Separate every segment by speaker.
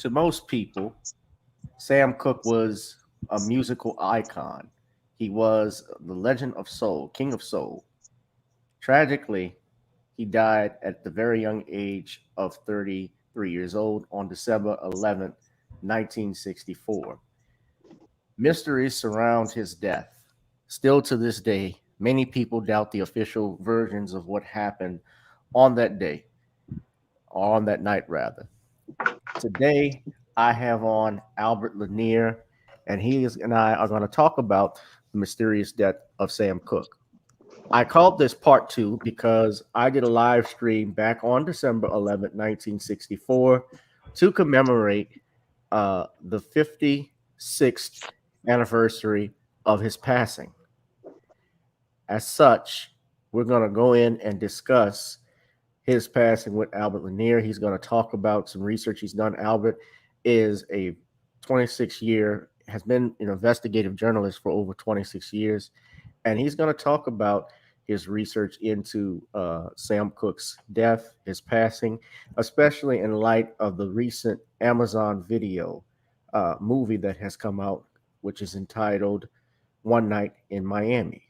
Speaker 1: To most people, Sam Cooke was a musical icon. He was the legend of soul, king of soul. Tragically, he died at the very young age of 33 years old on December 11th, 1964. Mysteries surround his death. Still to this day, many people doubt the official versions of what happened on that day, or on that night, rather. Today, I have on Albert Lanier, and and I are going to talk about the mysterious death of Sam Cooke. I called this part two because I did a live stream back on December 11th, 1964, to commemorate the 56th anniversary of his passing. As such, we're going to go in and discuss his passing with Albert Lanier. He's going to talk about some research he's done. Albert is a has been an investigative journalist for over 26 years, and he's going to talk about his research into Sam Cooke's death, his passing, especially in light of the recent Amazon video movie that has come out, which is entitled One Night in Miami.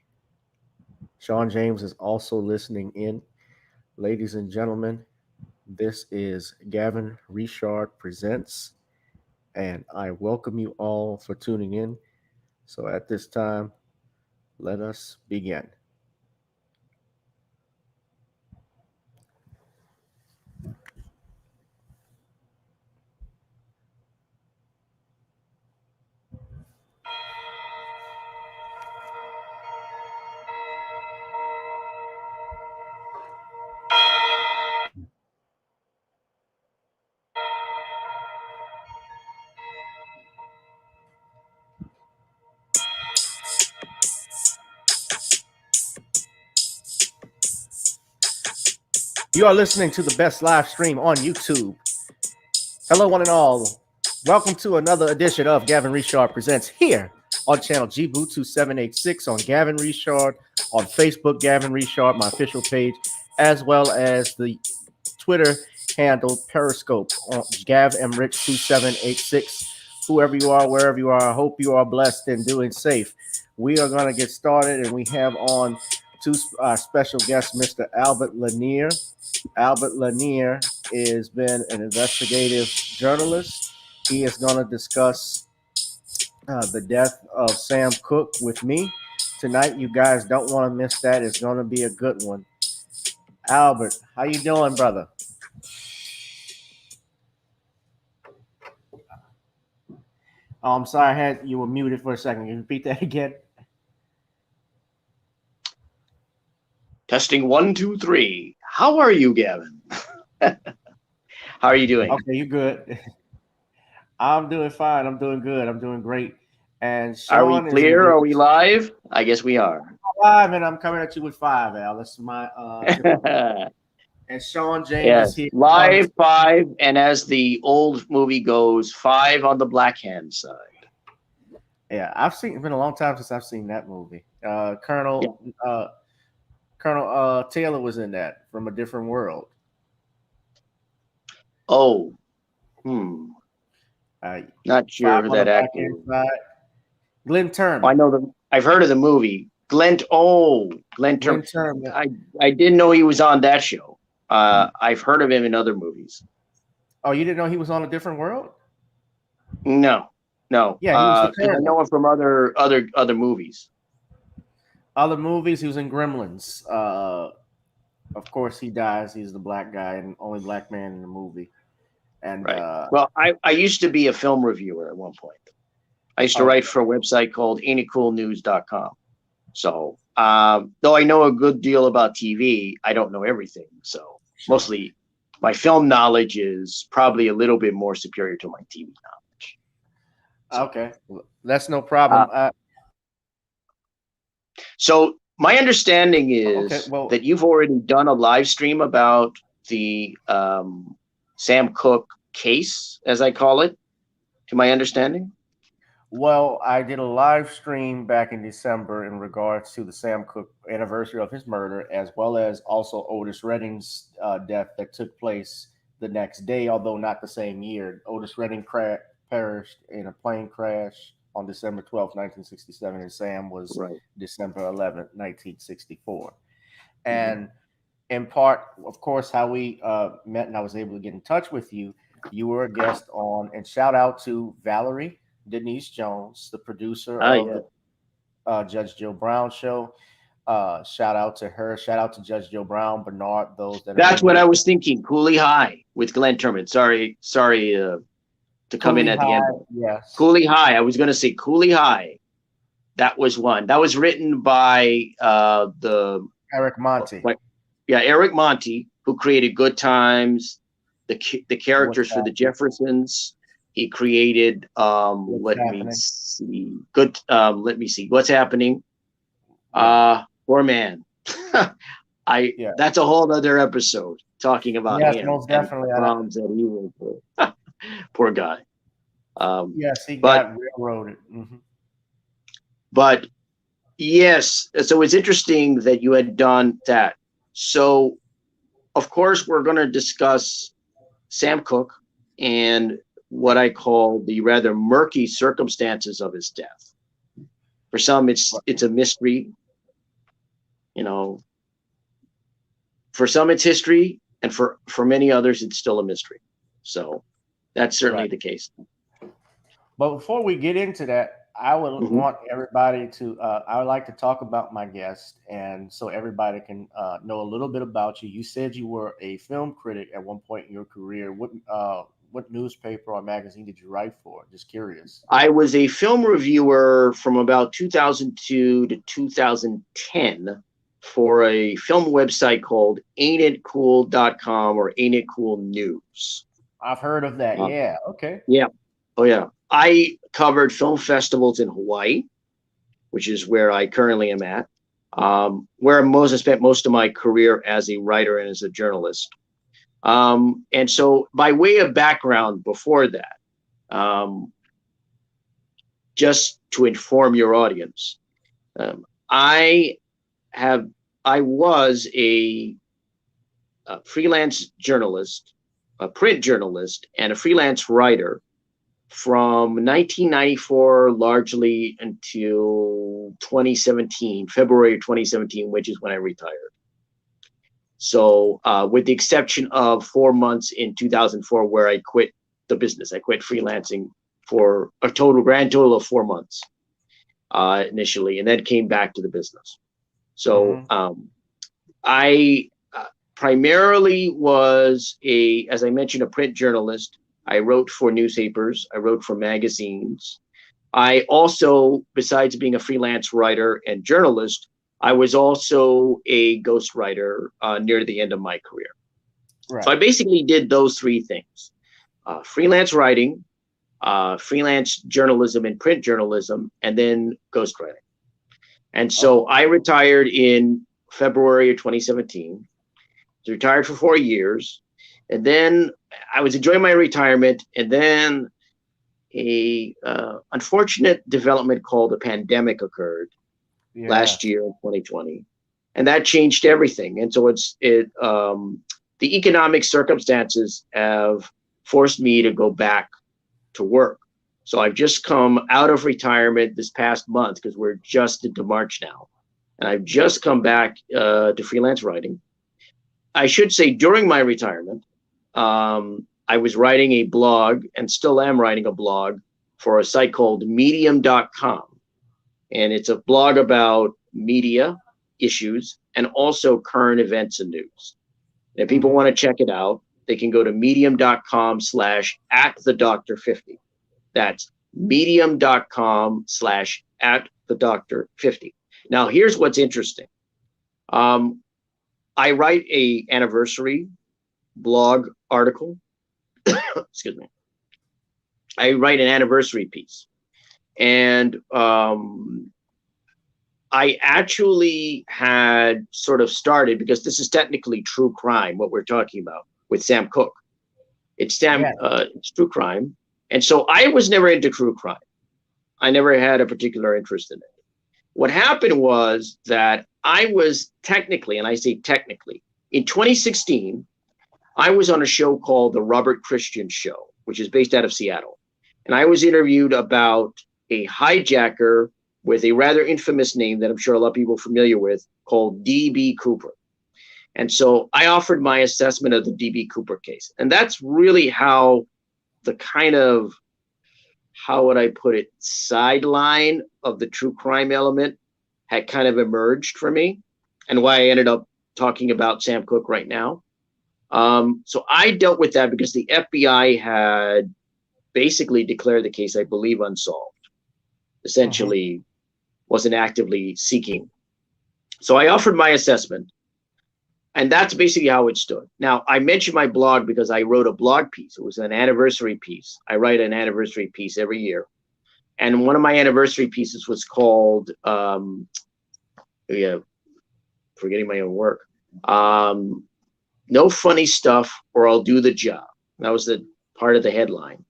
Speaker 1: Sean James is also listening in. Ladies and gentlemen, this is Gavin Richard Presents, and I welcome you all for tuning in. So at this time, let us begin. You are listening to the best live stream on YouTube. Hello, one and all. Welcome to another edition of Gavin Richard Presents here on channel GBoo2786 on Gavin Richard, on Facebook, Gavin Richard, my official page, as well as the Twitter handle Periscope on GavMRich2786. Whoever you are, wherever you are, I hope you are blessed and doing safe. We are going to get started, and we have on two special guests, Mr. Albert Lanier. Albert Lanier has been an investigative journalist. He is going to discuss the death of Sam Cooke with me tonight. You guys don't want to miss that. It's going to be a good one. Albert, how you doing, brother? Oh, I'm sorry, you were muted for a second. Can you repeat that again?
Speaker 2: Testing 1, 2, 3. How are you, Gavin? How are you doing?
Speaker 1: Okay, you good. I'm doing fine. I'm doing good. I'm doing great. And Sean
Speaker 2: are we clear? Are we live? I guess we are.
Speaker 1: Live, and I'm coming at you with 5, Al. That's my and Sean James is here.
Speaker 2: Live 5, and as the old movie goes, 5 on the black hand side.
Speaker 1: Yeah, it's been a long time since I've seen that movie. Colonel Taylor was in that, From a Different World.
Speaker 2: Oh, not sure who that actor.
Speaker 1: Glenn Turman.
Speaker 2: I know I've heard of the movie. Glenn Turman. I didn't know he was on that show. I've heard of him in other movies.
Speaker 1: Oh, you didn't know he was on A Different World?
Speaker 2: No.
Speaker 1: Yeah,
Speaker 2: I know him from other movies.
Speaker 1: Other movies, he was in Gremlins. Of course, he dies. He's the black guy and only black man in the movie. And
Speaker 2: right. Well, I used to be a film reviewer at one point. I used to write for a website called anycoolnews.com. So, though I know a good deal about TV, I don't know everything. So, mostly my film knowledge is probably a little bit more superior to my TV knowledge.
Speaker 1: So, okay, that's no problem.
Speaker 2: So, my understanding is that you've already done a live stream about the Sam Cooke case, as I call it, to my understanding.
Speaker 1: Well, I did a live stream back in December in regards to the Sam Cooke anniversary of his murder, as well as also Otis Redding's death that took place the next day, although not the same year. Otis Redding perished in a plane crash on December 12th, 1967, and Sam was
Speaker 2: Right.
Speaker 1: December 11th, 1964.
Speaker 2: Mhm.
Speaker 1: And in part, of course, how we met and I was able to get in touch with you. You were a guest on, and shout out to Valerie Denise Jones, the producer
Speaker 2: Ah,
Speaker 1: of
Speaker 2: yeah.
Speaker 1: the Judge Joe Brown show. Shout out to her. Shout out to Judge Joe Brown, Bernard, those that are
Speaker 2: That's
Speaker 1: in
Speaker 2: what
Speaker 1: there.
Speaker 2: I was thinking. Cooley High with Glenn Turman. Sorry, to come in
Speaker 1: Cooley
Speaker 2: at the end.
Speaker 1: High, yes.
Speaker 2: Cooley High. I was going to say Cooley High. That was one. That was written by the
Speaker 1: Eric Monty.
Speaker 2: Eric Monty, who created Good Times, the characters
Speaker 1: What's
Speaker 2: for the
Speaker 1: happening?
Speaker 2: Jeffersons. He created
Speaker 1: What's happening?
Speaker 2: Let me see. What's happening?
Speaker 1: Yeah.
Speaker 2: Poor man.
Speaker 1: Yeah.
Speaker 2: That's a whole other episode talking about
Speaker 1: Yes,
Speaker 2: him
Speaker 1: most
Speaker 2: and
Speaker 1: definitely.
Speaker 2: the problems that he went through. Poor guy.
Speaker 1: Yes, he
Speaker 2: But
Speaker 1: got railroaded.
Speaker 2: But yes, so it's interesting that you had done that. So, of course, we're going to discuss Sam Cooke and what I call the rather murky circumstances of his death. For some, it's a mystery. You know, for some, it's history, and for many others, it's still a mystery. So, that's certainly the case.
Speaker 1: But before we get into that, I would want everybody to, I would like to talk about my guest. And so everybody can know a little bit about you. You said you were a film critic at one point in your career. What newspaper or magazine did you write for? Just curious.
Speaker 2: I was a film reviewer from about 2002 to 2010 for a film website called AintItCool.com or Ain't It Cool News.
Speaker 1: I've heard of that. Yeah. Okay.
Speaker 2: Yeah. Oh, yeah. I covered film festivals in Hawaii, which is where I currently am at, where I spent most of my career as a writer and as a journalist. And so by way of background before that, just to inform your audience, I was a freelance journalist, a print journalist, and a freelance writer from 1994 largely until 2017, February of 2017, which is when I retired. So with the exception of 4 months in 2004 where I quit the business, I quit freelancing for a grand total of 4 months initially, and then came back to the business. So I primarily was as I mentioned, a print journalist. I wrote for newspapers. I wrote for magazines. I also, besides being a freelance writer and journalist, I was also a ghostwriter near the end of my career. Right. So I basically did those three things: freelance writing, freelance journalism and print journalism, and then ghostwriting. And so I retired in February of 2017. Retired for 4 years. And then I was enjoying my retirement, and then a unfortunate development called a pandemic occurred last year in 2020, and that changed everything. And so the economic circumstances have forced me to go back to work. So I've just come out of retirement this past month because we're just into March now, and I've just come back to freelance writing. I should say during my retirement, I was writing a blog and still am writing a blog for a site called medium.com. And it's a blog about media issues and also current events and news. And if people want to check it out, they can go to medium.com/@thedoctor50. That's medium.com/@thedoctor50. Now, here's what's interesting. I write a anniversary blog article. Excuse me. I write an anniversary piece. And I actually had sort of started, because this is technically true crime, what we're talking about with Sam Cooke. It's true crime. And so I was never into true crime. I never had a particular interest in it. What happened was that I was technically, and I say technically, in 2016, I was on a show called The Robert Christian Show, which is based out of Seattle. And I was interviewed about a hijacker with a rather infamous name that I'm sure a lot of people are familiar with called DB Cooper. And so I offered my assessment of the DB Cooper case. And that's really how the kind of, how would I put it, sideline of the true crime element had kind of emerged for me, and why I ended up talking about Sam Cooke right now. So I dealt with that because the FBI had basically declared the case, I believe, unsolved. Essentially, wasn't actively seeking. So I offered my assessment, and that's basically how it stood. Now, I mentioned my blog because I wrote a blog piece. It was an anniversary piece. I write an anniversary piece every year. And one of my anniversary pieces was called, forgetting my own work, No Funny Stuff or I'll Do the Job. That was the part of the headline.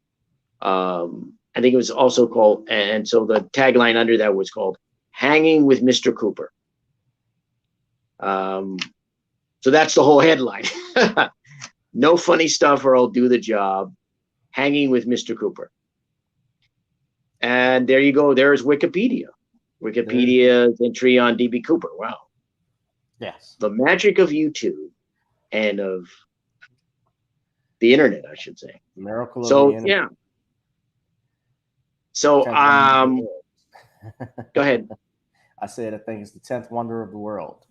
Speaker 2: I think it was also called, and so the tagline under that was called Hanging with Mr. Cooper. So that's the whole headline. No funny stuff or I'll do the job. Hanging with Mr. Cooper. And there you go. There's Wikipedia. Wikipedia's entry on DB Cooper. Wow.
Speaker 1: Yes.
Speaker 2: The magic of YouTube and of the internet, I should say.
Speaker 1: Miracle of
Speaker 2: So,
Speaker 1: the internet.
Speaker 2: yeah. So, go ahead.
Speaker 1: I said I think it's the 10th wonder of the world.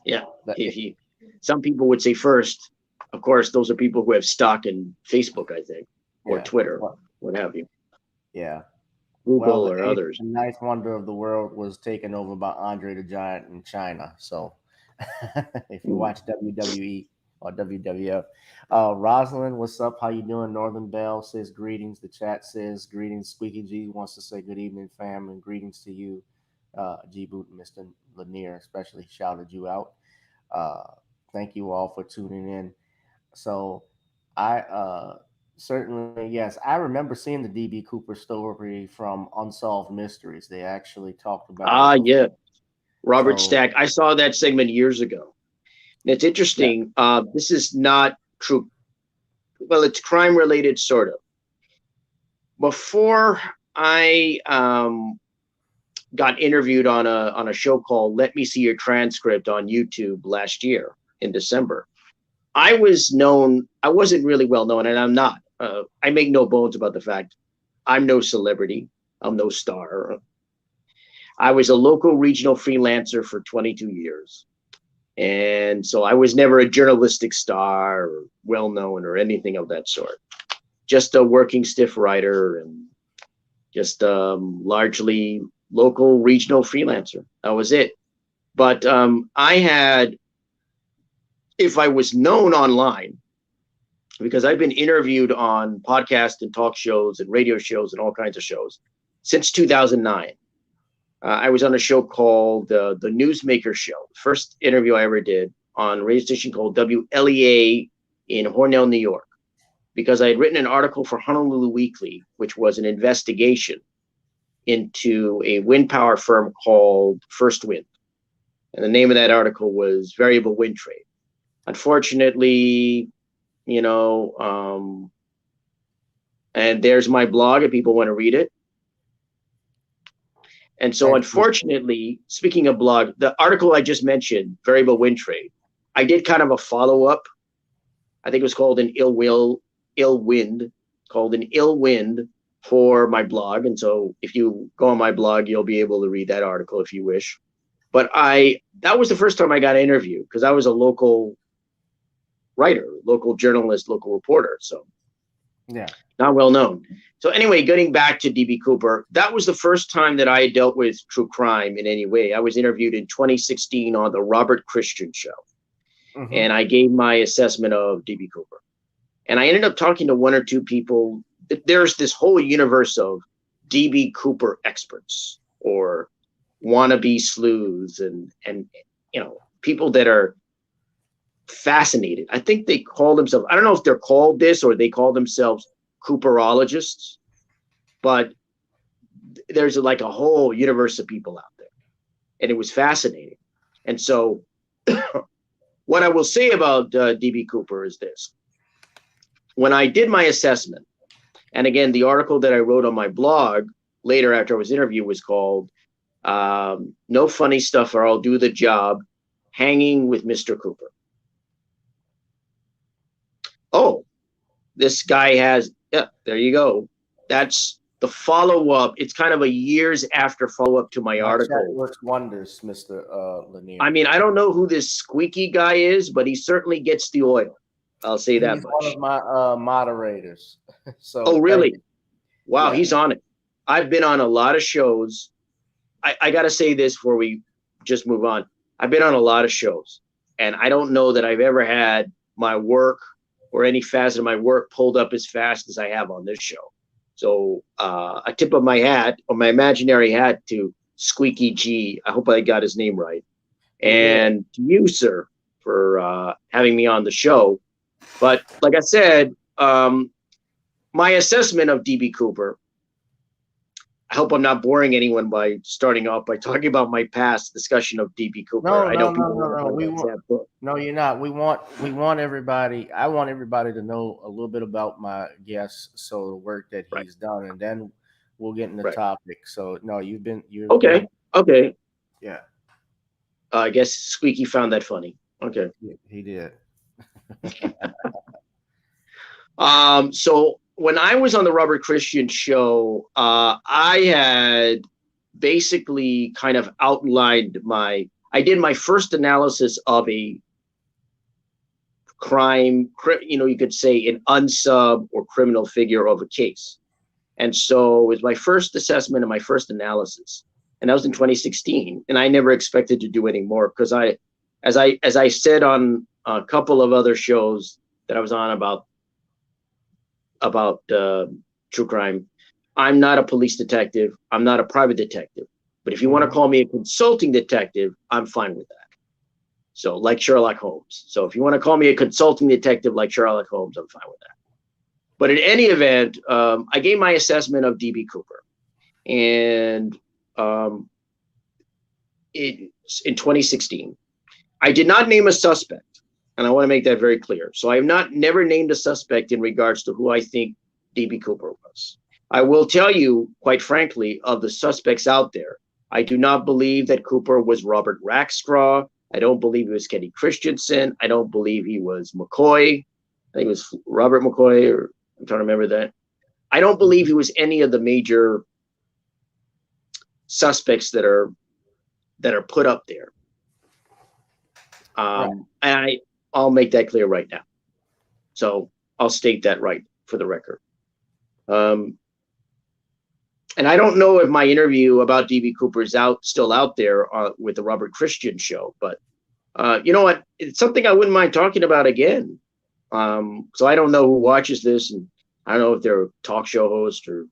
Speaker 2: Yeah. Some people would say first, of course, those are people who have stock in Facebook, I think, or Twitter, what have you.
Speaker 1: Yeah.
Speaker 2: Google or others.
Speaker 1: The ninth wonder of the world was taken over by Andre the Giant in China. So if you watch WWE or WWF, Rosalind, what's up? How you doing? Northern Bell says greetings. The chat says greetings. Squeaky G wants to say good evening, fam, and greetings to you, G Boot and Mr. Lanier, especially shouted you out. Thank you all for tuning in. So I certainly, yes, I remember seeing the DB Cooper story from Unsolved Mysteries. They actually talked about it.
Speaker 2: Yeah. Robert Stack. I saw that segment years ago. And it's interesting. Yeah. This is not true. Well, it's crime related, sort of. Before I got interviewed on a show called Let Me See Your Transcript on YouTube last year in December, I wasn't really well known, and I'm not. I make no bones about the fact I'm no celebrity. I'm no star. I was a local regional freelancer for 22 years. And so I was never a journalistic star or well-known or anything of that sort. Just a working stiff writer and just largely local regional freelancer. That was it. But if I was known online, because I've been interviewed on podcasts and talk shows and radio shows and all kinds of shows since 2009. I was on a show called The Newsmaker Show, the first interview I ever did on a radio station called WLEA in Hornell, New York, because I had written an article for Honolulu Weekly, which was an investigation into a wind power firm called First Wind. And the name of that article was Variable Wind Trade. Unfortunately, and there's my blog if people want to read it. And so, unfortunately, speaking of blog, the article I just mentioned, Variable Wind Trade, I did kind of a follow-up. I think it was called an Ill Wind for my blog. And so if you go on my blog, you'll be able to read that article if you wish. But that was the first time I got an interview because I was a local writer, local journalist, local reporter. So yeah, not well known. So anyway, getting back to DB Cooper, that was the first time that I dealt with true crime in any way. I was interviewed in 2016 on the Robert Christian Show. Mm-hmm. And I gave my assessment of DB Cooper. And I ended up talking to one or two people. There's this whole universe of DB Cooper experts or wannabe sleuths and people that are fascinated. I think they call themselves, I don't know if they're called this or they call themselves Cooperologists, but there's like a whole universe of people out there. And it was fascinating. And so what I will say about DB Cooper is this. When I did my assessment, and again, the article that I wrote on my blog later after I was interviewed was called No Funny Stuff or I'll Do the Job, Hanging with Mr. Cooper. Oh, this guy has, yeah, there you go. That's the follow-up. It's kind of a years after follow-up to my article.
Speaker 1: Chat works wonders, Mr. Lanier.
Speaker 2: I mean, I don't know who this squeaky guy is, but he certainly gets the oil. I'll say that
Speaker 1: He's
Speaker 2: much.
Speaker 1: one of my moderators. So
Speaker 2: oh, really? Wow, yeah. He's on it. I've been on a lot of shows. I got to say this before we just move on. I've been on a lot of shows, and I don't know that I've ever had my work or any facet of my work pulled up as fast as I have on this show. So a tip of my hat, or my imaginary hat, to Squeaky G. I hope I got his name right. And to you, sir, for having me on the show. But like I said, my assessment of DB Cooper, I hope I'm not boring anyone by starting off by talking about my past discussion of DB Cooper.
Speaker 1: No, you're not. We want everybody. I want everybody to know a little bit about my guest, so the work that he's done, and then we'll get into the topic. So no, you're
Speaker 2: okay. Okay.
Speaker 1: Yeah.
Speaker 2: I guess Squeaky found that funny. Okay.
Speaker 1: Yeah, he did.
Speaker 2: So when I was on the Robert Christian show, I had basically kind of outlined I did my first analysis of a crime, you could say an unsub or criminal figure of a case. And so it was my first assessment and my first analysis. And that was in 2016. And I never expected to do any more because as I said on a couple of other shows that I was on about true crime, I'm not a police detective. I'm not a private detective. But if you want to call me a consulting detective, I'm fine with that. So like Sherlock Holmes. So if you want to call me a consulting detective like Sherlock Holmes, I'm fine with that. But in any event, I gave my assessment of DB Cooper. And in 2016, I did not name a suspect. And I want to make that very clear. So I have never named a suspect in regards to who I think DB Cooper was. I will tell you, quite frankly, of the suspects out there, I do not believe that Cooper was Robert Rackstraw. I don't believe he was Kenny Christensen. I don't believe he was McCoy. I think it was Robert McCoy, or I'm trying to remember that. I don't believe he was any of the major suspects that are put up there. And I'll make that clear right now. So I'll state that right for the record. And I don't know if my interview about DB Cooper is still out there with the Robert Christian show, but you know what? It's something I wouldn't mind talking about again. So I don't know who watches this, and I don't know if they're a talk show host or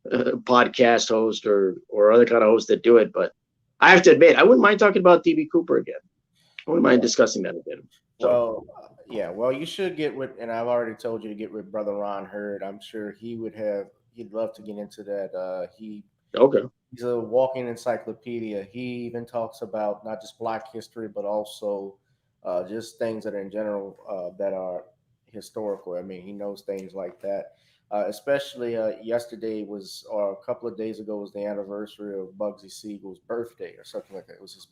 Speaker 2: podcast host or other kind of host that do it, but I have to admit, I wouldn't mind talking about DB Cooper again. I wouldn't mind discussing that again.
Speaker 1: So. Well, you should get with, and I've already told you to get with Brother Ron Hurd. I'm sure he'd love to get into that. He's a walking encyclopedia. He even talks about not just Black history, but also just things that are in general that are historical. I mean, he knows things like that. Especially yesterday or a couple of days ago was the anniversary of Bugsy Siegel's birthday or something like that. It was his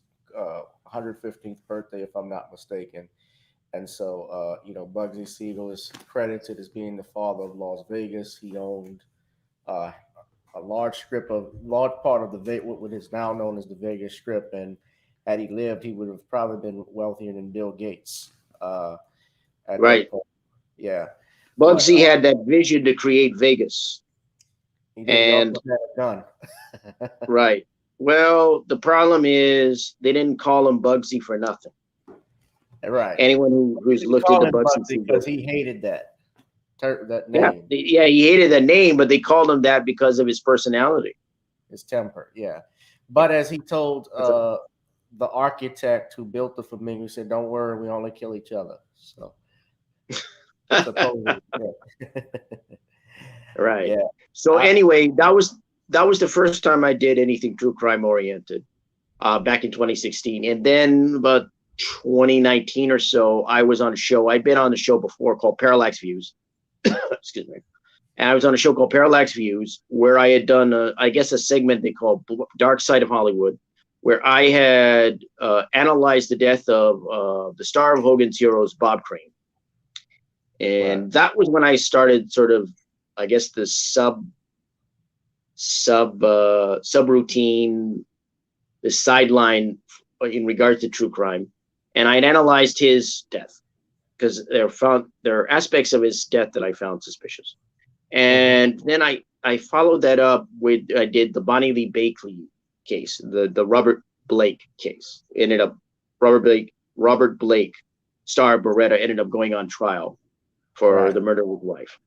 Speaker 1: 115th birthday, if I'm not mistaken. And so, Bugsy Siegel is credited as being the father of Las Vegas. He owned a large part of what is now known as the Vegas Strip. And had he lived, he would have probably been wealthier than Bill Gates.
Speaker 2: Right.
Speaker 1: Yeah.
Speaker 2: Bugsy had that vision to create Vegas.
Speaker 1: And done.
Speaker 2: Right. Well, the problem is they didn't call him Bugsy for nothing.
Speaker 1: Right.
Speaker 2: Anyone who's looked into
Speaker 1: Bugsy because he hated that name.
Speaker 2: Yeah, he hated that name, but they called him that because of his personality,
Speaker 1: his temper. Yeah, but as he told the architect who built the flamingo, he said, "Don't worry, we only kill each other." So,
Speaker 2: right. Yeah. So anyway, that was the first time I did anything true crime oriented, back in 2016, and then about 2019 or so, I was on a show. I'd been on the show before called Parallax Views. Excuse me. And I was on a show called Parallax Views, where I had done, a segment they called Dark Side of Hollywood, where I had analyzed the death of the star of Hogan's Heroes, Bob Crane. And that was when I started sort of, I guess, the subroutine, the sideline in regards to true crime. And I'd analyzed his death because there are aspects of his death that I found suspicious. And then I followed that up with, I did the Bonnie Lee Bakley case, the Robert Blake case. Ended up, Robert Blake, star Beretta, ended up going on trial for the murder of his wife.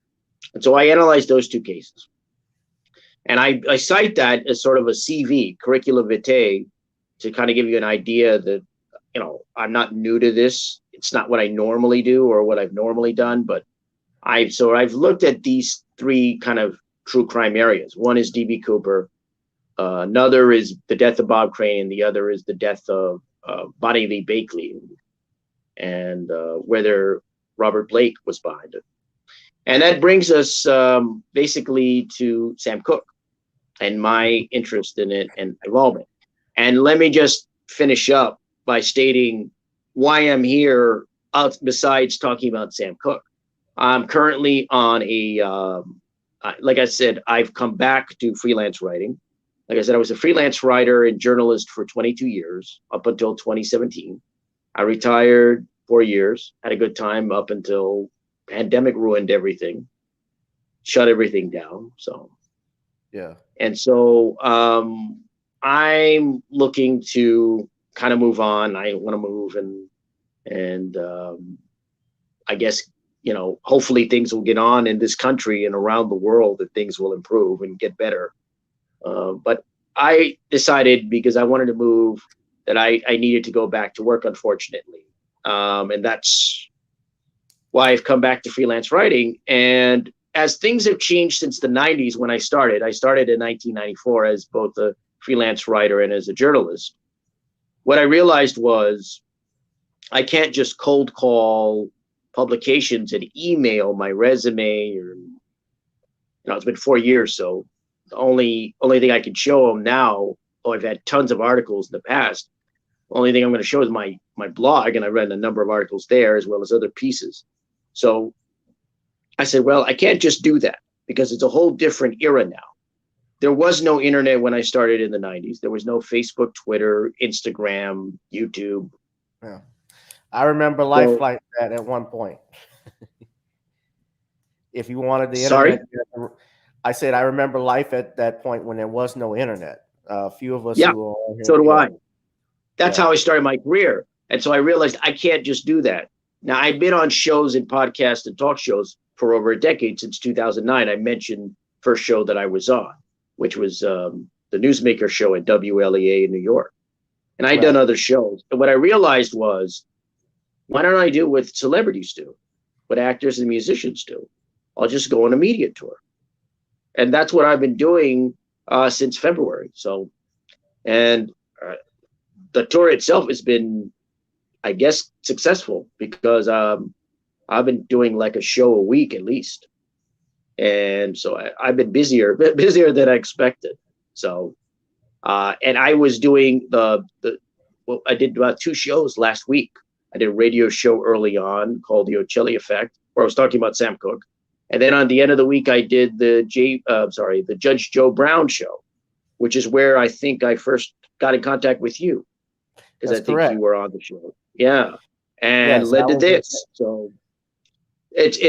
Speaker 2: And so I analyzed those two cases. And I cite that as sort of a CV, curricula vitae, to kind of give you an idea that, I'm not new to this. It's not what I normally do or what I've normally done, but I've looked at these three kind of true crime areas. One is DB Cooper, another is the death of Bob Crane, and the other is the death of Bonnie Lee Bakley, and whether Robert Blake was behind it. And that brings us basically to Sam Cooke and my interest in it and involvement. And let me just finish up by stating why I'm here, besides talking about Sam Cooke. I'm currently on like I said, I've come back to freelance writing. Like I said, I was a freelance writer and journalist for 22 years, up until 2017. I retired 4 years, had a good time up until pandemic ruined everything, shut everything down. So,
Speaker 1: yeah.
Speaker 2: And so I'm looking to kind of move on. I want to move and I guess, hopefully things will get on in this country and around the world, that things will improve and get better. But I decided, because I wanted to move, that I needed to go back to work, unfortunately. And that's why I've come back to freelance writing. And as things have changed since the 90s, when I started in 1994 as both a freelance writer and as a journalist. What I realized was I can't just cold call publications and email my resume, or, it's been 4 years. So the only thing I can show them now, I've had tons of articles in the past. The only thing I'm going to show is my blog, and I read a number of articles there as well as other pieces. So I said, well, I can't just do that, because it's a whole different era now. There was no internet when I started in the 90s. There was no Facebook, Twitter, Instagram, YouTube.
Speaker 1: Yeah. I remember life like that at one point. If you wanted the internet, I said I remember life at that point when there was no internet. A few of us who were on here.
Speaker 2: So do I. That's how I started my career. And so I realized I can't just do that. Now, I've been on shows and podcasts and talk shows for over a decade, since 2009. I mentioned first show that I was on, which was the Newsmaker show at WLEA in New York. And I'd done other shows. And what I realized was, why don't I do what celebrities do, what actors and musicians do? I'll just go on a media tour. And that's what I've been doing since February. So, and the tour itself has been, I guess, successful, because I've been doing like a show a week at least. And so I've been busier than I expected. So, and I was doing I did about 2 shows last week. I did a radio show early on called The Ocelli Effect, where I was talking about Sam Cooke. And then on the end of the week, I did the Judge Joe Brown show, which is where I think I first got in contact with you, because I think you were on the show. Yeah. And led to this. So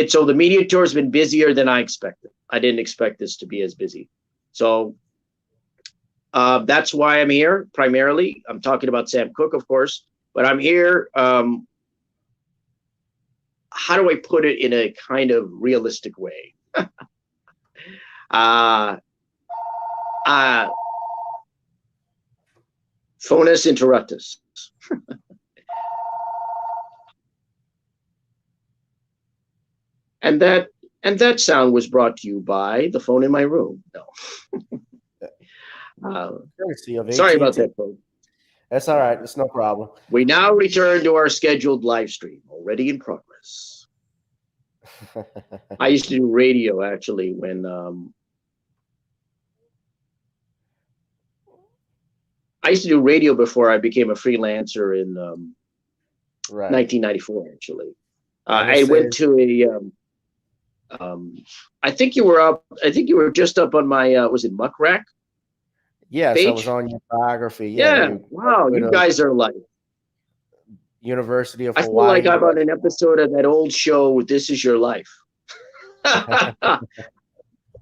Speaker 2: so the media tour has been busier than I expected. I didn't expect this to be as busy. So that's why I'm here. Primarily, I'm talking about Sam Cooke, of course, but I'm here. How do I put it in a kind of realistic way? Phonus interruptus. And that sound was brought to you by the phone in my room. No. Sorry about that, folks.
Speaker 1: That's all right. It's no problem.
Speaker 2: We now return to our scheduled live stream, already in progress. I used to do radio actually when I used to do radio before I became a freelancer in
Speaker 1: Right.
Speaker 2: 1994. Actually,
Speaker 1: And
Speaker 2: I
Speaker 1: this
Speaker 2: went
Speaker 1: is
Speaker 2: to I think you were up. I think you were just up on my was it Muck Rack
Speaker 1: yes, I was
Speaker 2: page?
Speaker 1: on your biography. Yeah,
Speaker 2: Yeah.
Speaker 1: you
Speaker 2: Wow,
Speaker 1: with
Speaker 2: you
Speaker 1: a
Speaker 2: guys are like.
Speaker 1: University of
Speaker 2: I feel like
Speaker 1: Hawaii.
Speaker 2: I'm on an episode of that old show. This is your life.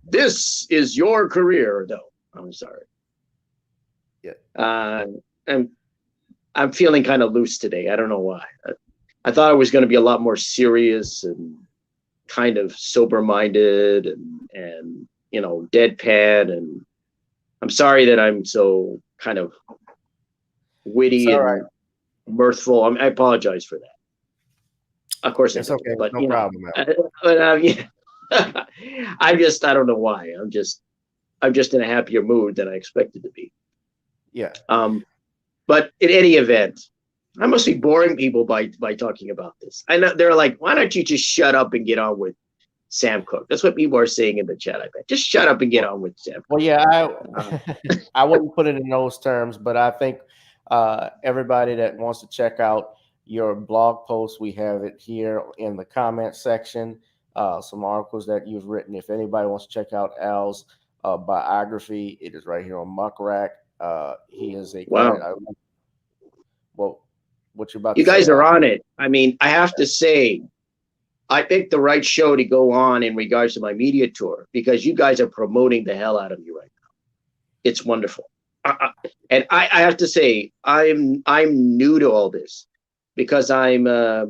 Speaker 2: This is your career. No, I'm sorry.
Speaker 1: Yeah.
Speaker 2: I'm feeling kind of loose today. I don't know why. I thought I was going to be a lot more serious and kind of sober-minded and deadpan. And I'm sorry that I'm so kind of witty
Speaker 1: It's all
Speaker 2: and
Speaker 1: right.
Speaker 2: mirthful. I apologize for that. Of course,
Speaker 1: It's
Speaker 2: I do.
Speaker 1: okay.
Speaker 2: But
Speaker 1: No problem, man.
Speaker 2: yeah. I don't know why. I'm just in a happier mood than I expected to be.
Speaker 1: Yeah.
Speaker 2: But in any event, I must be boring people by talking about this. I know they're like, why don't you just shut up and get on with Sam Cooke? That's what people are saying in the chat. I bet just shut up and get on with Sam Cooke.
Speaker 1: Well, yeah, I wouldn't put it in those terms, but I think everybody that wants to check out your blog post, we have it here in the comment section. Some articles that you've written. If anybody wants to check out Al's biography, it is right here on Muckrack. He is a
Speaker 2: wow.
Speaker 1: Well, what you're about
Speaker 2: You
Speaker 1: to say?
Speaker 2: guys are on it. I mean, I have to say, I picked the right show to go on in regards to my media tour because you guys are promoting the hell out of me right now. It's wonderful. And I have to say, I'm new to all this because I'm a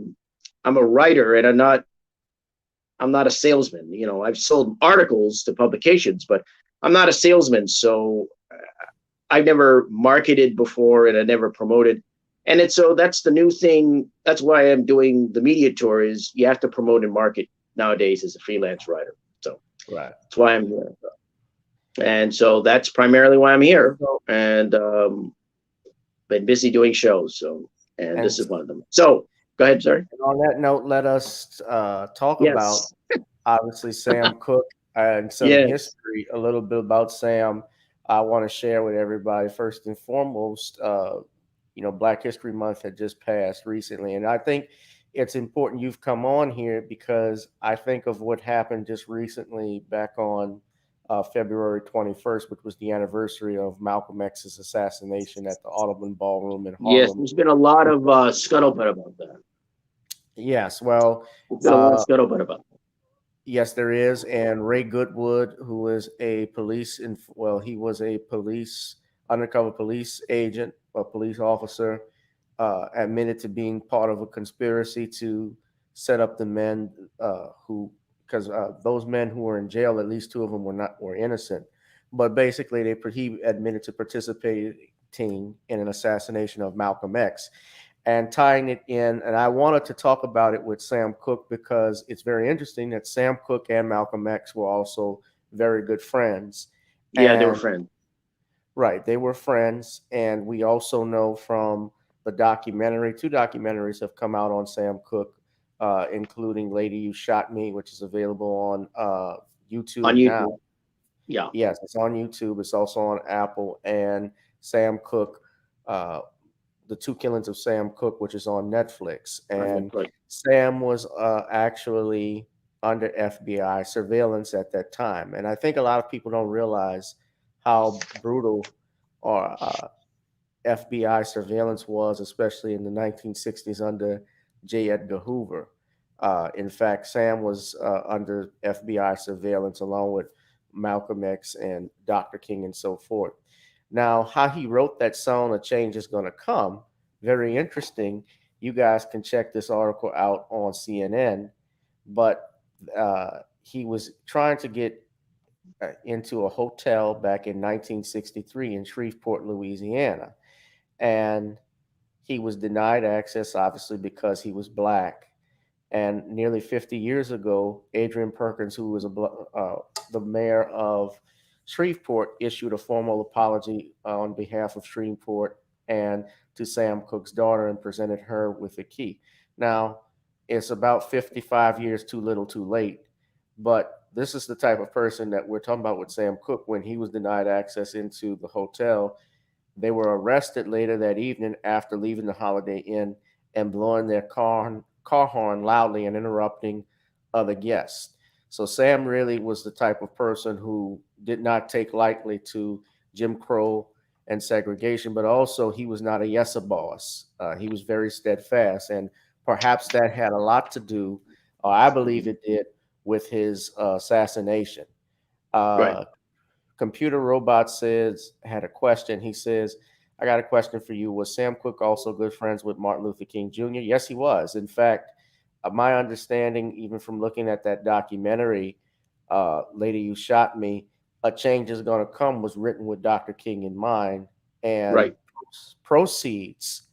Speaker 2: writer and I'm not a salesman. I've sold articles to publications, but I'm not a salesman. So I've never marketed before and I never promoted. And so that's the new thing. That's why I'm doing the media tour is you have to promote and market nowadays as a freelance writer. So
Speaker 1: right.
Speaker 2: That's why I'm here. And so that's primarily why I'm here. And been busy doing shows. And this is one of them. So go ahead, sorry.
Speaker 1: And on that note, let us talk about obviously Sam Cooke and some history, a little bit about Sam. I want to share with everybody first and foremost. Black History Month had just passed recently, and I think it's important you've come on here because I think of what happened just recently back on February 21st, which was the anniversary of Malcolm X's assassination at the Audubon Ballroom in Harlem.
Speaker 2: Yes, there's been a lot of scuttlebutt about that.
Speaker 1: Yes, well,
Speaker 2: there's been a lot of scuttlebutt about that.
Speaker 1: Yes, there is. And Ray Goodwood, who is he was a undercover police agent, a police officer, admitted to being part of a conspiracy to set up the men because those men who were in jail, at least two of them were innocent. But basically, he admitted to participating in an assassination of Malcolm X. And tying it in, and I wanted to talk about it with Sam Cooke because it's very interesting that Sam Cooke and Malcolm X were also very good friends.
Speaker 2: Yeah, they were friends.
Speaker 1: Right, they were friends, and we also know from the documentary, 2 documentaries have come out on Sam Cooke, including "Lady You Shot Me," which is available on YouTube now.
Speaker 2: Yeah.
Speaker 1: Yes, it's on YouTube. It's also on Apple. And Sam Cooke, The 2 Killings of Sam Cooke, which is on Netflix. And Sam was actually under FBI surveillance at that time. And I think a lot of people don't realize how brutal FBI surveillance was, especially in the 1960s under J. Edgar Hoover. In fact, Sam was under FBI surveillance along with Malcolm X and Dr. King and so forth. Now, how he wrote that song, "A Change Is Gonna Come," very interesting. You guys can check this article out on CNN. But he was trying to get into a hotel back in 1963 in Shreveport, Louisiana. And he was denied access, obviously, because he was Black. And nearly 50 years ago, Adrian Perkins, who was the mayor of Shreveport, issued a formal apology on behalf of Shreveport and to Sam Cooke's daughter and presented her with the key. Now, it's about 55 years too little too late, but this is the type of person that we're talking about with Sam Cooke. When he was denied access into the hotel, they were arrested later that evening after leaving the Holiday Inn and blowing their car horn loudly and interrupting other guests. So Sam really was the type of person who did not take lightly to Jim Crow and segregation, but also he was not a yes a boss. He was very steadfast, and perhaps that had a lot to do, or I believe it did, with his assassination.
Speaker 2: Right.
Speaker 1: Uh, Computer Robot says had a question. He says, "I got a question for you. Was Sam Cooke also good friends with Martin Luther King Jr.?" Yes, he was. In fact, my understanding, even from looking at that documentary, "Lady You Shot Me," "A Change Is Gonna Come" was written with Dr. King in mind, and
Speaker 2: Right.
Speaker 1: proceeds.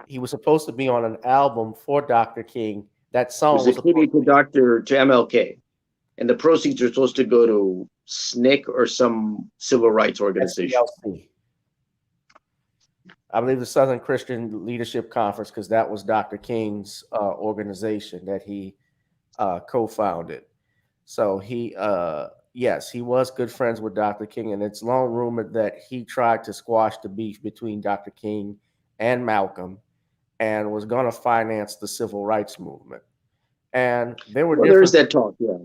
Speaker 1: He was supposed to be on an album for Dr. King. That
Speaker 2: It
Speaker 1: song
Speaker 2: was a
Speaker 1: was supposed
Speaker 2: tribute to MLK, and the proceeds are supposed to go to SNCC or some civil rights organization.
Speaker 1: SCLC. I believe the Southern Christian Leadership Conference, because that was Dr. King's organization that he co-founded. So yes, he was good friends with Dr. King, and it's long rumored that he tried to squash the beef between Dr. King and Malcolm, and was going to finance the civil rights movement. And there were
Speaker 2: Well, there is
Speaker 1: different.
Speaker 2: that talk, yeah.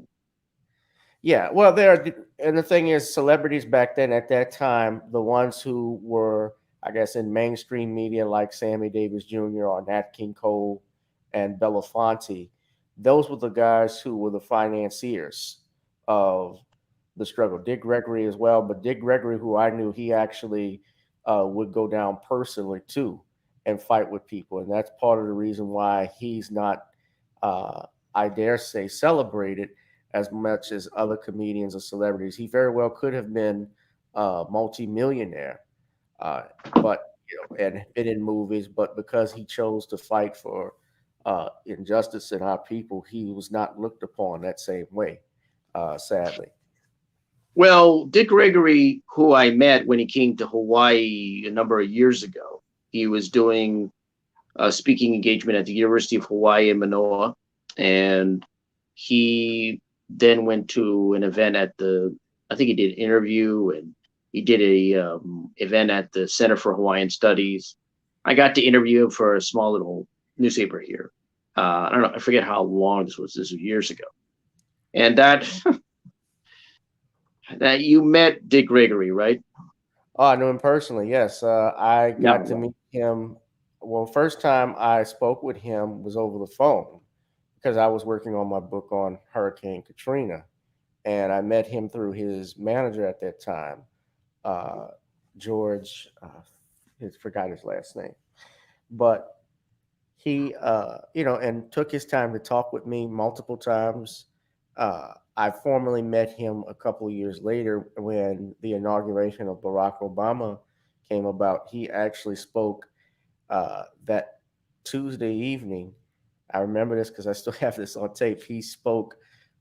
Speaker 1: Yeah, well, there are, and the thing is, celebrities back then at that time, the ones who were, I guess, in mainstream media like Sammy Davis Jr. or Nat King Cole and Belafonte, those were the guys who were the financiers of the struggle. Dick Gregory as well, but Dick Gregory, who I knew, he actually would go down personally too and fight with people, and that's part of the reason why he's not, I dare say, celebrated as much as other comedians or celebrities. He very well could have been a multimillionaire, uh, but and been in movies, but because he chose to fight for injustice in our people, he was not looked upon that same way, sadly.
Speaker 2: Well, Dick Gregory, who I met when he came to Hawaii a number of years ago, he was doing a speaking engagement at the University of Hawaii in Manoa, and he then went to an event at I think he did an interview, and he did a event at the Center for Hawaiian Studies. I got to interview him for a small little newspaper here. I don't know, I forget how long this was. This was years ago, and that that you met Dick Gregory, right?
Speaker 1: Oh, I knew him personally. Yes, I got to
Speaker 2: No.
Speaker 1: meet him. Well, first time I spoke with him was over the phone because I was working on my book on Hurricane Katrina, and I met him through his manager at that time, uh, George. Forgot his last name, but he, and took his time to talk with me multiple times. I formally met him a couple of years later when the inauguration of Barack Obama came about. He actually spoke that Tuesday evening. I remember this because I still have this on tape. He spoke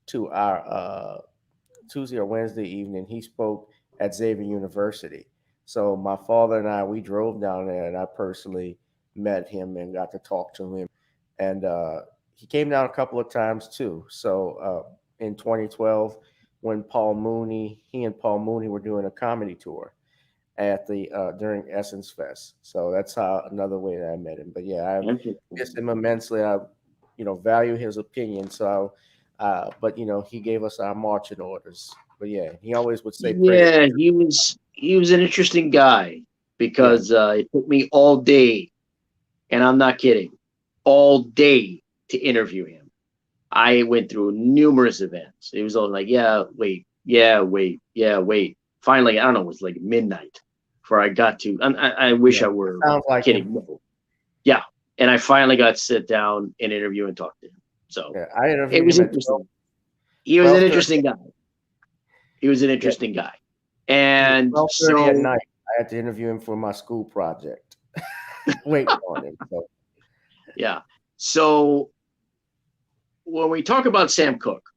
Speaker 1: to our Tuesday or Wednesday evening. He spoke at Xavier University. So my father and I, we drove down there, and I personally met him and got to talk to him. And he came down a couple of times too. So in 2012, when he and Paul Mooney were doing a comedy tour at the during Essence Fest. So that's how another way that I met him. But yeah, I miss him immensely. I value his opinion. So, but he gave us our marching orders. But yeah, he always would say praise.
Speaker 2: Yeah, he was an interesting guy
Speaker 1: Yeah,
Speaker 2: because it took me all day, and I'm not kidding, all day to interview him. I went through numerous events. It was all like, yeah, wait, yeah, wait, yeah, wait. Finally, I don't know, it was like midnight before I got to. I wish
Speaker 1: yeah.
Speaker 2: I were
Speaker 1: Sounds like
Speaker 2: kidding.
Speaker 1: him.
Speaker 2: No. Yeah, and I finally got to sit down and interview and talk to him. So
Speaker 1: Yeah, I
Speaker 2: it
Speaker 1: interviewed
Speaker 2: was
Speaker 1: him at 12,
Speaker 2: interesting. He was an
Speaker 1: 12:30.
Speaker 2: interesting guy. He was an
Speaker 1: Yeah,
Speaker 2: interesting guy. And
Speaker 1: 12:30 at
Speaker 2: so,
Speaker 1: night. I had to interview him for my school project. Waiting on him. So
Speaker 2: yeah. So when we talk about Sam Cooke,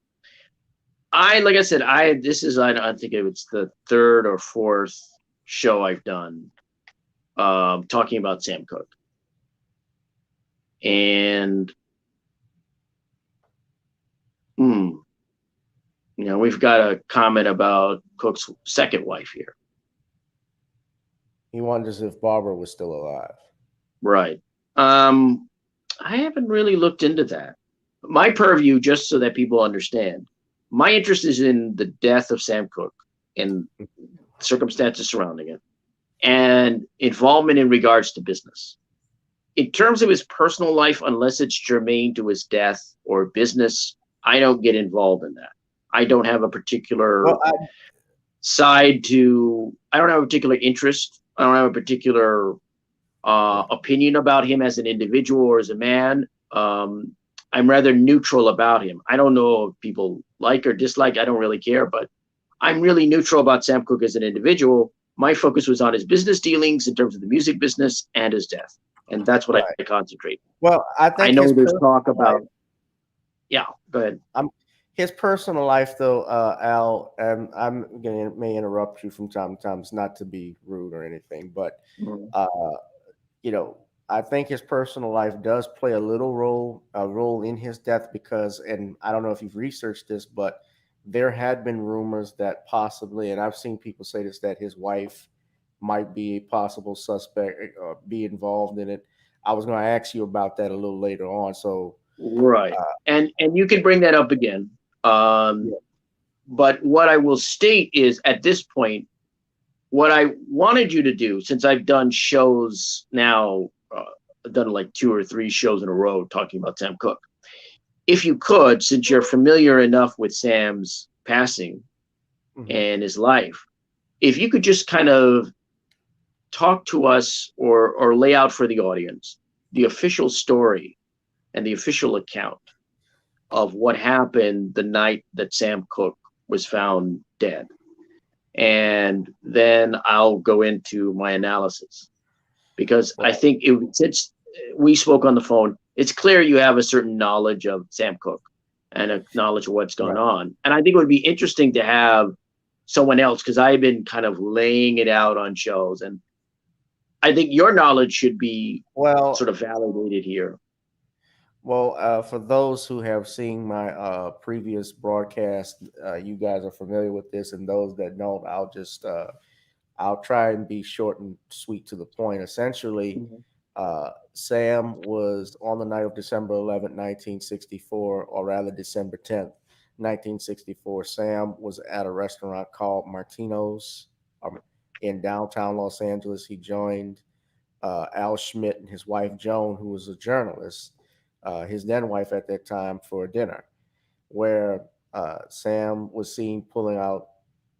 Speaker 2: like I said, I think it's the third or fourth show I've done. talking about Sam Cooke. And we've got a comment about Cooke's second wife here.
Speaker 1: He wonders if Barbara was still alive.
Speaker 2: Right. I haven't really looked into that. My purview, just so that people understand, my interest is in the death of Sam Cooke and circumstances surrounding it, and involvement in regards to business. In terms of his personal life, unless it's germane to his death or business, I don't get involved in that. I don't have a particular side to, I don't have a particular interest. I don't have a particular opinion about him as an individual or as a man. I'm rather neutral about him. I don't know if people like or dislike. I don't really care, but I'm really neutral about Sam Cooke as an individual. My focus was on his business dealings in terms of the music business and his death. And that's what I concentrate.
Speaker 1: Well, I
Speaker 2: know there's talk about. Yeah, go ahead.
Speaker 1: His personal life, though, Al, and may interrupt you from time to time. It's not to be rude or anything, but I think his personal life does play a role in his death because, and I don't know if you've researched this, but there had been rumors that possibly, and I've seen people say this, that his wife might be a possible suspect or be involved in it. I was going to ask you about that a little later on. So
Speaker 2: right, and you can bring that up again. But what I will state is, at this point, what I wanted you to do, since I've done shows now, I've done like 2 or 3 shows in a row talking about Sam Cooke. If you could, since you're familiar enough with Sam's passing and his life, if you could just kind of talk to us or lay out for the audience the official story and the official account of what happened the night that Sam Cooke was found dead. And then I'll go into my analysis, because I think since we spoke on the phone, it's clear you have a certain knowledge of Sam Cooke and a knowledge of what's going on. And I think it would be interesting to have someone else, because I've been kind of laying it out on shows, and I think your knowledge should be sort of validated here.
Speaker 1: Well, for those who have seen my previous broadcast, you guys are familiar with this, and those that don't, I'll try and be short and sweet to the point. Essentially, Sam was on the night of December 11th, 1964, or rather December 10th, 1964. Sam was at a restaurant called Martino's in downtown Los Angeles. He joined Al Schmidt and his wife Joan, who was a journalist, his then wife at that time, for dinner, where Sam was seen pulling out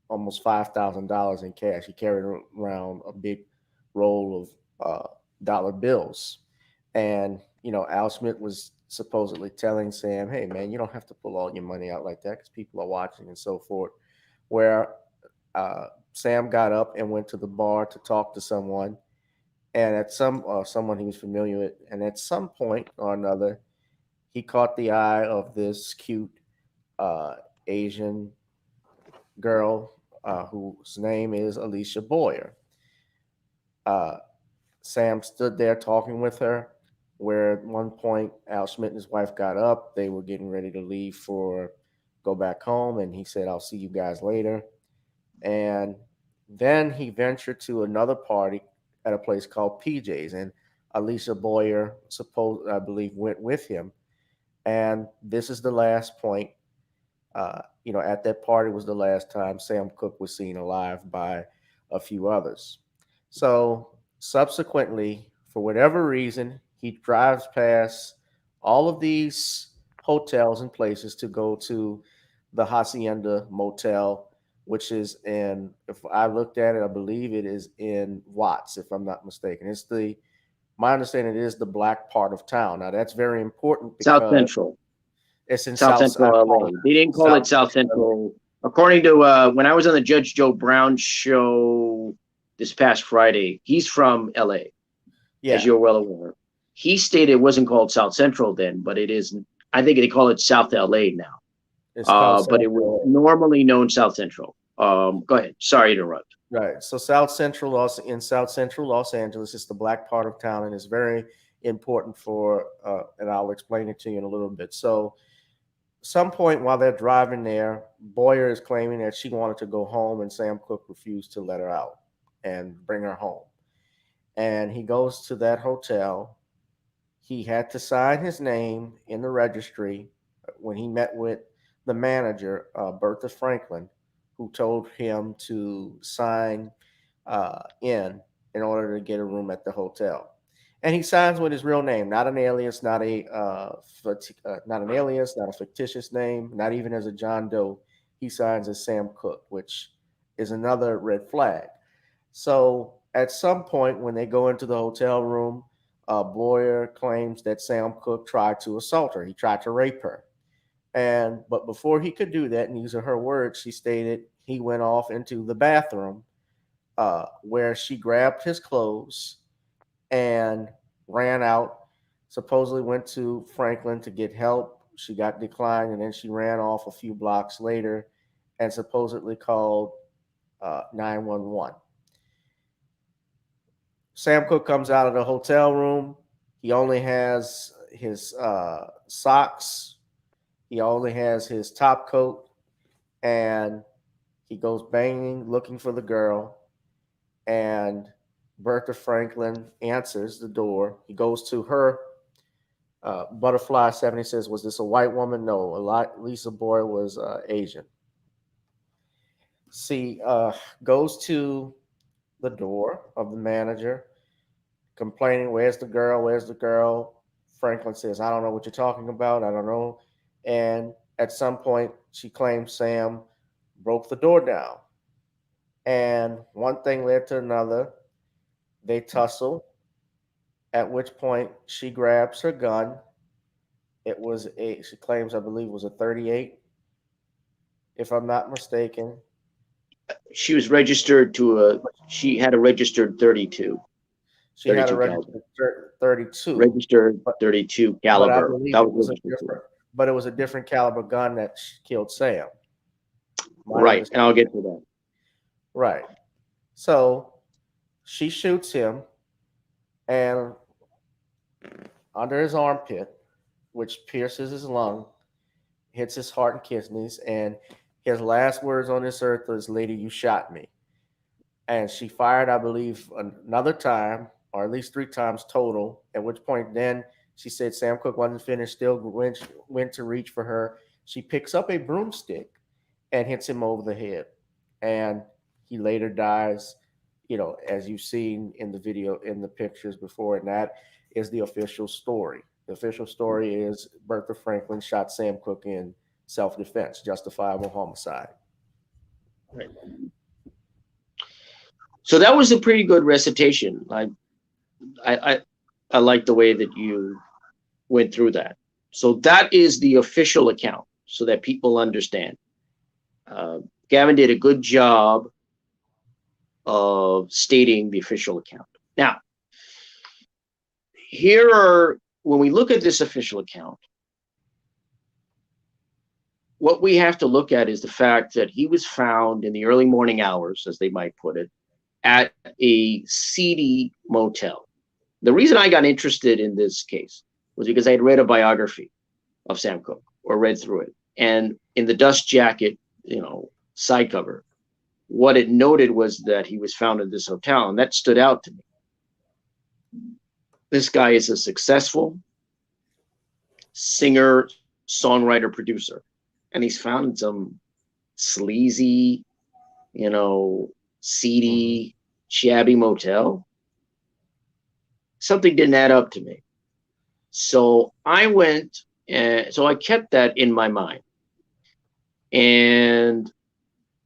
Speaker 1: almost $5,000 in cash. He carried around a big roll of dollar bills. And, Al Schmidt was supposedly telling Sam, hey, man, you don't have to pull all your money out like that because people are watching and so forth. Where Sam got up and went to the bar to talk to someone. And at someone he was familiar with, and at some point or another, he caught the eye of this cute Asian girl whose name is Alicia Boyer. Sam stood there talking with her, where at one point Al Schmidt and his wife got up. They were getting ready to leave go back home, and he said, I'll see you guys later. And then he ventured to another party at a place called PJ's, and Alicia Boyer, I believe, went with him. And this is the last point. At that party was the last time Sam Cooke was seen alive by a few others. So subsequently, for whatever reason, he drives past all of these hotels and places to go to the Hacienda Motel, which is if I looked at it, I believe it is in Watts, if I'm not mistaken. My understanding, it is the black part of town. Now, that's very important because
Speaker 2: South Central.
Speaker 1: It's in
Speaker 2: South Central LA. They didn't call it South Central. According to when I was on the Judge Joe Brown show this past Friday, he's from LA, as you're well aware. He stated it wasn't called South Central then, but it is. I think they call it South LA now. But it was normally known South Central. Go ahead. Sorry to interrupt.
Speaker 1: Right. So in South Central Los Angeles, it's the black part of town, and it's very important for. And I'll explain it to you in a little bit. So, some point while they're driving there, Boyer is claiming that she wanted to go home, and Sam Cooke refused to let her out and bring her home. And he goes to that hotel. He had to sign his name in the registry when he met with the manager, Bertha Franklin, who told him to sign in order to get a room at the hotel. And he signs with his real name, not an alias, not an alias, not a fictitious name, not even as a John Doe. He signs as Sam Cooke, which is another red flag. So at some point, when they go into the hotel room, Boyer claims that Sam Cooke tried to assault her. He tried to rape her. But before he could do that, and these are her words, she stated he went off into the bathroom where she grabbed his clothes and ran out. Supposedly went to Franklin to get help. She got declined, and then she ran off a few blocks later and supposedly called 911. Sam Cooke comes out of the hotel room. He only has his socks. He only has his top coat, and he goes banging, looking for the girl. And Bertha Franklin answers the door. He goes to her butterfly 70, says, "Was this a white woman?" No, Lisa Boyer was Asian. See, goes to the door of the manager, complaining, "Where's the girl? Where's the girl?" Franklin says, "I don't know what you're talking about. I don't know." And at some point, she claims Sam broke the door down. And one thing led to another. They tussle, at which point she grabs her gun. She claims, I believe, it was a 38, if I'm not mistaken.
Speaker 2: She was registered to a. She had a registered 32,
Speaker 1: She had a
Speaker 2: 32 caliber.
Speaker 1: registered 32,
Speaker 2: Registered
Speaker 1: but
Speaker 2: 32
Speaker 1: I
Speaker 2: caliber.
Speaker 1: believe
Speaker 2: That
Speaker 1: it
Speaker 2: was
Speaker 1: was a
Speaker 2: registered to.
Speaker 1: different, but it was a different caliber gun that killed Sam. My
Speaker 2: Right, and I'll
Speaker 1: understanding.
Speaker 2: get to that.
Speaker 1: Right. So she shoots him, and under his armpit, which pierces his lung, hits his heart and kidneys, and his last words on this earth was, "Lady, you shot me." And she fired, I believe, another time, or at least three times total. At which point, then she said Sam Cooke wasn't finished. Still went to reach for her. She picks up a broomstick and hits him over the head, and he later dies. As you've seen in the video, in the pictures before, and that is the official story. The official story is Bertha Franklin shot Sam Cooke in self-defense, justifiable homicide.
Speaker 2: Right. So that was a pretty good recitation. I I like the way that you went through that. So that is the official account, so that people understand. Gavin did a good job of stating the official account. Now, when we look at this official account, what we have to look at is the fact that he was found in the early morning hours, as they might put it, at a seedy motel. The reason I got interested in this case was because I had read a biography of Sam Cooke, or read through it. And in the dust jacket, side cover, what it noted was that he was found in this hotel, and that stood out to me. This guy is a successful singer, songwriter, producer, and he's found in some sleazy, seedy, shabby motel. Something didn't add up to me. So I went, and so I kept that in my mind. And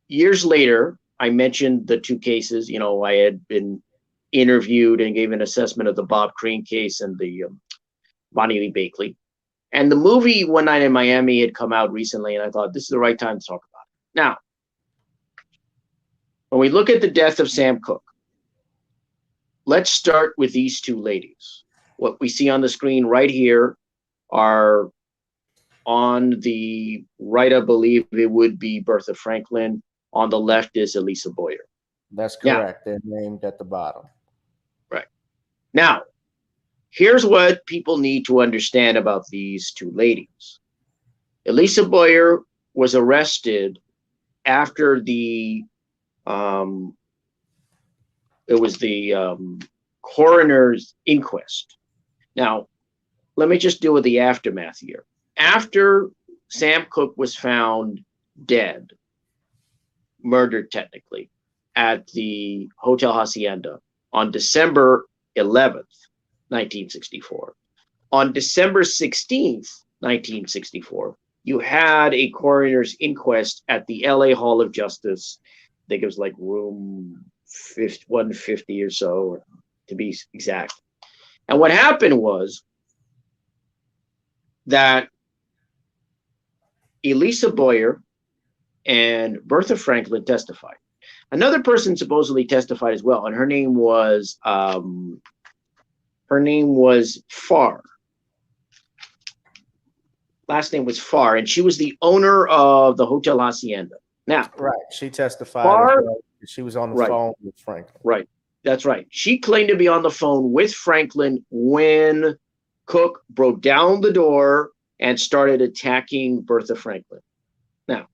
Speaker 2: years later, I mentioned the two cases. I had been interviewed and gave an assessment of the Bob Crane case and the Bonnie Lee Bakley. And the movie One Night in Miami had come out recently, and I thought this is the right time to talk about it. Now, when we look at the death of Sam Cooke, let's start with these two ladies. What we see on the screen right here are, on the right, I believe it would be Bertha Franklin. On the left is Elisa Boyer.
Speaker 1: That's
Speaker 2: Now,
Speaker 1: correct. They're named at the bottom.
Speaker 2: right. Now, here's what people need to understand about these two ladies. Elisa Boyer was arrested after the coroner's inquest. Now, let me just deal with the aftermath here. After Sam Cooke was found dead, murdered technically, at the Hotel Hacienda on December 11th, 1964. On December 16th, 1964, you had a coroner's inquest at the LA Hall of Justice. I think it was like room 150 or so, to be exact. And what happened was that Elisa Boyer and Bertha Franklin testified. Another person supposedly testified as well, and her name was Farr. Last name was Farr, and she was the owner of the Hotel Hacienda. Now,
Speaker 1: right, she testified
Speaker 2: Farr,
Speaker 1: as well. She was on the phone with Franklin.
Speaker 2: Right, that's right. She claimed to be on the phone with Franklin when Cooke broke down the door and started attacking Bertha Franklin. Now,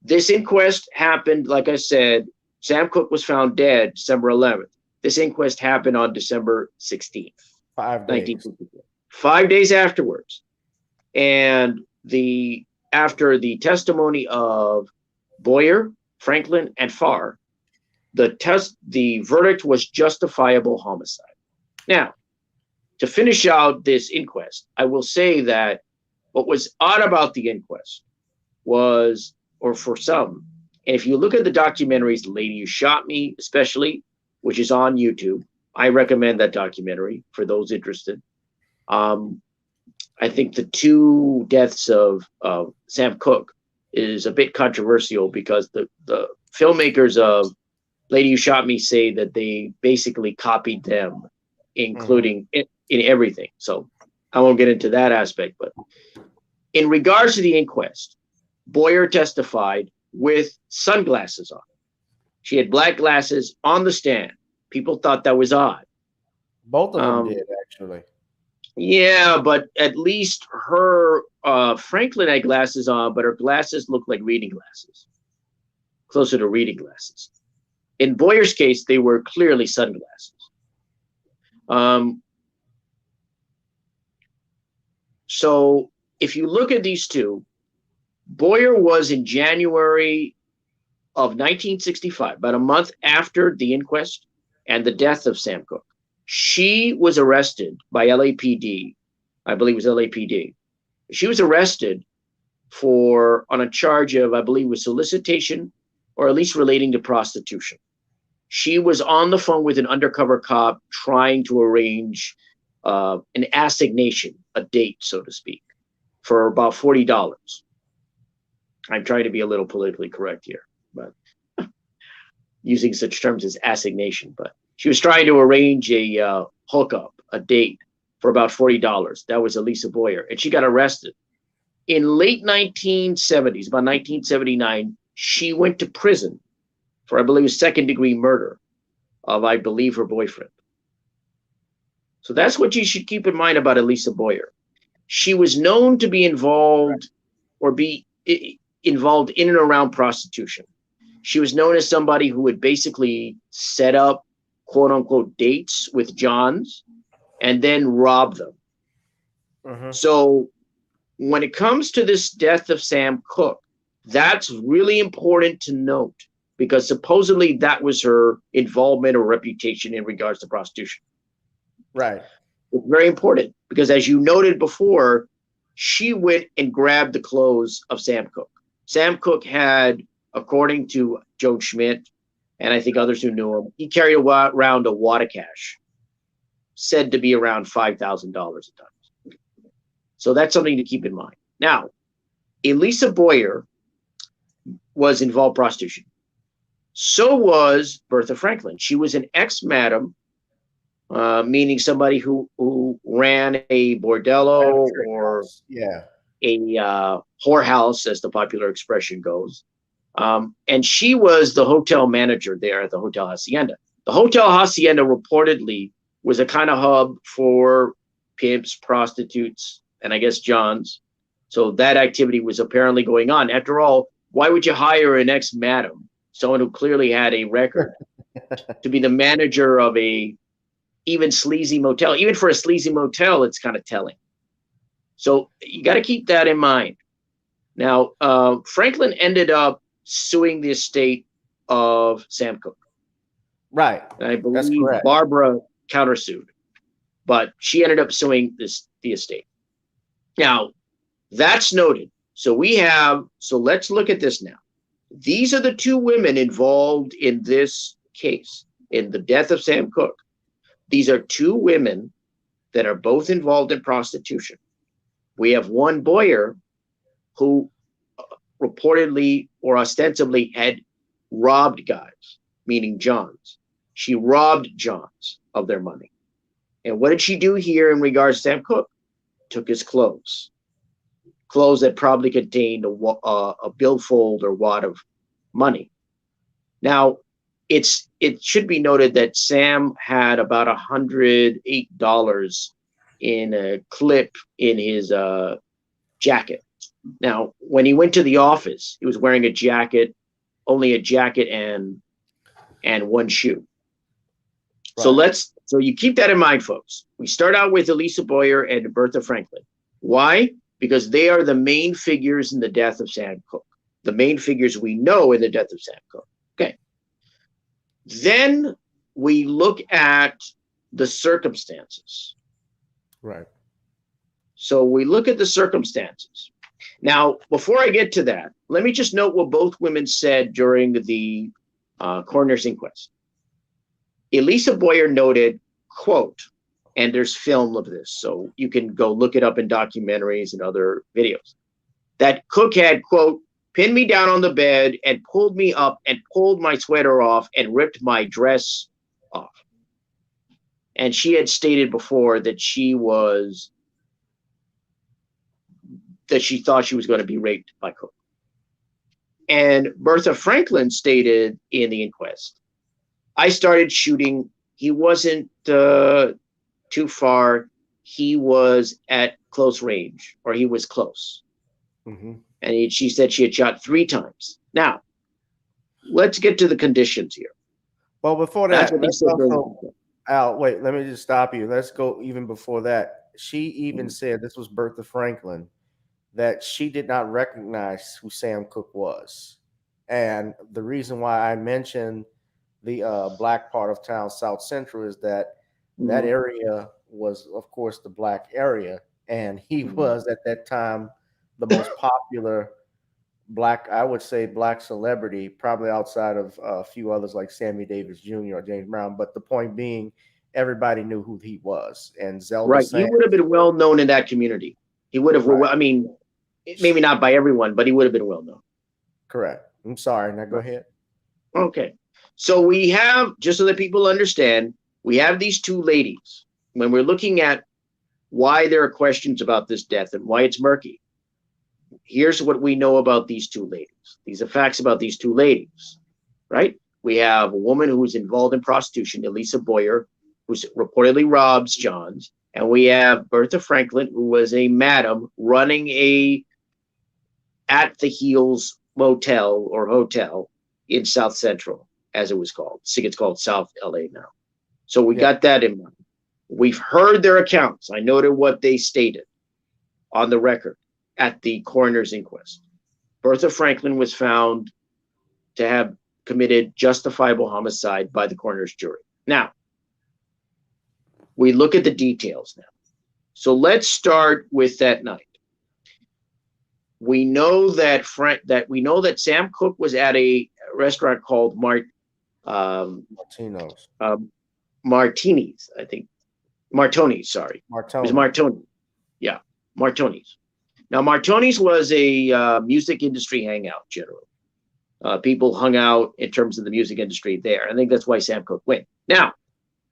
Speaker 2: this inquest happened, like I said, Sam Cooke was found dead December 11th. This inquest happened on December 16th, 1954. 5 days afterwards. And after the testimony of Boyer, Franklin, and Farr, the verdict was justifiable homicide. Now, to finish out this inquest, I will say that what was odd about the inquest was, or for some, and if you look at the documentaries, The Lady Who Shot Me, especially, which is on YouTube, I recommend that documentary for those interested. I think the two deaths of Sam Cooke is a bit controversial because the filmmakers of Lady Who Shot Me say that they basically copied them, including in everything. So I won't get into that aspect. But in regards to the inquest, Boyer testified with sunglasses on. She had black glasses on the stand. People thought that was odd.
Speaker 1: Both of them did, actually.
Speaker 2: Yeah, but at least her Franklin had glasses on, but her glasses looked like reading glasses, closer to reading glasses. In Boyer's case, they were clearly sunglasses. So if you look at these two, Boyer was in January of 1965, about a month after the inquest and the death of Sam Cooke. She was arrested by LAPD. I believe it was LAPD. She was arrested on a charge of, I believe, was solicitation or at least relating to prostitution. She was on the phone with an undercover cop trying to arrange an assignation, a date, so to speak, for about $40. I'm trying to be a little politically correct here, but using such terms as assignation. But she was trying to arrange a hookup, a date, for about $40. That was Elisa Boyer, and she got arrested. In late 1970s, about 1979, she went to prison for, I believe, second-degree murder of, I believe, her boyfriend. So that's what you should keep in mind about Elisa Boyer. She was known to be involved in and around prostitution. She was known as somebody who would basically set up quote unquote dates with Johns and then rob them. So when it comes to this death of Sam Cooke, that's really important to note because supposedly that was her involvement or reputation in regards to prostitution.
Speaker 1: Right.
Speaker 2: It's very important because, as you noted before, she went and grabbed the clothes of Sam Cooke. Sam Cooke had, according to Joe Schmidt, and I think others who knew him, he carried around a wad of cash, said to be around $5,000 a time. So that's something to keep in mind. Now, Elisa Boyer was involved in prostitution. So was Bertha Franklin. She was an ex-madam, meaning somebody who ran a bordello or a whorehouse, as the popular expression goes. And she was the hotel manager there at the Hotel Hacienda. The Hotel Hacienda reportedly was a kind of hub for pimps, prostitutes, and I guess Johns. So that activity was apparently going on. After all, why would you hire an ex-madam, someone who clearly had a record, to be the manager of a even sleazy motel? Even for a sleazy motel, it's kind of telling. So you got to keep that in mind. Now, Franklin ended up suing the estate of Sam Cooke.
Speaker 1: Right.
Speaker 2: And I believe Barbara countersued, but she ended up suing the estate. Now, that's noted. So let's look at this now. These are the two women involved in this case, in the death of Sam Cooke. These are two women that are both involved in prostitution. We have one Boyer who reportedly or ostensibly had robbed guys, meaning Johns. She robbed Johns of their money. And what did she do here in regards to Sam Cooke? Took his clothes that probably contained a billfold or wad of money. Now, it should be noted that Sam had about $108 in a clip in his jacket. Now, when he went to the office, he was wearing a jacket, only a jacket and one shoe. Right. So you keep that in mind, folks. We start out with Elisa Boyer and Bertha Franklin. Why? Because they are the main figures in the death of Sam Cooke. The main figures we know in the death of Sam Cooke. Okay. Then we look at the circumstances.
Speaker 1: Right.
Speaker 2: So we look at the circumstances. Now, before I get to that, let me just note what both women said during the coroner's inquest. Elisa Boyer noted, quote, and there's film of this, so you can go look it up in documentaries and other videos, that Cooke had, quote, pinned me down on the bed and pulled me up and pulled my sweater off and ripped my dress off. And she had stated before that she thought she was going to be raped by Cooke. And Bertha Franklin stated in the inquest, I started shooting. He wasn't too far. He was at close range, or he was close. Mm-hmm. And she said she had shot 3 times. Now, let's get to the conditions here.
Speaker 1: Well, before that, Al, wait, let me just stop you. Let's go even before that. She even said, this was Bertha Franklin, that she did not recognize who Sam Cooke was. And the reason why I mentioned the black part of town, South Central, is that that area was, of course, the black area. And he was, at that time, the most popular black celebrity, probably outside of a few others like Sammy Davis Jr. or James Brown. But the point being, everybody knew who he was. And Zelda
Speaker 2: Right. He would have been well known in that community. He would have, right. I mean, maybe not by everyone, but he would have been well known.
Speaker 1: Correct. I'm sorry. Now go ahead.
Speaker 2: Okay. So we have, just so that people understand, we have these two ladies. When we're looking at why there are questions about this death and why it's murky, here's what we know about these two ladies. These are facts about these two ladies, right? We have a woman who was involved in prostitution, Elisa Boyer, who reportedly robs Johns. And we have Bertha Franklin, who was a madam running a at the heels motel or hotel in South Central, as it was called. I think it's called South LA now. So we got that in mind. We've heard their accounts. I noted what they stated on the record at the coroner's inquest. Bertha Franklin was found to have committed justifiable homicide by the coroner's jury. Now, we look at the details now. So let's start with that night. We know that Sam Cooke was at a restaurant called Martini's, I think. Martoni's, sorry. It was Martoni. Yeah, Martoni's. Now, Martoni's was a music industry hangout, generally. People hung out in terms of the music industry there. I think that's why Sam Cooke went. Now,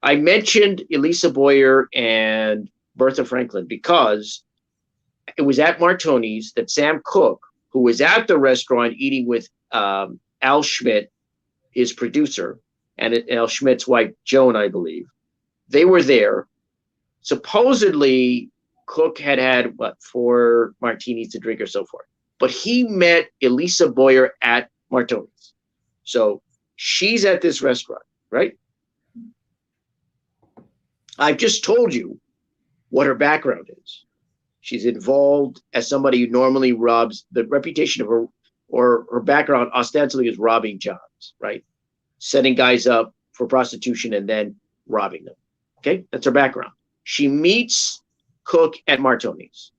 Speaker 2: I mentioned Elisa Boyer and Bertha Franklin because it was at Martoni's that Sam Cooke, who was at the restaurant eating with Al Schmidt, his producer, and Al Schmidt's wife, Joan, I believe, they were there. Supposedly, Cooke had had, 4 martinis to drink or so forth. But he met Elisa Boyer at Martoni's. So she's at this restaurant, right? I've just told you what her background is. She's involved as somebody who normally robs. The reputation of her, or her background ostensibly is robbing Johns, right? Setting guys up for prostitution and then robbing them. Okay, that's her background. She meets Cooke at Martoni's.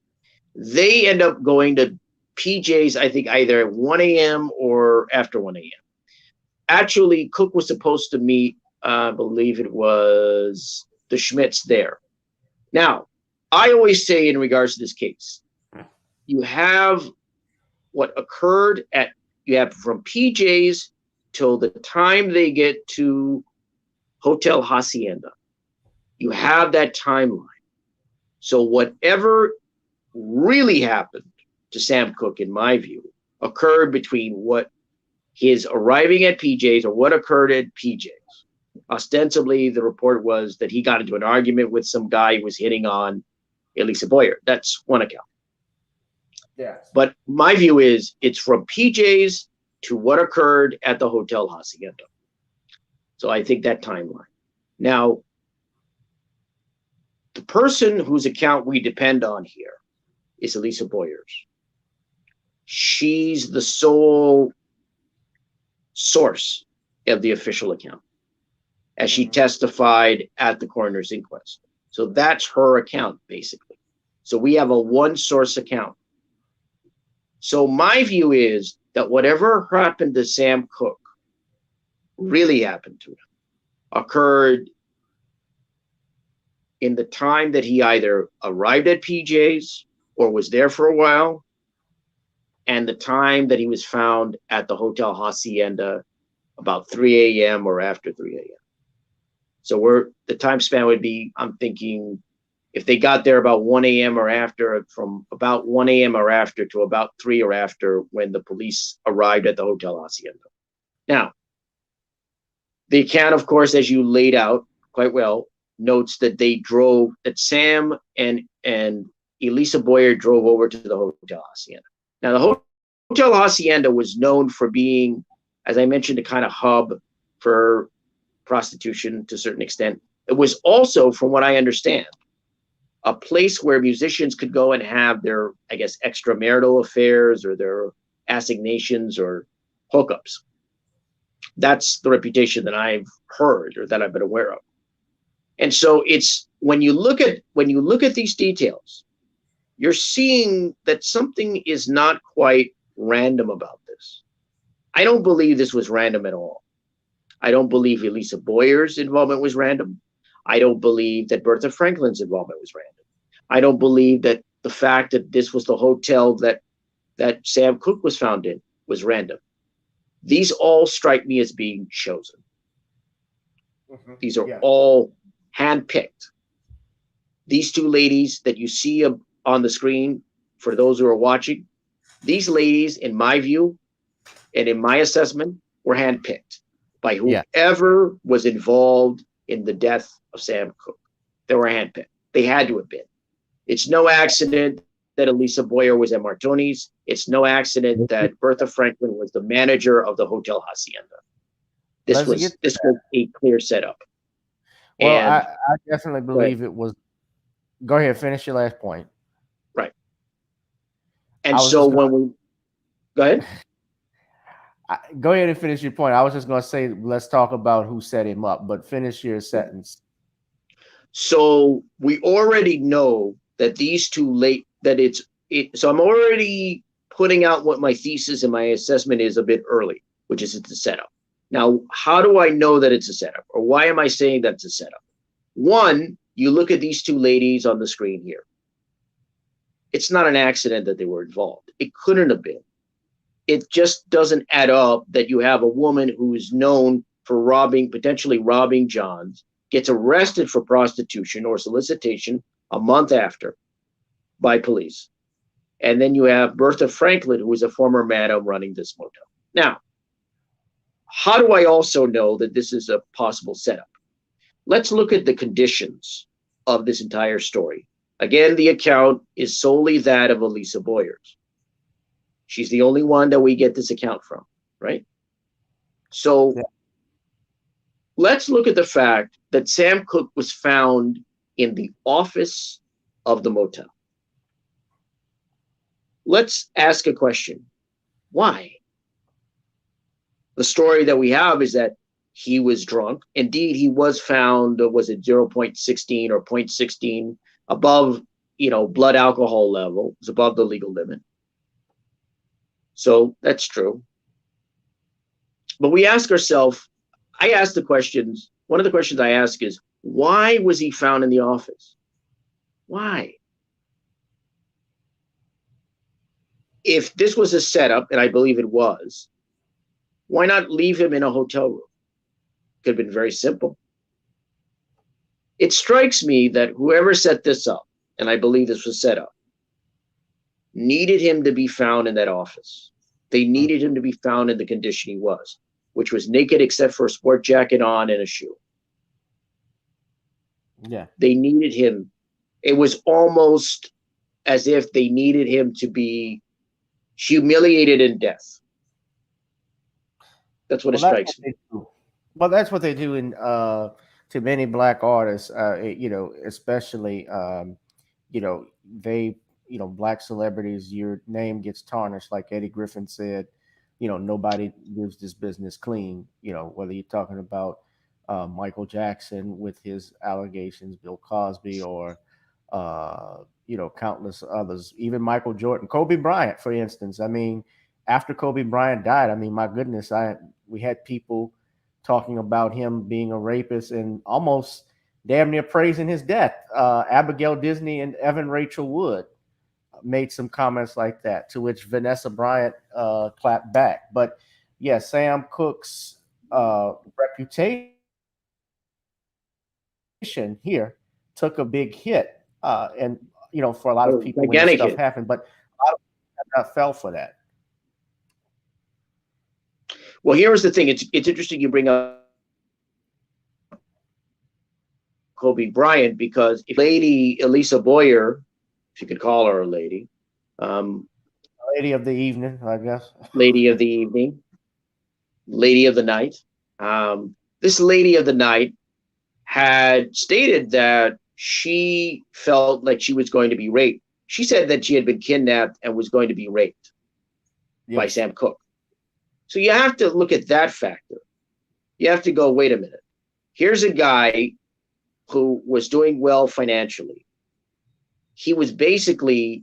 Speaker 2: They end up going to PJ's, I think either at 1 a.m. or after 1 a.m. Actually, Cooke was supposed to meet, I believe it was the Schmidts there. Now, I always say in regards to this case, you have what occurred you have from PJ's till the time they get to Hotel Hacienda. You have that timeline. So whatever really happened to Sam Cooke, in my view, occurred between what his arriving at PJ's or what occurred at PJ's. Ostensibly, the report was that he got into an argument with some guy who was hitting on Elisa Boyer. That's one account.
Speaker 1: Yes.
Speaker 2: But my view is it's from PJ's to what occurred at the Hotel Hacienda. So I think that timeline. Now, the person whose account we depend on here is Elisa Boyer's. She's the sole source of the official account, as she testified at the coroner's inquest. So that's her account, basically. So we have a one source account. So my view is that whatever happened to Sam Cooke really happened to him occurred in the time that he either arrived at PJ's or was there for a while, and the time that he was found at the Hotel Hacienda about 3 a.m. or after 3 a.m. So the time span would be, I'm thinking, if they got there about 1 a.m. or after, from about 1 a.m. or after to about 3 or after when the police arrived at the Hotel Hacienda. Now, the account, of course, as you laid out quite well, notes that that Sam and Elisa Boyer drove over to the Hotel Hacienda. Now, the Hotel Hacienda was known for being, as I mentioned, a kind of hub for prostitution to a certain extent. It was also, from what I understand, a place where musicians could go and have their, I guess, extramarital affairs or their assignations or hookups. That's the reputation that I've heard or that I've been aware of. And so it's when you look at these details, you're seeing that something is not quite random about this. I don't believe this was random at all. I don't believe Elisa Boyer's involvement was random. I don't believe that Bertha Franklin's involvement was random. I don't believe that the fact that this was the hotel that Sam Cooke was found in was random. These all strike me as being chosen. These are all handpicked. These two ladies that you see on the screen, for those who are watching, these ladies, in my view and in my assessment, were handpicked by whoever was involved in the death of Sam Cooke. They were handpicked. They had to have been. It's no accident that Elisa Boyer was at Martoni's. It's no accident that Bertha Franklin was the manager of the Hotel Hacienda. This was a clear setup.
Speaker 1: Well, I definitely believe it was. Go ahead, finish your last point.
Speaker 2: Right. And so when we go ahead.
Speaker 1: Go ahead and finish your point. I was just going to say, let's talk about who set him up, but finish your sentence.
Speaker 2: So we already know that these two so I'm already putting out what my thesis and my assessment is a bit early, which is it's a setup. Now, how do I know that it's a setup, or why am I saying that it's a setup? One, you look at these two ladies on the screen here. It's not an accident that they were involved. It couldn't have been. It just doesn't add up that you have a woman who is known for potentially robbing Johns, gets arrested for prostitution or solicitation a month after by police. And then you have Bertha Franklin, who is a former madam running this motel. Now, how do I also know that this is a possible setup? Let's look at the conditions of this entire story. Again, the account is solely that of Elisa Boyers. She's the only one that we get this account from, right? So
Speaker 1: Yeah.
Speaker 2: let's look at the fact that Sam Cooke was found in the office of the motel. Let's ask a question. Why? The story that we have is that he was drunk. Indeed, he was found, was it 0.16 or 0.16 above, blood alcohol level. It was above the legal limit. So that's true. But we ask ourselves, I ask the questions, one of the questions I ask is, why was he found in the office? Why? If this was a setup, and I believe it was, why not leave him in a hotel room? Could have been very simple. It strikes me that whoever set this up, and I believe this was set up, needed him to be found in that office. They needed him to be found in the condition he was, which was naked except for a sport jacket on and a shoe.
Speaker 1: Yeah.
Speaker 2: They needed him. It was almost as if they needed him to be humiliated in death. That's what it strikes me.
Speaker 1: Well, that's what they do in to many black artists, especially they black celebrities, your name gets tarnished, like Eddie Griffin said. Nobody lives this business clean. Whether you're talking about Michael Jackson with his allegations, Bill Cosby, or countless others, even Michael Jordan, Kobe Bryant, for instance. I mean, after Kobe Bryant died, I mean, my goodness, we had people talking about him being a rapist and almost damn near praising his death. Abigail Disney and Evan Rachel Wood made some comments like that, to which Vanessa Bryant clapped back. But yeah, Sam Cooke's reputation here took a big hit, and for a lot of people when this stuff happened, but a lot of people fell for that.
Speaker 2: Well, here's the thing. It's interesting you bring up Kobe Bryant, because if Lady Elisa Boyer, if you could call her a lady,
Speaker 1: lady of the evening, I guess.
Speaker 2: Lady of the evening, lady of the night. This lady of the night had stated that she felt like she was going to be raped. She said that she had been kidnapped and was going to be raped by Sam Cooke. So you have to look at that factor. You have to go, wait a minute. Here's a guy who was doing well financially. He was basically,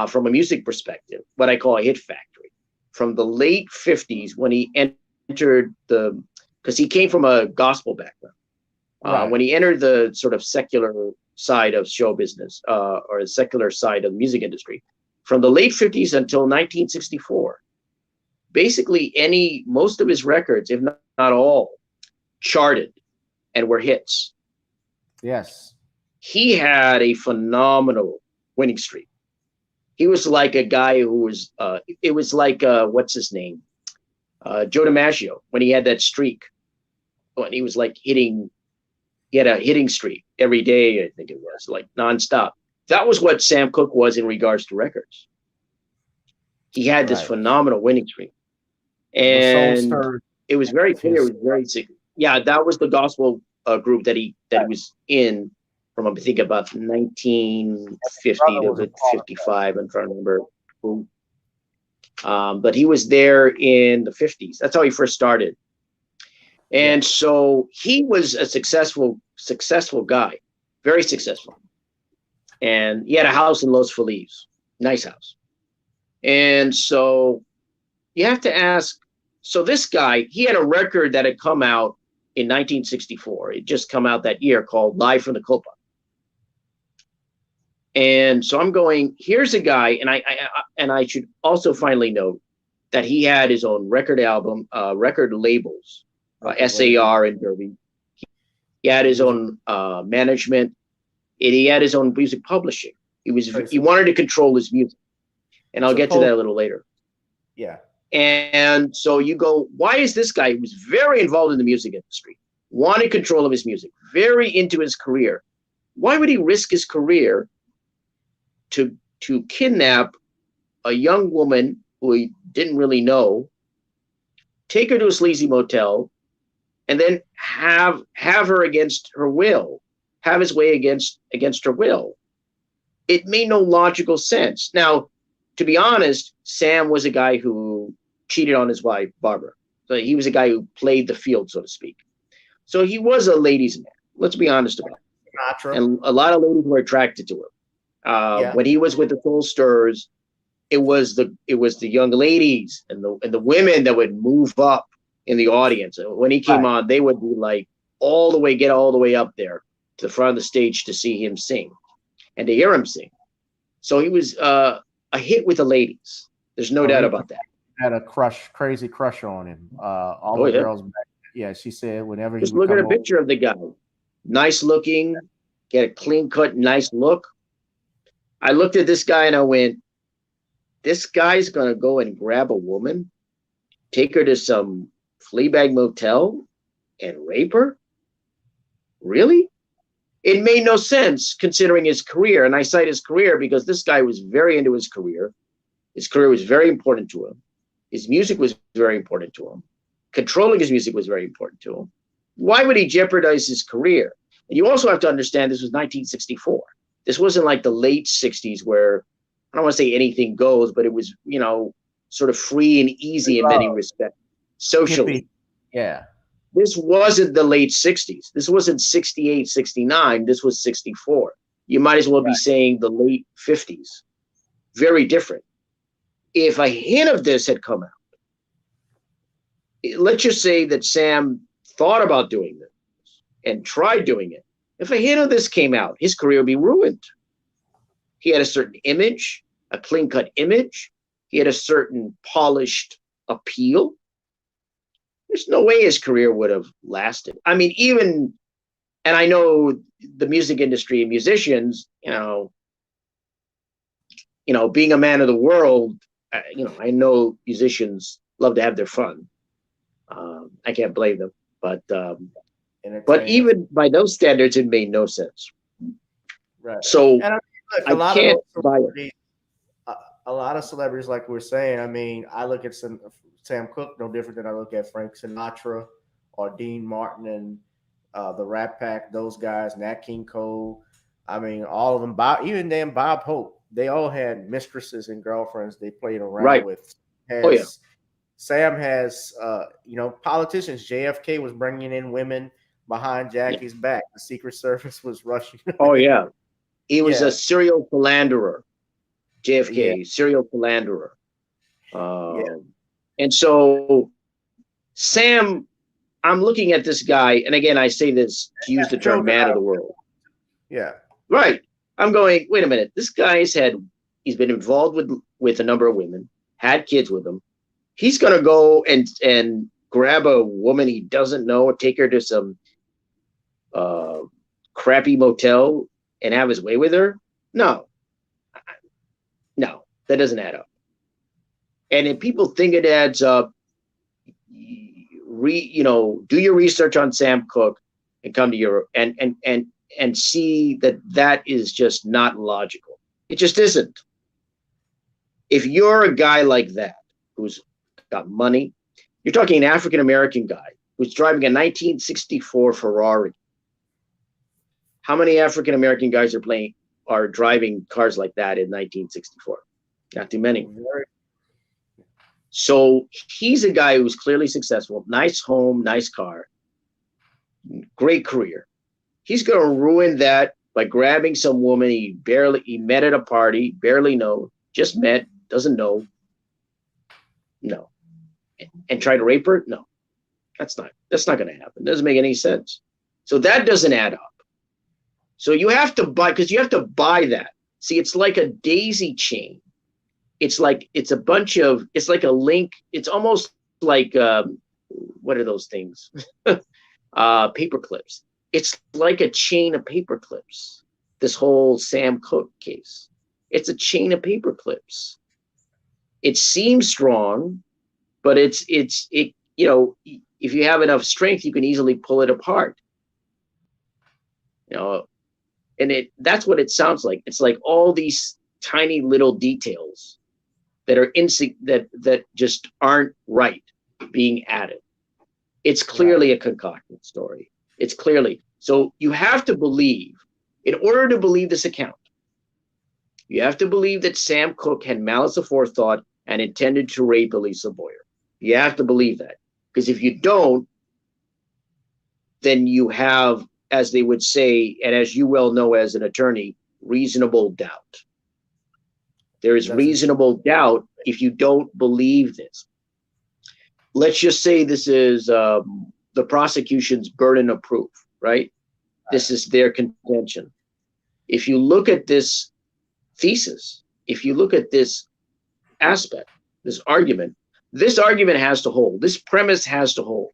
Speaker 2: from a music perspective, what I call a hit factory. From the late 50s, when he entered because he came from a gospel background. Right. When he entered the sort of secular side of show business, or the secular side of the music industry, from the late 50s until 1964, basically most of his records, if not all, charted and were hits.
Speaker 1: Yes.
Speaker 2: He had a phenomenal winning streak. He was like a guy who was, it was like, what's his name? Joe DiMaggio, when he had that streak, when he was like he had a hitting streak every day, I think it was, like nonstop. That was what Sam Cooke was in regards to records. He had this phenomenal winning streak. And it was very clear, it was very sick. Yeah, that was the gospel group that he was in from, I think, about 1950 to 55. I'm trying to remember who. But he was there in the 50s. That's how he first started. And so he was a successful guy, very successful. And he had a house in Los Feliz, nice house. And so you have to ask, so this guy, he had a record that had come out in 1964. It just come out that year, called Live from the Copa. And so I'm going, here's a guy, and I should also finally note that he had his own record album, record labels, SAR and Derby. He had his own management. He had his own music publishing. He wanted to control his music, and I'll get to that a little later.
Speaker 1: Yeah.
Speaker 2: And so you go, why is this guy who was very involved in the music industry, wanted control of his music, very into his career? Why would he risk his career to kidnap a young woman who he didn't really know, take her to a sleazy motel, and then have her against her will, have his way against her will? It made no logical sense. Now, to be honest, Sam was a guy who cheated on his wife, Barbara. So he was a guy who played the field, so to speak. So he was a ladies' man. Let's be honest about it. And a lot of ladies were attracted to him. When he was with the Soul Stirrers, it was the young ladies and the women that would move up in the audience. And when he came on, they would be like get all the way up there to the front of the stage to see him sing and to hear him sing. So he was a hit with the ladies. There's no doubt about that.
Speaker 1: Had a crazy crush on him. All the girls back. Yeah, she said whenever
Speaker 2: just look at a picture of the guy. Nice looking, get a clean cut, nice look. I looked at this guy and I went, this guy's gonna go and grab a woman, take her to some Fleabag motel and rape her? Really? It made no sense considering his career. And I cite his career because this guy was very into his career. His career was very important to him. His music was very important to him. Controlling his music was very important to him. Why would he jeopardize his career? And you also have to understand this was 1964. This wasn't like the late 60s where, I don't want to say anything goes, but it was, sort of free and easy in many respects, socially.
Speaker 1: Yeah.
Speaker 2: This wasn't the late 60s. This wasn't 68, 69. This was 64. You might as well be saying the late 50s. Very different. If a hint of this had come out, let's just say that Sam thought about doing this and tried doing it. If a hint of this came out, his career would be ruined. He had a certain image, a clean-cut image. He had a certain polished appeal. There's no way his career would have lasted. I mean, and I know the music industry and musicians, being a man of the world, I know musicians love to have their fun. I can't blame them, but even by those standards, it made no sense.
Speaker 1: Right.
Speaker 2: So
Speaker 1: I can't buy it. A lot of celebrities, like we're saying, I mean, I look at Sam Cooke no different than I look at Frank Sinatra or Dean Martin and the Rat Pack, those guys, Nat King Cole. I mean, all of them, even then Bob Hope, they all had mistresses and girlfriends they played around with. Sam has, politicians. JFK was bringing in women behind Jackie's back. The Secret Service was rushing.
Speaker 2: Oh, yeah. He was a serial philanderer. JFK, serial philanderer. And so Sam, I'm looking at this guy, and again, I say this to use the term man of the world.
Speaker 1: Yeah.
Speaker 2: Right. I'm going, wait a minute. This guy's he's been involved with a number of women, had kids with them. He's going to go and grab a woman he doesn't know, take her to some crappy motel and have his way with her? No, that doesn't add up. And if people think it adds up, do your research on Sam Cooke and come to Europe and see that is just not logical. It just isn't. If you're a guy like that who's got money, you're talking an African-American guy who's driving a 1964 Ferrari. How many African-American guys are driving cars like that in 1964? Not too many. So he's a guy who's clearly successful, nice home, nice car, great career. He's going to ruin that by grabbing some woman he met at a party, barely know, just met, doesn't know. No. And try to rape her? No. That's not going to happen. It doesn't make any sense. So that doesn't add up. So you have to buy that. See, it's like a daisy chain. It's like it's like a link. It's almost like what are those things? Paper clips. It's like a chain of paper clips. This whole Sam Cooke case. It's a chain of paper clips. It seems strong, but it, you know, if you have enough strength, you can easily pull it apart. You know, and that's what it sounds like. It's like all these tiny little details that are that just aren't right being added. It's clearly a concocted story. It's clearly, so you have to believe, in order to believe this account, you have to believe that Sam Cooke had malice aforethought and intended to rape Elisa Boyer. You have to believe that, because if you don't, then you have, as they would say, and as you well know as an attorney, reasonable doubt. There is reasonable doubt if you don't believe this. Let's just say this is the prosecution's burden of proof, right? This is their contention. If you look at this thesis, if you look at this aspect, this argument has to hold. This premise has to hold.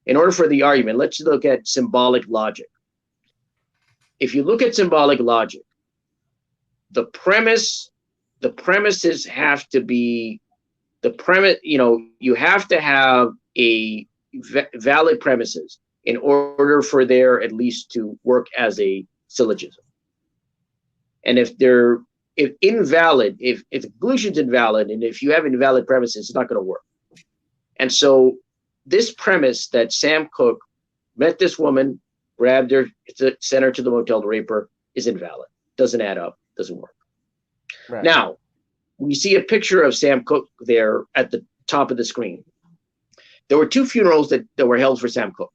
Speaker 2: In order for the argument, let's look at symbolic logic. If you look at symbolic logic, the premises have to be the premise, you know, you have to have a valid premises in order for there at least to work as a syllogism. And if invalid, if the conclusion's invalid, and if you have invalid premises, it's not going to work. And so this premise that Sam Cooke met this woman, grabbed her, sent her to the motel to rape her, is invalid. Doesn't add up, doesn't work. Right. Now, we see a picture of Sam Cooke there at the top of the screen. There were two funerals that were held for Sam Cooke.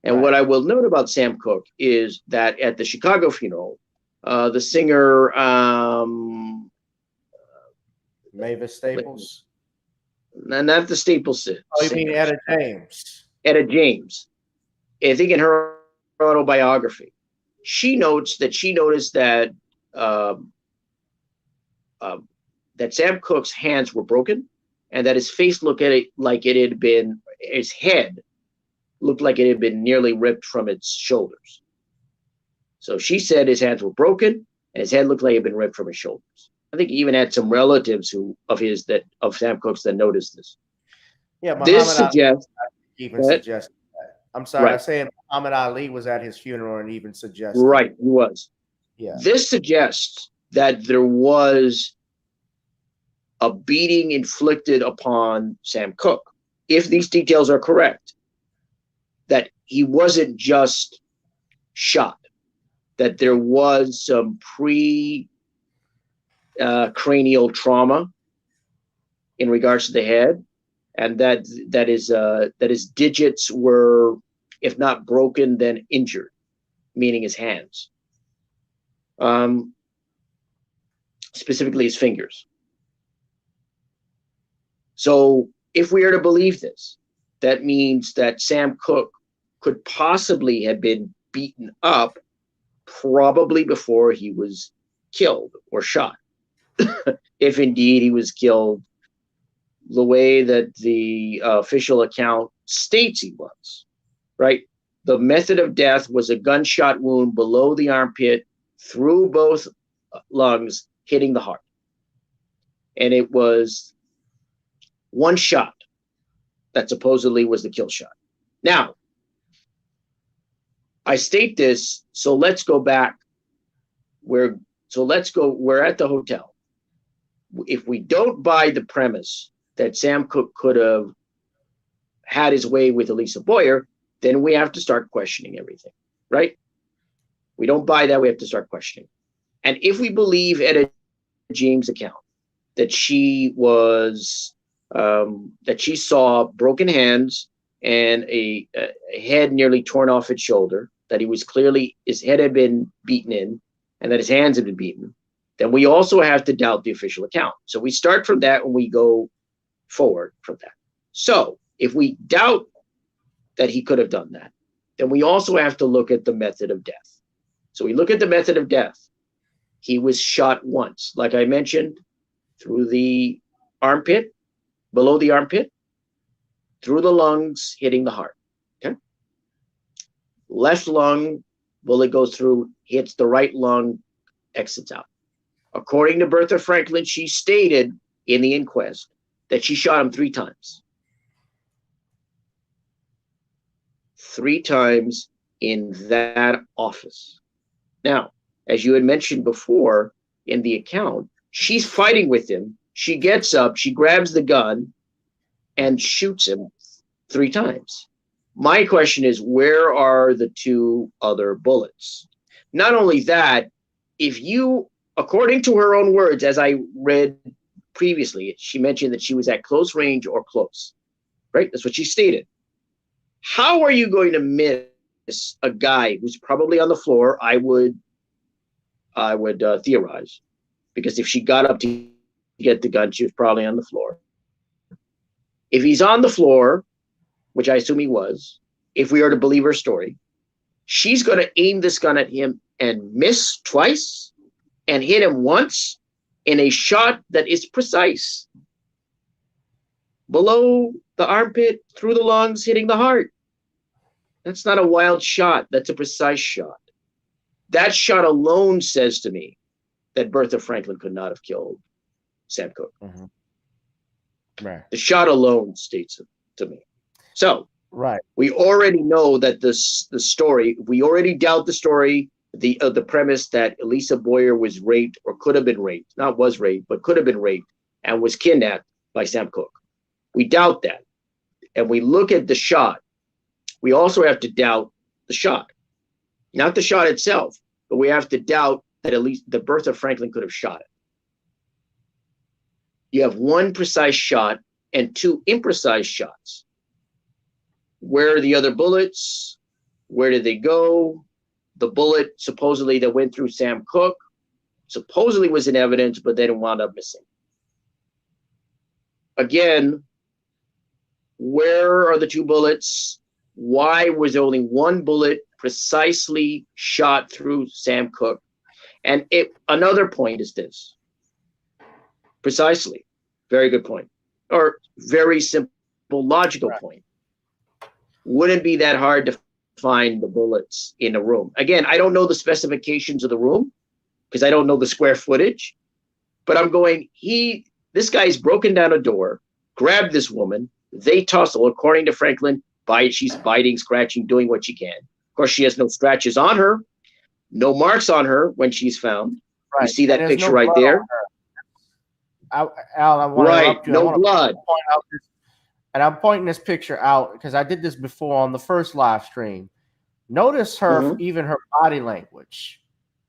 Speaker 2: And what I will note about Sam Cooke is that at the Chicago funeral, the singer
Speaker 1: Mavis Staples?
Speaker 2: Not the Staples.
Speaker 1: Oh, you mean Etta James?
Speaker 2: Etta James. I think in her autobiography, she notes that she noticed that that Sam Cooke's hands were broken, and that his face looked at it like it had been, his head looked like it had been nearly ripped from its shoulders. So she said his hands were broken, and his head looked like it had been ripped from his shoulders. I think he even had some relatives of Sam Cooke's that noticed this.
Speaker 1: Yeah,
Speaker 2: this suggests
Speaker 1: even suggested that. I'm sorry, I'm saying Muhammad Ali was at his funeral and even suggested.
Speaker 2: Right, he was.
Speaker 1: Yeah.
Speaker 2: This suggests that there was a beating inflicted upon Sam Cooke, if these details are correct, that he wasn't just shot, that there was some cranial trauma in regards to the head, and that his digits were, if not broken, then injured, meaning his hands, specifically his fingers. So if we are to believe this, that means that Sam Cooke could possibly have been beaten up probably before he was killed or shot. If indeed he was killed the way that the official account states he was, right? The method of death was a gunshot wound below the armpit, through both lungs, hitting the heart. And it was one shot that supposedly was the kill shot. Now, I state this, so let's go back. We're at the hotel. If we don't buy the premise that Sam Cooke could have had his way with Elisa Boyer, then we have to start questioning everything, right? We don't buy that, we have to start questioning. And if we believe Etta James' account that she was that she saw broken hands and a head nearly torn off its shoulder, that he was clearly, his head had been beaten in, and that his hands had been beaten, then we also have to doubt the official account. So we start from that and we go forward from that. So if we doubt that he could have done that, then we also have to look at the method of death. So we look at the method of death. He was shot once, like I mentioned, through the armpit, below the armpit, through the lungs, hitting the heart. Okay. Left lung, bullet goes through, hits the right lung, exits out. According to Bertha Franklin, she stated in the inquest that she shot him 3 times. 3 times in that office. Now, as you had mentioned before in the account, she's fighting with him. She gets up, she grabs the gun and shoots him 3 times. My question is, where are the 2 other bullets? Not only that, if you, according to her own words, as I read previously, she mentioned that she was at close range or close, right? That's what she stated. How are you going to miss a guy who's probably on the floor? I would theorize, because if she got up to get the gun, she was probably on the floor. If he's on the floor, which I assume he was, if we are to believe her story, she's going to aim this gun at him and miss twice and hit him once in a shot that is precise. Below the armpit, through the lungs, hitting the heart. That's not a wild shot. That's a precise shot. That shot alone says to me that Bertha Franklin could not have killed Sam Cooke.
Speaker 1: Mm-hmm. Right.
Speaker 2: The shot alone states it to me. So
Speaker 1: right,
Speaker 2: we already know that the story, we already doubt the story, the premise that Elisa Boyer was raped or could have been raped, not was raped, but could have been raped and was kidnapped by Sam Cooke. We doubt that. And we look at the shot. We also have to doubt the shot. Not the shot itself, but we have to doubt that at least that Bertha Franklin could have shot it. You have 1 precise shot and 2 imprecise shots. Where are the other bullets? Where did they go? The bullet supposedly that went through Sam Cooke supposedly was in evidence, but then wound up missing. Again, where are the 2 bullets? Why was only 1 bullet precisely shot through Sam Cooke? And another point is this. Precisely. Very good point. Or very simple, logical point. Wouldn't be that hard to find the bullets in a room. Again, I don't know the specifications of the room because I don't know the square footage, but I'm going, this guy's broken down a door, grabbed this woman, they tussle, according to Franklin, she's biting, scratching, doing what she can. Of course, she has no scratches on her, no marks on her when she's found. Right. You see that picture right there?
Speaker 1: Al, I want to interrupt you.
Speaker 2: No blood.
Speaker 1: And I'm pointing this picture out because I did this before on the first live stream. Notice her, even her body language,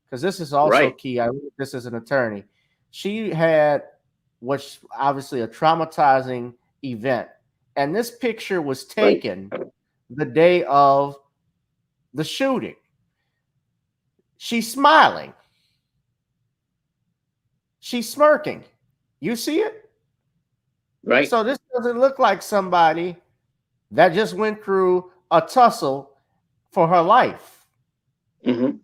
Speaker 1: because this is also key. I read this as an attorney. She had what's obviously a traumatizing event. And this picture was taken the day of the shooting. She's smiling. She's smirking. You see it?
Speaker 2: Right.
Speaker 1: So this doesn't look like somebody that just went through a tussle for her life.
Speaker 2: Mm-hmm.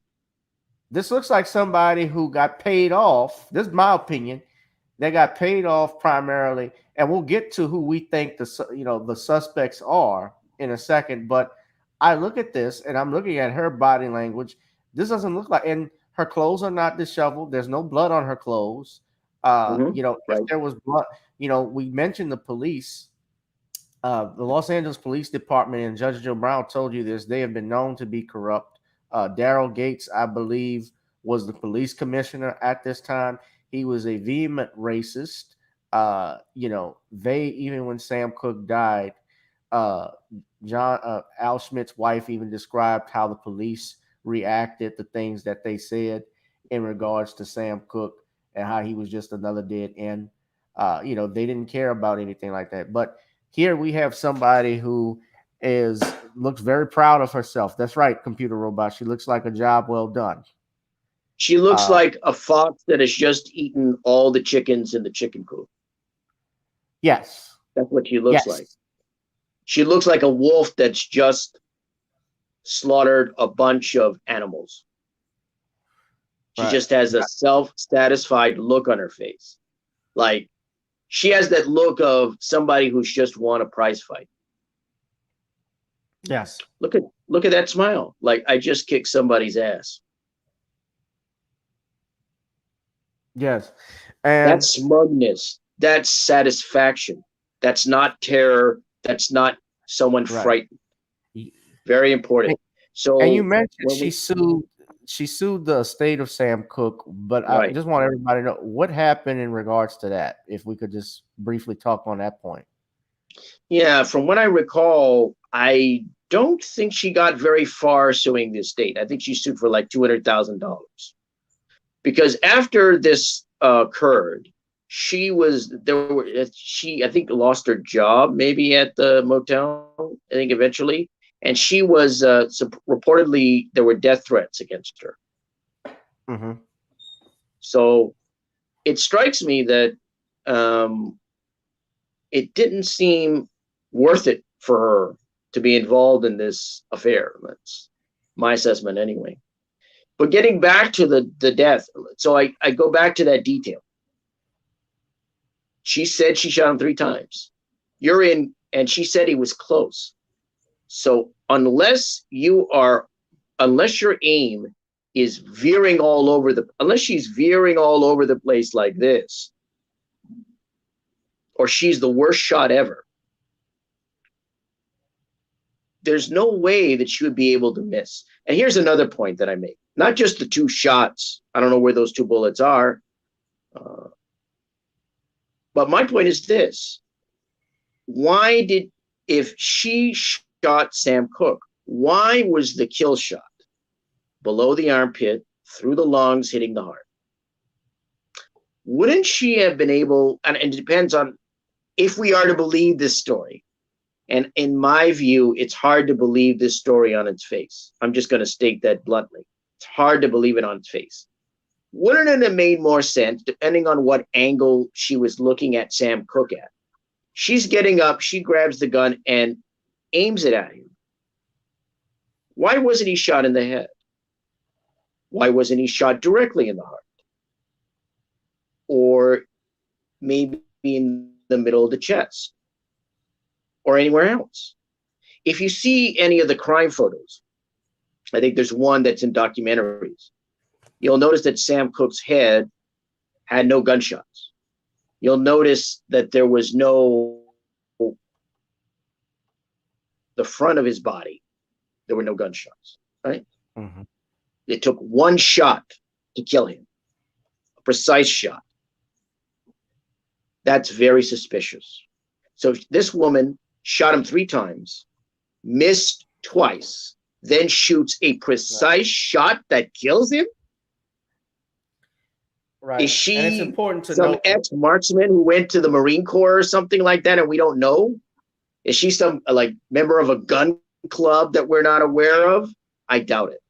Speaker 1: This looks like somebody who got paid off. This is my opinion. They got paid off primarily, and we'll get to who we think the suspects are in a second. But I look at this, and I'm looking at her body language. This doesn't look like, and her clothes are not disheveled. There's no blood on her clothes. If there was blood, we mentioned the police, the Los Angeles Police Department, and Judge Joe Brown told you this. They have been known to be corrupt. Daryl Gates, I believe, was the police commissioner at this time. He was a vehement racist. Even when Sam Cooke died, Al Schmidt's wife even described how the police reacted to things that they said in regards to Sam Cooke and how he was just another dead end. They didn't care about anything like that. But here we have somebody who looks very proud of herself. That's right, computer robot. She looks like a job well done.
Speaker 2: She looks like a fox that has just eaten all the chickens in the chicken coop.
Speaker 1: Yes.
Speaker 2: That's what she looks like. She looks like a wolf that's just slaughtered a bunch of animals. She just has a self-satisfied look on her face. Like, she has that look of somebody who's just won a prize fight.
Speaker 1: Yes.
Speaker 2: Look at that smile. Like, I just kicked somebody's ass.
Speaker 1: Yes. And
Speaker 2: that's smugness. That's satisfaction. That's not terror. That's not someone frightened. Very important. So
Speaker 1: And you mentioned
Speaker 2: when we
Speaker 1: she sued the estate of Sam Cooke, but I
Speaker 2: right.
Speaker 1: just want everybody to know what happened in regards to that. If we could just briefly talk on that point.
Speaker 2: Yeah, from what I recall, I don't think she got very far suing the estate. I think she sued for like $200,000 because after this occurred, she I think lost her job maybe at the motel. I think eventually, and she was reportedly there were death threats against her.
Speaker 1: Mm-hmm.
Speaker 2: So it strikes me that um, it didn't seem worth it for her to be involved in this affair. That's my assessment anyway. But getting back to the death, so I go back to that detail. She said she shot him 3 times. You're in, and she said he was close. So unless your aim is veering all over unless she's veering all over the place like this, or she's the worst shot ever, there's no way that she would be able to miss. And here's another point that I make. Not just the 2 shots. I don't know where those 2 bullets are. But my point is this. If she shot Sam Cooke, why was the kill shot below the armpit, through the lungs, hitting the heart? Wouldn't she have been able, and it depends on if we are to believe this story. And in my view, it's hard to believe this story on its face. I'm just going to state that bluntly. It's hard to believe it on its face. Wouldn't it have made more sense, depending on what angle she was looking at Sam Cooke at? She's getting up, she grabs the gun and aims it at him. Why wasn't he shot in the head? Why wasn't he shot directly in the heart? Or maybe in the middle of the chest? Or anywhere else? If you see any of the crime photos, I think there's one that's in documentaries, you'll notice that Sam Cooke's head had no gunshots. You'll notice that there was the front of his body, there were no gunshots, right?
Speaker 1: Mm-hmm.
Speaker 2: It took 1 shot to kill him, a precise shot. That's very suspicious. So this woman shot him 3 times, missed twice, then shoots a precise shot that kills him.
Speaker 1: Right.
Speaker 2: Is she
Speaker 1: and it's important to
Speaker 2: some
Speaker 1: note
Speaker 2: ex-marksman who went to the Marine Corps or something like that, and we don't know? Is she some like member of a gun club that we're not aware of? I doubt it.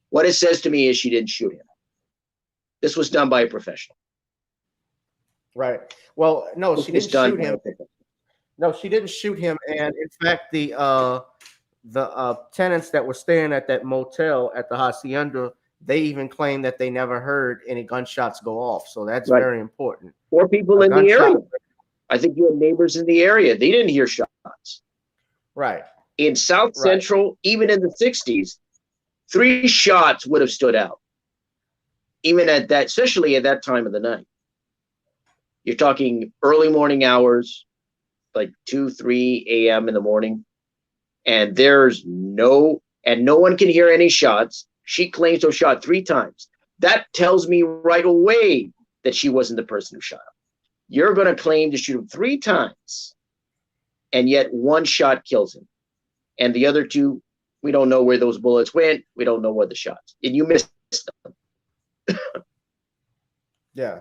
Speaker 2: What it says to me is she didn't shoot him. This was done by a professional.
Speaker 1: Right. Well, no,
Speaker 2: This
Speaker 1: she
Speaker 2: was
Speaker 1: didn't
Speaker 2: done
Speaker 1: shoot
Speaker 2: by a
Speaker 1: him.
Speaker 2: professional.
Speaker 1: No, she didn't shoot him. And in fact, the tenants that were staying at that motel at the hacienda, they even claimed that they never heard any gunshots go off. So that's
Speaker 2: Right.
Speaker 1: very important.
Speaker 2: Or people
Speaker 1: A
Speaker 2: in the area.
Speaker 1: gunshot.
Speaker 2: I think you had neighbors in the area. They didn't hear shots.
Speaker 1: Right.
Speaker 2: In South
Speaker 1: Right.
Speaker 2: Central, even in the 60s, 3 shots would have stood out. Even at that, especially at that time of the night. You're talking early morning hours, like 2, 3 a.m. in the morning. And no one can hear any shots. She claims to have shot 3 times. That tells me right away that she wasn't the person who shot him. You're going to claim to shoot him 3 times, and yet 1 shot kills him. And the other 2, we don't know where those bullets went. We don't know what the shots. And you missed them.
Speaker 1: Yeah.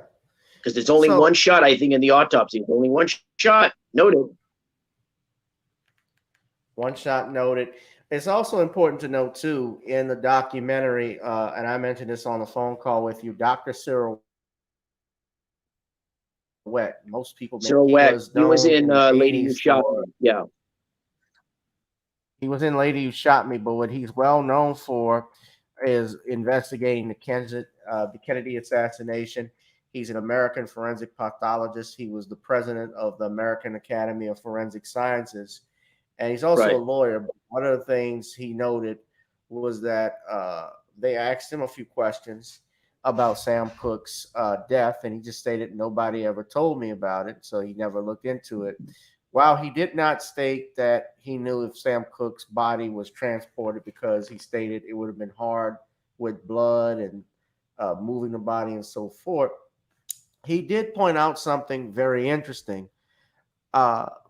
Speaker 2: Because there's only 1 shot, I think, in the autopsy. There's only 1 shot noted.
Speaker 1: 1 shot noted. It's also important to note, too, in the documentary, and I mentioned this on the phone call with you, Dr. Cyril Wet. Most people
Speaker 2: Cyril Wet, he was in Lady Who Shot Me. Yeah.
Speaker 1: He was in Lady Who Shot Me, but what he's well known for is investigating the Kennedy assassination. He's an American forensic pathologist. He was the president of the American Academy of Forensic Sciences. And he's also a lawyer. But one of the things he noted was that they asked him a few questions about Sam Cooke's death, and he just stated nobody ever told me about it, so he never looked into it. While he did not state that he knew if Sam Cooke's body was transported, because he stated it would have been hard with blood and moving the body and so forth, he did point out something very interesting.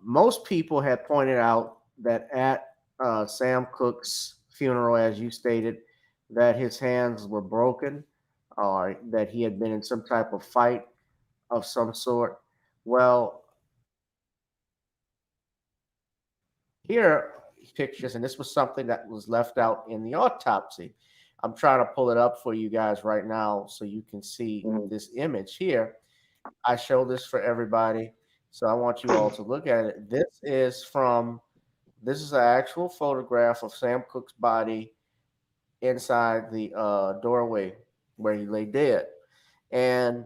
Speaker 1: Most people had pointed out that at Sam Cooke's funeral, as you stated, that his hands were broken or that he had been in some type of fight of some sort. Well, here pictures, and this was something that was left out in the autopsy. I'm trying to pull it up for you guys right now so you can see
Speaker 2: Mhm.
Speaker 1: this image here. I show this for everybody, so I want you all to look at it. This is an actual photograph of Sam Cooke's body inside the doorway where he lay dead. And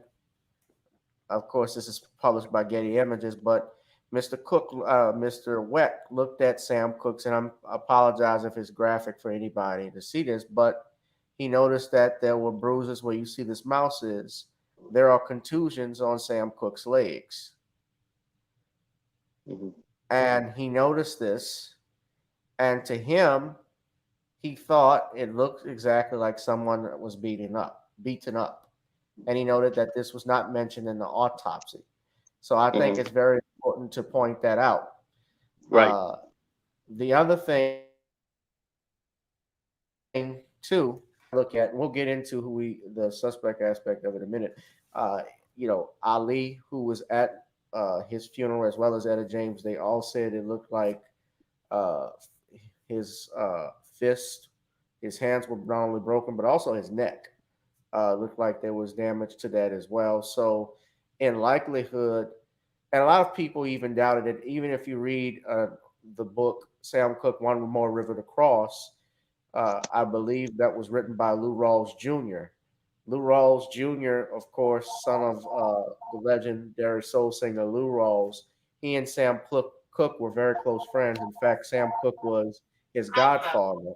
Speaker 1: of course, this is published by Getty Images, but Mr. Cooke, Mr. Weck looked at Sam Cooke's, and I apologize if it's graphic for anybody to see this, but he noticed that there were bruises where you see this mouse is. There are contusions on Sam Cooke's legs.
Speaker 2: Mhm.
Speaker 1: And he noticed this, and to him, he thought it looked exactly like someone that was beaten up. And he noted that this was not mentioned in the autopsy. So I think
Speaker 2: Mhm.
Speaker 1: it's very important to point that out.
Speaker 2: Right.
Speaker 1: Uh, the other thing too, look at, and we'll get into the suspect aspect of it in a minute. Uh, Ali, who was at his funeral, as well as Etta James, they all said it looked like uh, his fist, his hands were not only broken, but also his neck looked like there was damage to that as well. So, in likelihood, and a lot of people even doubted it. Even if you read the book Sam Cooke, One More River to Cross, I believe that was written by Lou Rawls Jr. Lou Rawls Jr., of course, son of the legendary soul singer Lou Rawls. He and Sam Cooke were very close friends. In fact, Sam Cooke was his godfather.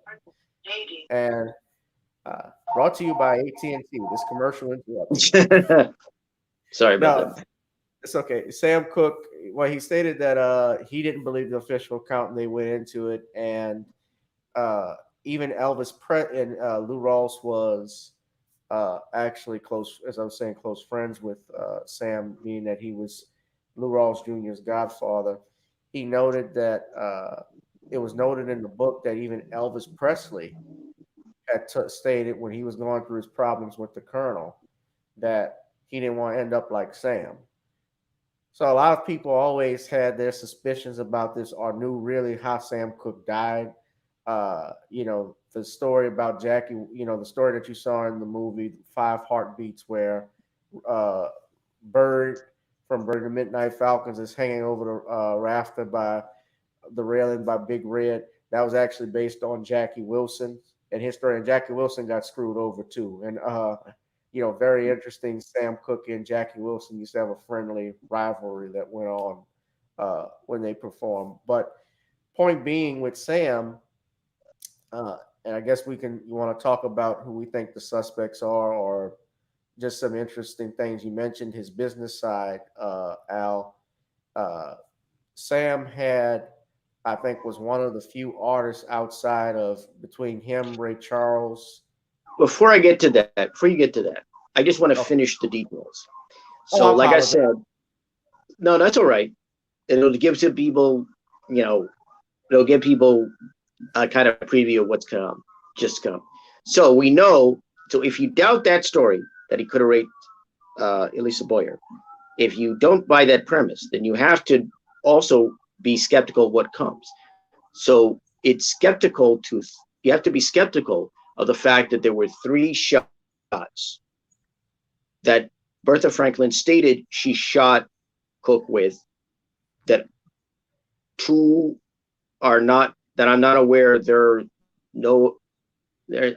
Speaker 1: And brought to you by AT&T. This commercial interruption.
Speaker 2: Sorry about
Speaker 1: No,
Speaker 2: that.
Speaker 1: it's okay. Sam Cooke, well, he stated that he didn't believe the official account, and they went into it, and uh, even and Lou Rawls was actually close, as I was saying, close friends with Sam, meaning that he was Lou Rawls Jr.'s godfather. He noted that it was noted in the book that even Elvis Presley had stated when he was going through his problems with the Colonel that he didn't want to end up like Sam. So a lot of people always had their suspicions about this or knew really how Sam Cooke died. The story about Jackie, the story that you saw in the movie Five Heartbeats, where uh, Bird from Bird and the Midnight Falcons is hanging over the rafter by the railing by Big Red. That was actually based on Jackie Wilson and his story. And Jackie Wilson got screwed over too. And very interesting. Sam Cooke and Jackie Wilson used to have a friendly rivalry that went on when they performed. But point being with Sam, and I guess you want to talk about who we think the suspects are, or just some interesting things. You mentioned his business side, Al. Uh, Sam had, I think, was one of the few artists outside of between him, Ray Charles.
Speaker 2: Before you get to that, I just want to
Speaker 1: Oh,
Speaker 2: finish the details.
Speaker 1: oh,
Speaker 2: So,
Speaker 1: I
Speaker 2: like I
Speaker 1: apologize.
Speaker 2: said, no, that's all right. It'll give to people, you know, it'll give people a kind of preview of what's come, just come. So we know. So if you doubt that story that he could have raped Elisa Boyer, if you don't buy that premise, then you have to also be skeptical of what comes. So it's skeptical to you have to be skeptical of the fact that there were 3 shots that Bertha Franklin stated she shot Cooke with, that two are not, that I'm not aware, no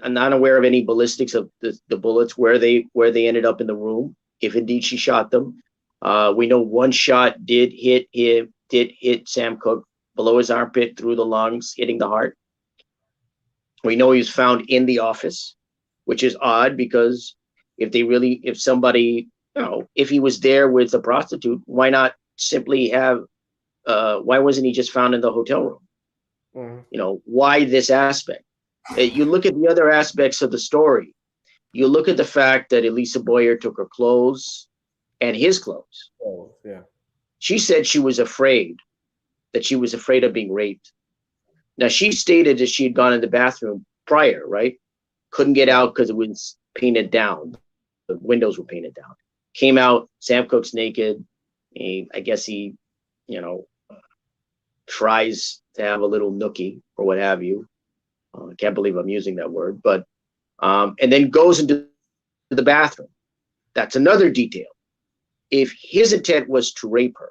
Speaker 2: I'm not aware of any ballistics of the bullets where they ended up in the room, if indeed she shot them. We know one shot did hit Sam Cooke below his armpit, through the lungs, hitting the heart. We know he was found in the office, which is odd because if somebody, if he was there with a prostitute, why not simply have why wasn't he just found in the hotel room? You know, why this aspect? You look at the other aspects of the story. You look at the fact that Elisa Boyer took her clothes and his clothes.
Speaker 1: Oh, yeah.
Speaker 2: She said she was afraid, that she was afraid of being raped. Now, she stated that she had gone in the bathroom prior, right? Couldn't get out because it was painted down. The windows were painted down. Came out, Sam Cooke's naked. I guess he, you know, tries to have a little nookie or what have you. I can't believe I'm using that word, but and then goes into the bathroom. That's another detail. If his intent was to rape her,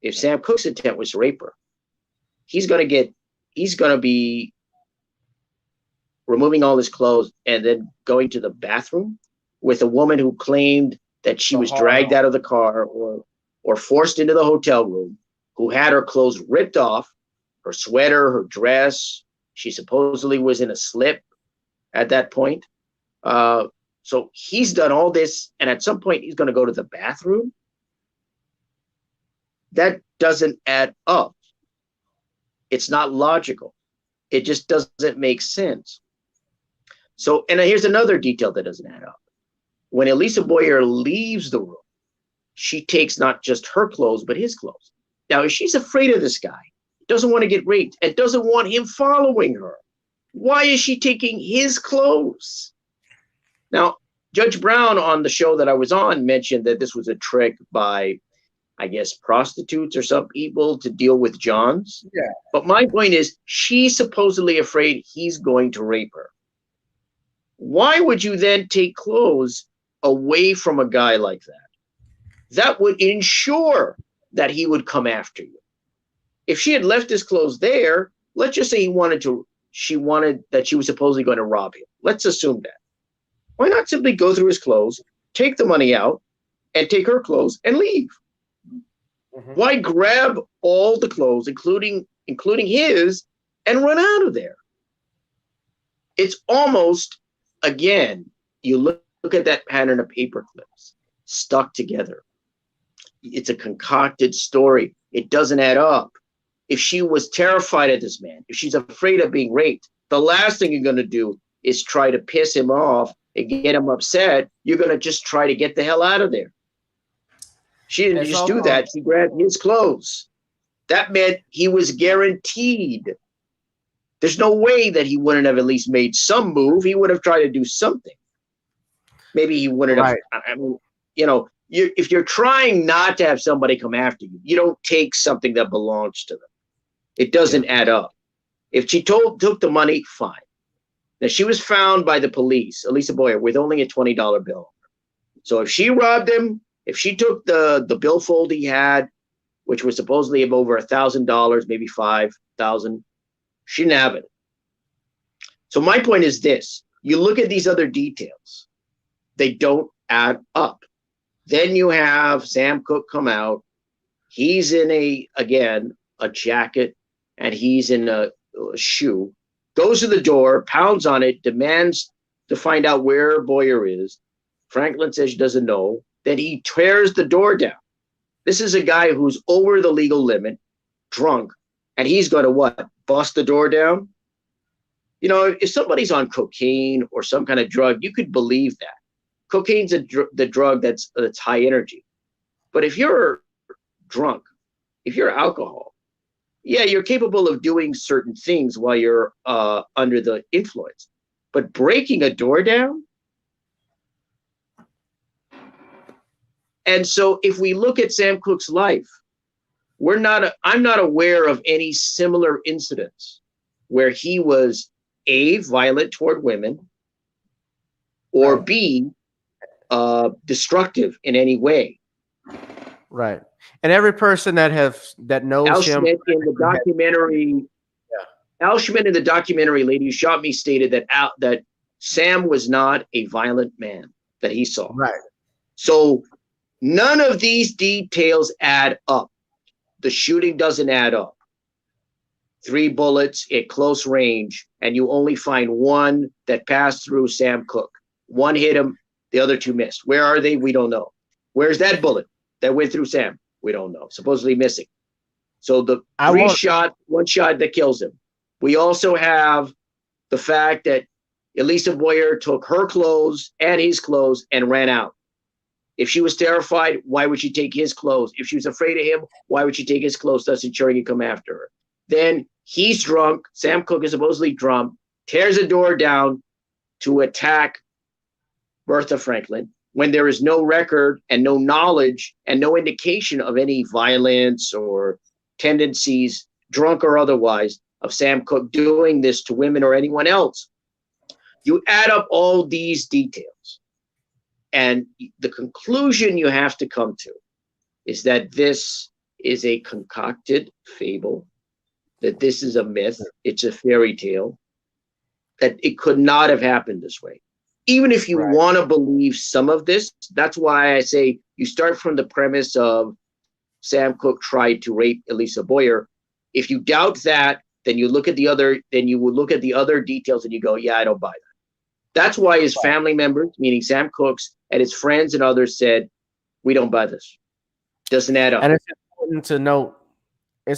Speaker 2: if Sam Cooke's intent was to rape her, he's going to be removing all his clothes and then going to the bathroom with a woman who claimed that she was dragged out of the car or forced into the hotel room, who had her clothes ripped off, her sweater, her dress. She supposedly was in a slip at that point. So he's done all this, and at some point he's going to go to the bathroom. That doesn't add up. It's not logical. It just doesn't make sense. So, and here's another detail that doesn't add up. When Elisa Boyer leaves the room, she takes not just her clothes, but his clothes. Now, if she's afraid of this guy, doesn't want to get raped, and doesn't want him following her, why is she taking his clothes? Now, Judge Brown on the show that I was on mentioned that this was a trick by, I guess, prostitutes or some people to deal with Johns.
Speaker 1: Yeah.
Speaker 2: But my point is, she's supposedly afraid he's going to rape her. Why would you then take clothes away from a guy like that? That would ensure that he would come after you. If she had left his clothes there, let's just say she wanted that she was supposedly going to rob him. Let's assume that. Why not simply go through his clothes, take the money out, and take her clothes and leave? Mm-hmm. Why grab all the clothes, including his, and run out of there? It's almost, again, you look at that pattern of paper clips stuck together. It's a concocted story. It doesn't add up. If she was terrified of this man, if she's afraid of being raped, the last thing you're going to do is try to piss him off and get him upset. You're going to just try to get the hell out of there. She didn't just do that. She grabbed his clothes. That meant he was guaranteed. There's no way that he wouldn't have at least made some move. He would have tried to do something. Maybe he wouldn't have. I mean, you know, if you're trying not to have somebody come after you, you don't take something that belongs to them. It doesn't add up. If she took the money, fine. Now, she was found by the police, Elisa Boyer, with only a $20 bill. So if she robbed him, if she took the billfold he had, which was supposedly of over $1,000, maybe $5,000, she didn't have it. So my point is this. You look at these other details. They don't add up. Then you have Sam Cooke come out. He's in a jacket, and he's in a shoe. Goes to the door, pounds on it, demands to find out where Boyer is. Franklin says she doesn't know. Then he tears the door down. This is a guy who's over the legal limit, drunk, and he's going to what? Bust the door down? You know, if somebody's on cocaine or some kind of drug, you could believe that. Cocaine's the drug that's high energy. But if you're drunk, if you're alcohol, yeah, you're capable of doing certain things while you're under the influence. But breaking a door down? And so if we look at Sam Cooke's life, I'm not aware of any similar incidents where he was A, violent toward women, or B, destructive in any way.
Speaker 1: Right. And every person that knows
Speaker 2: Al
Speaker 1: him
Speaker 2: Schmidt in the documentary, Al Schmidt in the documentary Lady Who Shot Me stated that Sam was not a violent man that he saw.
Speaker 1: Right.
Speaker 2: So none of these details add up. The shooting doesn't add up. 3 bullets at close range, and you only find one that passed through Sam Cooke. One hit him, the other 2 missed. Where are they? We don't know. Where's that bullet that went through Sam? We don't know. Supposedly missing. So the one shot that kills him. We also have the fact that Elisa Boyer took her clothes and his clothes and ran out. If she was terrified, why would she take his clothes? If she was afraid of him, why would she take his clothes, thus ensuring he'd come after her? Then he's drunk. Sam Cooke is supposedly drunk, tears the door down to attack Bertha Franklin when there is no record and no knowledge and no indication of any violence or tendencies, drunk or otherwise, of Sam Cooke doing this to women or anyone else. You add up all these details, and the conclusion you have to come to is that this is a concocted fable, that this is a myth, it's a fairy tale, that it could not have happened this way. Even if you want to believe some of this, that's why I say you start from the premise of Sam Cooke tried to rape Elisa Boyer. If you doubt that, then you look at the other, then you will look at the other details and you go, yeah, I don't buy that. That's why his family members, meaning Sam Cooke's, and his friends and others said, we don't buy this. Doesn't add up.
Speaker 1: And it's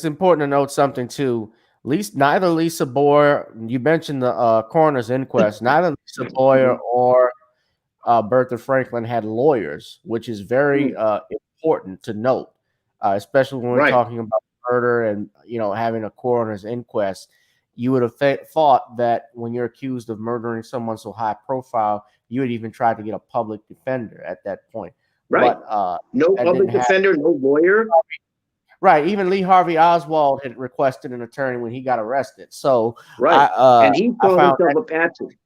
Speaker 1: important to note, something too. Neither Lisa Boyer, you mentioned the coroner's inquest, neither Lisa Boyer or Bertha Franklin had lawyers, which is very important to note, especially when we're talking about murder and having a coroner's inquest. You would have thought that when you're accused of murdering someone so high profile, you would even try to get a public defender at that point.
Speaker 2: Right.
Speaker 1: But,
Speaker 2: no public defender, no lawyer.
Speaker 1: Right. Even Lee Harvey Oswald had requested an attorney when he got arrested. So
Speaker 2: and he called himself a patsy.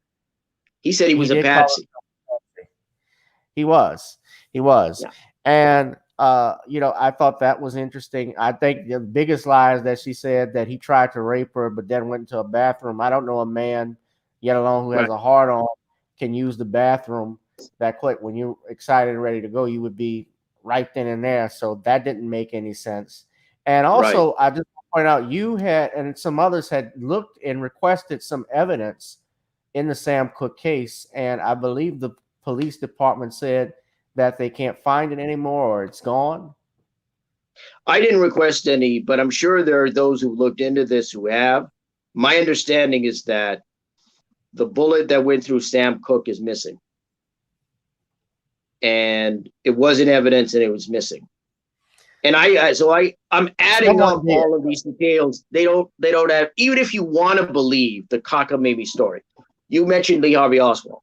Speaker 2: He said he was a patsy.
Speaker 1: He was.
Speaker 2: Yeah.
Speaker 1: And I thought that was interesting. I think the biggest lie is that she said that he tried to rape her, but then went into a bathroom. I don't know a man, yet alone who has a hard on, can use the bathroom that quick. When you're excited and ready to go, you would be right then and there. So that didn't make any sense. And also, I just point out, you had and some others had looked and requested some evidence in the Sam Cooke case, and I believe the police department said that they can't find it anymore or it's gone.
Speaker 2: I didn't request any, but I'm sure there are those who looked into this who have. My understanding is that the bullet that went through Sam Cooke is missing. And it wasn't evidence and it was missing. And I'm adding up all of these details. They don't have, even if you want to believe the cockamamie story. You mentioned Lee Harvey Oswald.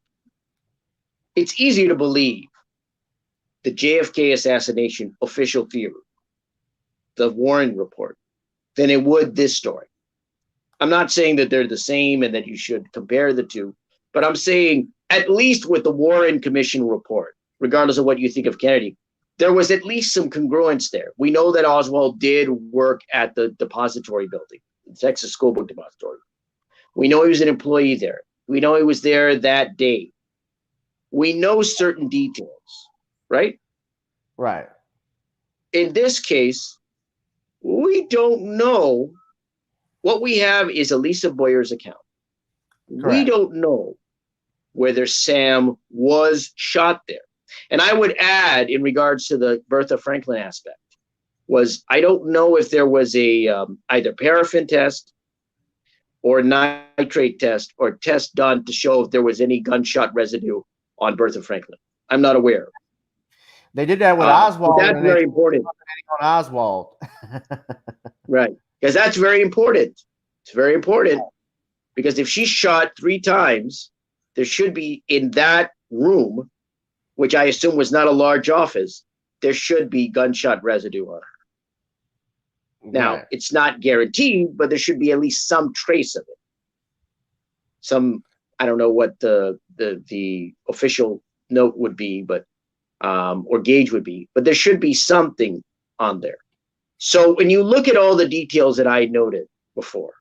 Speaker 2: It's easier to believe the JFK assassination official theory, the Warren report, than it would this story. I'm not saying that they're the same and that you should compare the two, but I'm saying at least with the Warren Commission report, regardless of what you think of Kennedy, there was at least some congruence there. We know that Oswald did work at the depository building, the Texas School Book Depository. We know he was an employee there. We know he was there that day. We know certain details, right?
Speaker 1: Right.
Speaker 2: In this case, we don't know. What we have is Elisa Boyer's account. Correct. We don't know whether Sam was shot there. And I would add, in regards to the Bertha Franklin aspect, was I don't know if there was a either paraffin test or nitrate test or test done to show if there was any gunshot residue on Bertha Franklin. I'm not aware.
Speaker 1: They did that with Oswald.
Speaker 2: That's very important.
Speaker 1: On Oswald.
Speaker 2: Right. Because that's very important. It's very important. Because if she's shot 3 times, there should be in that room, which I assume was not a large office, there should be gunshot residue on her. Now, it's not guaranteed, but there should be at least some trace of it. Some, I don't know what the official note would be, but or gauge would be, but there should be something on there. So when you look at all the details that I noted before,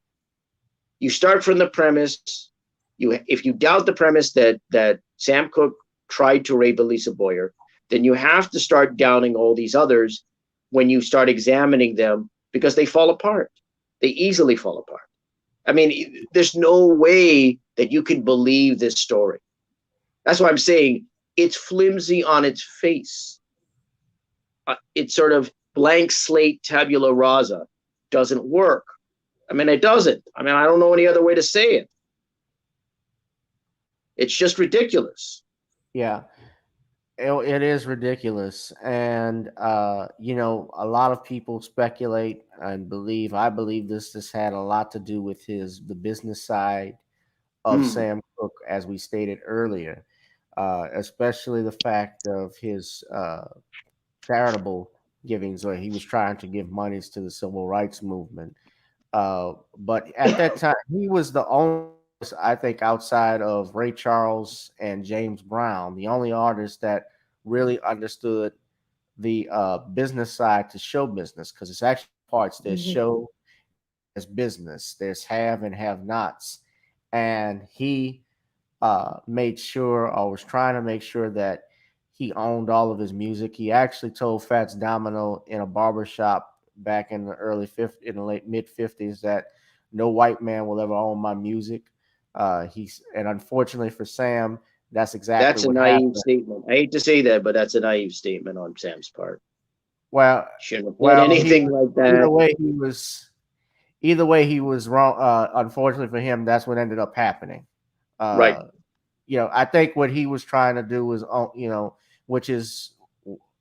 Speaker 2: you start from the premise. If you doubt the premise that Sam Cooke tried to rape Elisa Boyer, then you have to start doubting all these others when you start examining them, because they fall apart. They easily fall apart. I mean, there's no way that you can believe this story. That's why I'm saying it's flimsy on its face. It's sort of blank slate tabula rasa. doesn't work. I mean, it doesn't. I mean, I don't know any other way to say it. It's just ridiculous.
Speaker 1: Yeah, it is ridiculous. And you know, a lot of people speculate and believe, I believe this had a lot to do with the business side of
Speaker 2: Hmm.
Speaker 1: Sam Cooke, as we stated earlier, especially the fact of his charitable givings, where he was trying to give monies to the civil rights movement. But at that time, he was the only, I think, outside of Ray Charles and James Brown, the only artist that really understood the business side to show business, because it's actually parts. There's show, there's business, there's have and have nots, and he made sure, or was trying to make sure, that he owned all of his music. He actually told Fats Domino in a barber shop back in the in the late mid 50s, that no white man will ever own my music. And unfortunately for Sam, that's exactly
Speaker 2: That's a
Speaker 1: what
Speaker 2: naive
Speaker 1: happened.
Speaker 2: statement. I hate to say that, but that's a naive statement on Sam's part.
Speaker 1: Well,
Speaker 2: Shouldn't have said
Speaker 1: well, he
Speaker 2: anything
Speaker 1: was,
Speaker 2: like
Speaker 1: either
Speaker 2: that.
Speaker 1: way he was either way he was wrong. Unfortunately for him, that's what ended up happening.
Speaker 2: Right,
Speaker 1: Uh, you know, I think what he was trying to do was, you know, which is,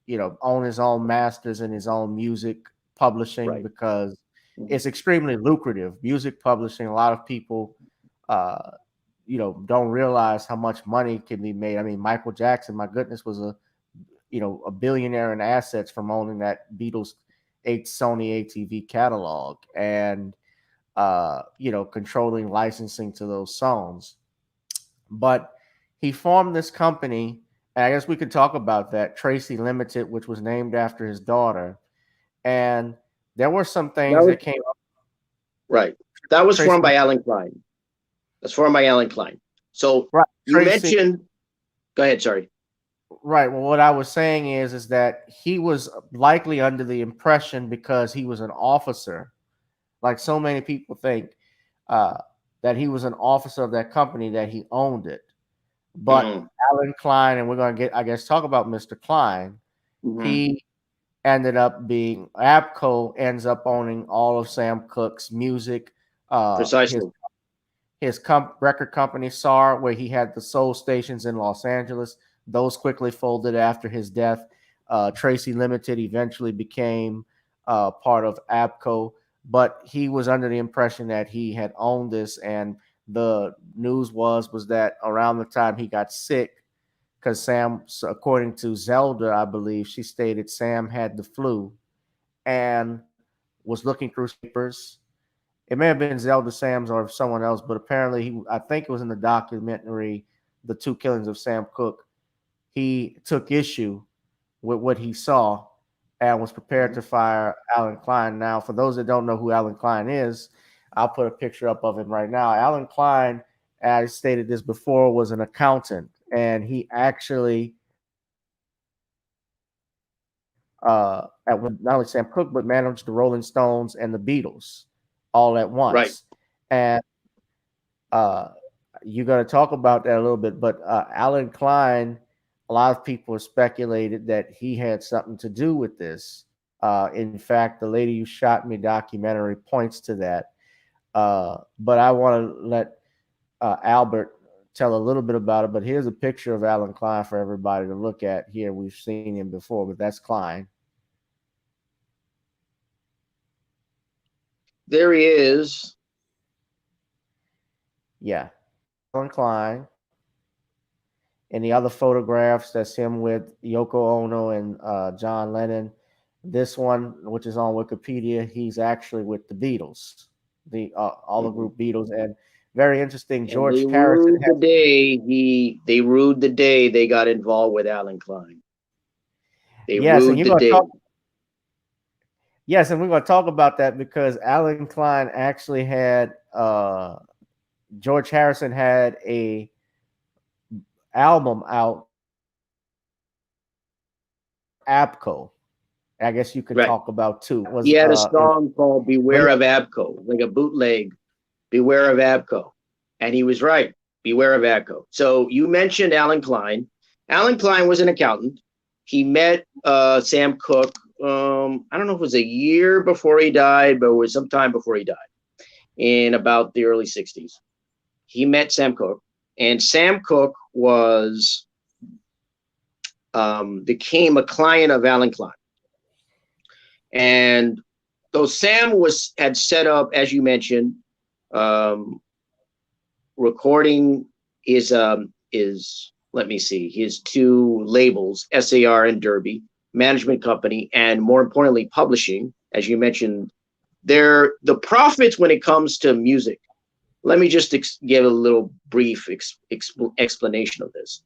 Speaker 1: you know, own his own masters and his own music publishing,
Speaker 2: right.
Speaker 1: because
Speaker 2: Mhm.
Speaker 1: it's extremely lucrative. Music publishing, a lot of people, uh, you know, don't realize how much money can be made. I mean, Michael Jackson, my goodness, was a billionaire in assets from owning that Beatles Sony ATV catalog, and you know, controlling licensing to those songs. But he formed this company, and I guess we could talk about that, Tracy Limited, which was named after his daughter. And there were some
Speaker 2: That
Speaker 1: things
Speaker 2: was
Speaker 1: that came up.
Speaker 2: right. That was
Speaker 1: Tracy,
Speaker 2: formed by Alan Klein. That's formed by Alan Klein. So
Speaker 1: right?
Speaker 2: you
Speaker 1: Tracy,
Speaker 2: mentioned. Go ahead. Sorry.
Speaker 1: right. Well, what I was saying is that he was likely under the impression, because he was an officer, like so many people think, uh, that he was an officer of that company, that he owned it. But
Speaker 2: Hmm.
Speaker 1: Alan Klein, and we're going to I guess, talk about Mr. Klein.
Speaker 2: Hmm.
Speaker 1: He ended up being Abco ends up owning all of Sam Cooke's music. Uh, his
Speaker 2: Precisely.
Speaker 1: record company SAR, where he had the soul stations in Los Angeles, those quickly folded after his death. Tracy Limited eventually became part of Abco, but he was under the impression that he had owned this. And the news was that around the time he got sick, because Sam, according to Zelda, I believe she stated Sam had the flu and was looking through papers. It may have been Zelda Sam's or someone else, but apparently I think it was in the documentary, The Two Killings of Sam Cooke. He took issue with what he saw and was prepared
Speaker 2: Mhm.
Speaker 1: to fire Alan Klein. Now, for those that don't know who Alan Klein is, I'll put a picture up of him right now. Alan Klein, as I stated this before, was an accountant, and he actually at not only Sam Cooke, but managed the Rolling Stones and the Beatles all at
Speaker 2: Right.
Speaker 1: once. And uh, you're going to talk about that a little bit, but Alan Klein, a lot of people have speculated that he had something to do with this. In fact, the Lady Who Shot Me documentary points to that. But I want to let Albert tell a little bit about it. But here's a picture of Alan Klein for everybody to look at here. We've seen him before, but that's Klein.
Speaker 2: There he is.
Speaker 1: Yeah, Alan Klein. And the other photographs, that's him with Yoko Ono and John Lennon. This one, which is on Wikipedia, he's actually with the Beatles, the all the
Speaker 2: Mhm.
Speaker 1: group Beatles. And very interesting,
Speaker 2: And they
Speaker 1: George Harrison
Speaker 2: rued the
Speaker 1: has,
Speaker 2: day they rued the day they got involved with Alan Klein. They
Speaker 1: yes, and
Speaker 2: rued
Speaker 1: you're
Speaker 2: the
Speaker 1: going to
Speaker 2: day.
Speaker 1: talk, yes, and we're going to talk about that, because Alan Klein actually had George Harrison had a album out, Abco. I guess you could
Speaker 2: Right.
Speaker 1: talk about too. It
Speaker 2: He
Speaker 1: was
Speaker 2: had a song called
Speaker 1: but
Speaker 2: Beware
Speaker 1: yeah,
Speaker 2: of Abco, like a bootleg, Beware of Abco. And he was right. Beware of Abco. So you mentioned Alan Klein. Alan Klein was an accountant. He met Sam Cooke I don't know if it was a year before he died, but it was sometime before he died, in about the early 60s. He met Sam Cooke, and Sam Cooke was became a client of Alan Klein. And though Sam had set up, as you mentioned, recording is let me see, his two labels, SAR and Derby, management company, and more importantly, publishing, as you mentioned, the profits when it comes to music. Let me just give a little brief explanation of this.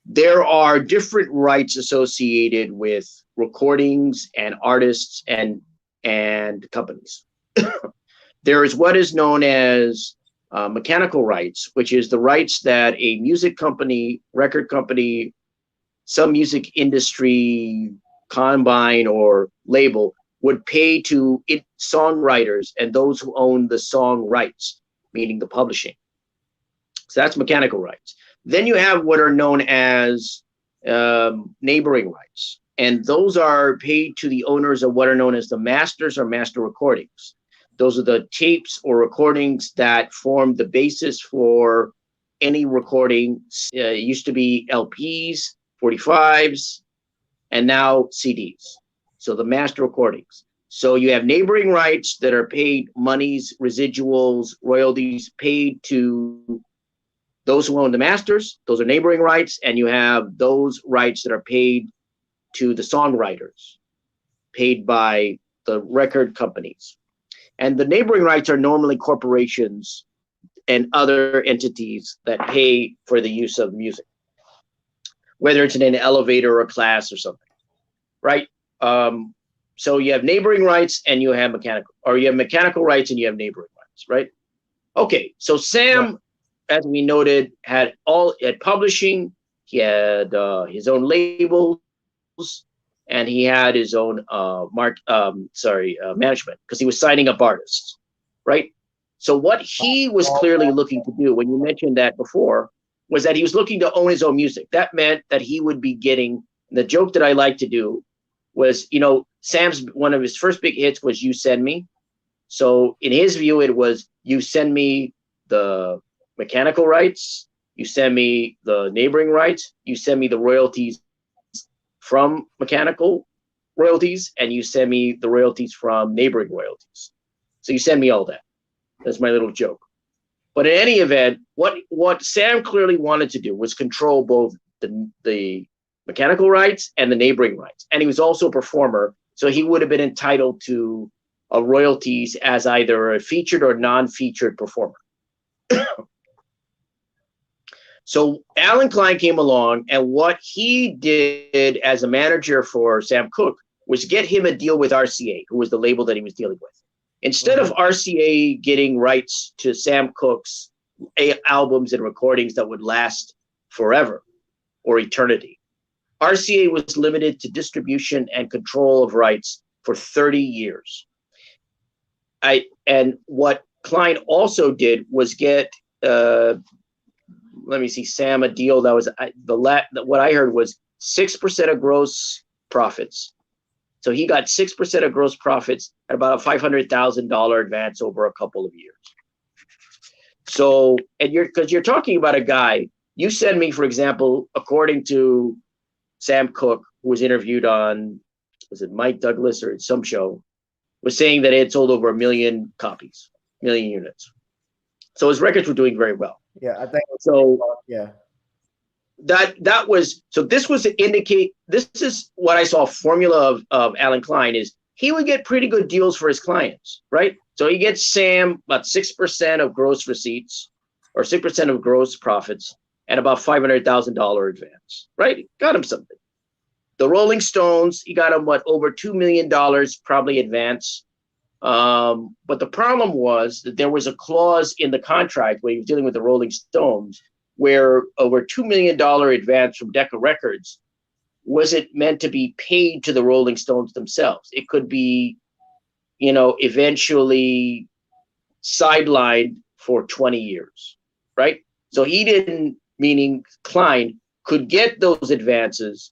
Speaker 2: There are different rights associated with recordings and artists and companies. There is what is known as mechanical rights, which is the rights that a music company, record company, some music industry combine or label would pay to songwriters and those who own the song rights, meaning the publishing. So that's mechanical rights. Then you have what are known as neighboring rights. And those are paid to the owners of what are known as the masters or master recordings. Those are the tapes or recordings that form the basis for any recording. It used to be LPs, 45s, and now CDs. So the master recordings. So you have neighboring rights that are paid monies, residuals, royalties paid to those who own the masters. Those are neighboring rights. And you have those rights that are paid to the songwriters, paid by the record companies. And the neighboring rights are normally corporations and other entities that pay for the use of music, whether it's in an elevator or a class or something, right? So you have neighboring rights and you have mechanical rights and you have neighboring rights, right? Okay, so Sam, as we noted, had publishing, he had his own labels, and he had his own management, because he was signing up artists, right? So what he was clearly looking to do, when you mentioned that before, was that he was looking to own his own music. That meant that he would be getting, the joke that I like to do was, Sam's, one of his first big hits was You Send Me. So in his view, it was, you send me the mechanical rights, you send me the neighboring rights, you send me the royalties from mechanical royalties, and you send me the royalties from neighboring royalties. So you send me all that. That's my little joke. But in any event, what Sam clearly wanted to do was control both the mechanical rights and the neighboring rights. And he was also a performer, so he would have been entitled to royalties as either a featured or non-featured performer. So Alan Klein came along, and what he did as a manager for Sam Cooke was get him a deal with RCA, who was the label that he was dealing with. Instead of RCA getting rights to Sam Cooke's albums and recordings that would last forever or eternity, RCA was limited to distribution and control of rights for 30 years. And what Klein also did was get, Sam a deal that was what I heard was 6% of gross profits. So he got 6% of gross profits at about a $500,000 advance over a couple of years. So, and because you're talking about a guy, You Send Me, for example, according to Sam Cooke, who was interviewed on, was it Mike Douglas or some show, was saying that it had sold over 1 million copies, 1 million units. So his records were doing very well.
Speaker 1: Yeah, I think
Speaker 2: so.
Speaker 1: Yeah.
Speaker 2: This was to indicate, this is what I saw, formula of Alan Klein is he would get pretty good deals for his clients, right? So he gets Sam about 6% of gross receipts or 6% of gross profits and about $500,000 advance, right? Got him something. The Rolling Stones, he got him over $2 million probably advance. But the problem was that there was a clause in the contract when he was dealing with the Rolling Stones where over $2 million advance from Decca Records wasn't meant to be paid to the Rolling Stones themselves. It could be, eventually sidelined for 20 years, right? So he didn't, meaning Klein, could get those advances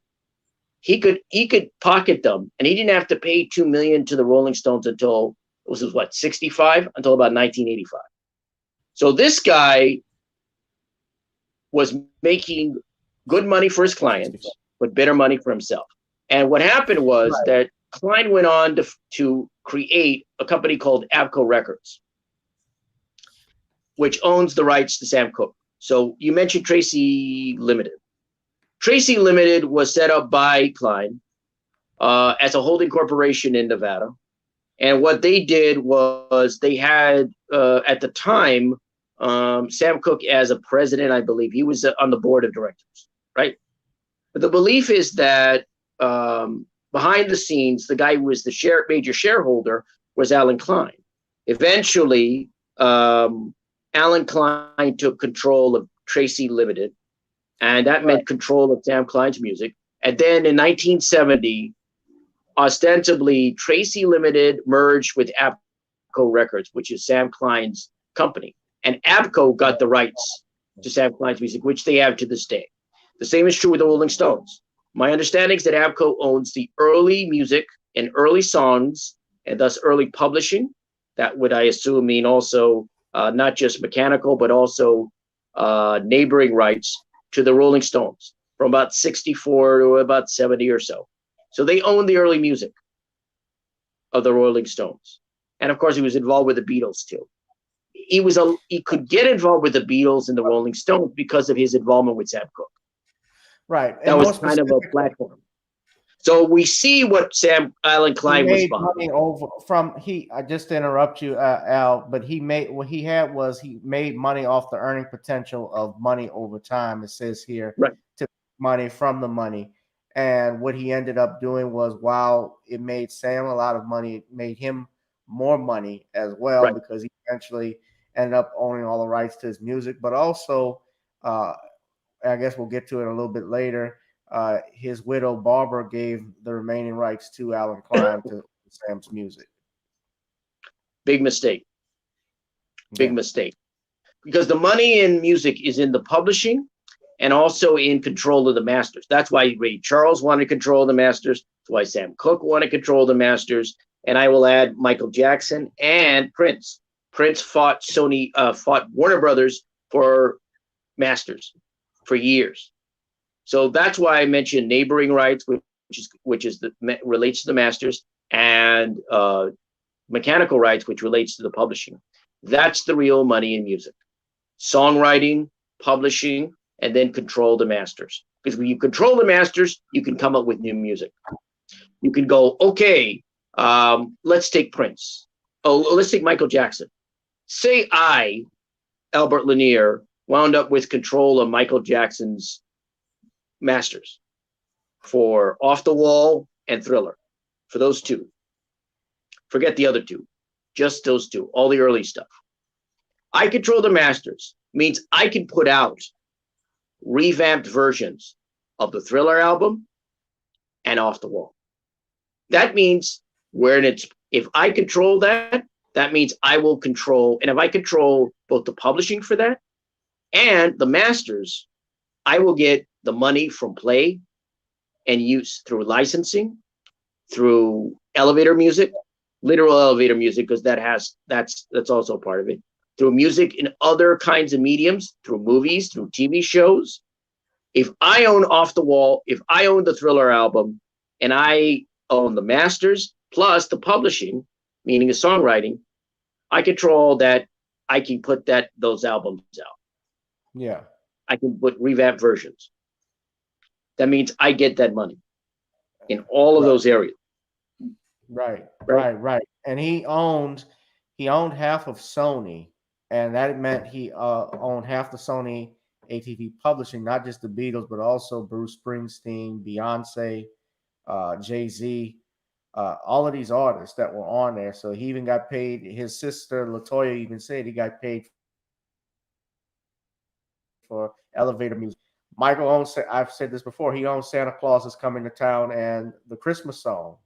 Speaker 2: he could pocket them, and he didn't have to pay $2 million to the Rolling Stones until it was what 65 until about 1985. So this guy was making good money for his clients, but better money for himself. And what happened was that Klein went on to create a company called Abco Records, which owns the rights to Sam Cooke. So you mentioned Tracy Limited. Tracy Limited was set up by Klein as a holding corporation in Nevada. And what they did was they had, at the time, Sam Cooke as a president, I believe. He was on the board of directors, right? But the belief is that behind the scenes, the guy who was the major shareholder was Alan Klein. Eventually, Alan Klein took control of Tracy Limited, and that meant control of Sam Klein's music. And then in 1970, ostensibly, Tracy Limited merged with Abco Records, which is Sam Klein's company. And Abco got the rights to Sam Klein's music, which they have to this day. The same is true with the Rolling Stones. My understanding is that Abco owns the early music and early songs, and thus early publishing. That would, I assume, mean also not just mechanical, but also neighboring rights to the Rolling Stones from about 64 to about 70 or so. So they own the early music of the Rolling Stones. And of course, he was involved with the Beatles too. He could get involved with the Beatles and the Rolling Stones because of his involvement with Sam Cooke.
Speaker 1: Right.
Speaker 2: That was kind of a platform. So we see what Alan Klein was behind.
Speaker 1: I just to interrupt you, Al, but he made money off the earning potential of money over time. It says here, to money from the money. And what he ended up doing was, while it made Sam a lot of money, it made him more money as well, because he eventually ended up owning all the rights to his music. But also, I guess we'll get to it a little bit later, his widow Barbara gave the remaining rights to Alan Klein to Sam's music.
Speaker 2: Big mistake. Big mistake. Because the money in music is in the publishing and also in control of the masters. That's why Ray Charles wanted control of the masters. That's why Sam Cooke wanted control of the masters. And I will add Michael Jackson and Prince. Prince fought Warner Brothers for masters for years. So that's why I mentioned neighboring rights, which relates to the masters, and mechanical rights, which relates to the publishing. That's the real money in music: songwriting, publishing, and then control the masters. Because when you control the masters, you can come up with new music. You can go, okay, let's take Prince. Oh, let's take Michael Jackson. Say I, Albert Lanier, wound up with control of Michael Jackson's masters for Off the Wall and Thriller, for those two. Forget the other two, just those two, all the early stuff. I control the masters means I can put out revamped versions of the Thriller album and Off the Wall. That means if I control that, that means I will control, and if I control both the publishing for that and the masters, I will get the money from play and use through licensing, through elevator music, literal elevator music, because that's also part of it, through music in other kinds of mediums, through movies, through TV shows. If I own Off the Wall, if I own the Thriller album, and I own the masters plus the publishing, meaning the songwriting, I control that. I can put those albums out.
Speaker 1: Yeah.
Speaker 2: I can put revamped versions. That means I get that money in all of those areas.
Speaker 1: Right. And he owned half of Sony, and that meant he owned half the Sony ATV publishing, not just the Beatles, but also Bruce Springsteen, Beyonce, Jay-Z, all of these artists that were on there. So he even got paid. His sister LaToya even said he got paid for elevator music. Michael owns, I've said this before, he owns Santa Claus Is Coming to Town and the Christmas song.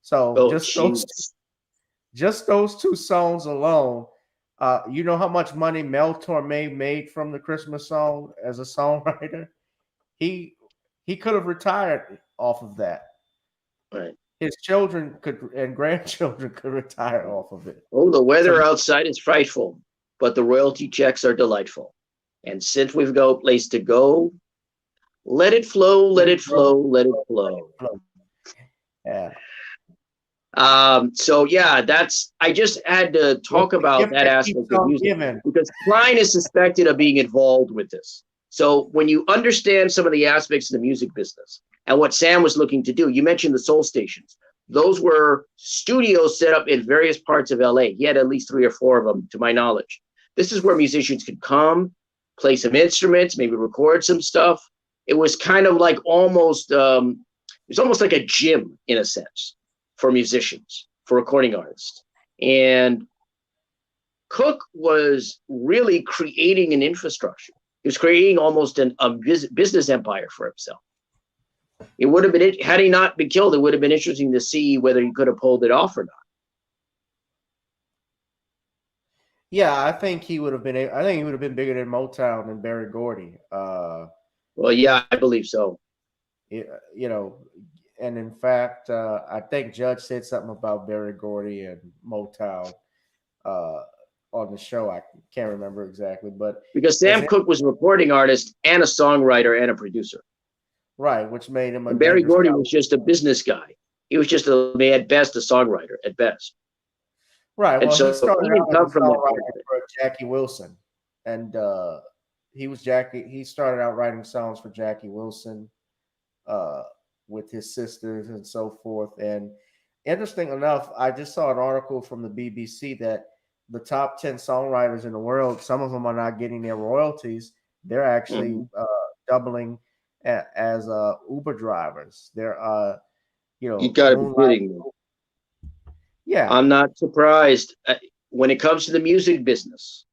Speaker 1: So just those two songs alone, you know how much money Mel Torme made from the Christmas song as a songwriter? He He could have retired off of that.
Speaker 2: Right.
Speaker 1: His children could and grandchildren could retire off of it.
Speaker 2: Oh, the weather
Speaker 1: So,
Speaker 2: outside is frightful, but the royalty checks are delightful. And since we've got a place to go, let it flow, let it flow, let it flow.
Speaker 1: yeah.
Speaker 2: So yeah, I just had to talk about that aspect of music because Klein is suspected of being involved with this. So when you understand some of the aspects of the music business and what Sam was looking to do, you mentioned the soul stations. Those were studios set up in various parts of LA. He had at least 3 or 4 of them, to my knowledge. This is where musicians could come, play some instruments, maybe record some stuff. It was kind of like almost, it was almost like a gym in a sense for musicians, for recording artists. And Cooke was really creating an infrastructure. He was creating almost a business empire for himself. It would have been, had he not been killed, it would have been interesting to see whether he could have pulled it off or not.
Speaker 1: Yeah, I think he would have been. I think he would have been bigger than Motown and Berry Gordy.
Speaker 2: Well, yeah, I believe so.
Speaker 1: You know, and in fact, I think Judge said something about Berry Gordy and Motown on the show. I can't remember exactly, but
Speaker 2: because Sam Cooke was a recording artist and a songwriter and a producer.
Speaker 1: Right, which made him a.
Speaker 2: And Berry Gordy was just a business guy. He was just at best a songwriter at best.
Speaker 1: Right.
Speaker 2: And
Speaker 1: well,
Speaker 2: so
Speaker 1: he started
Speaker 2: he didn't
Speaker 1: out
Speaker 2: come
Speaker 1: as a
Speaker 2: from
Speaker 1: songwriter for Jackie Wilson, and he was Jackie. He started out writing songs for Jackie Wilson with his sisters and so forth. And interesting enough, I just saw an article from the BBC that the top 10 songwriters in the world, some of them are not getting their royalties. They're actually doubling as Uber drivers. They're
Speaker 2: you got to be kidding me.
Speaker 1: Yeah,
Speaker 2: I'm not surprised when it comes to the music business.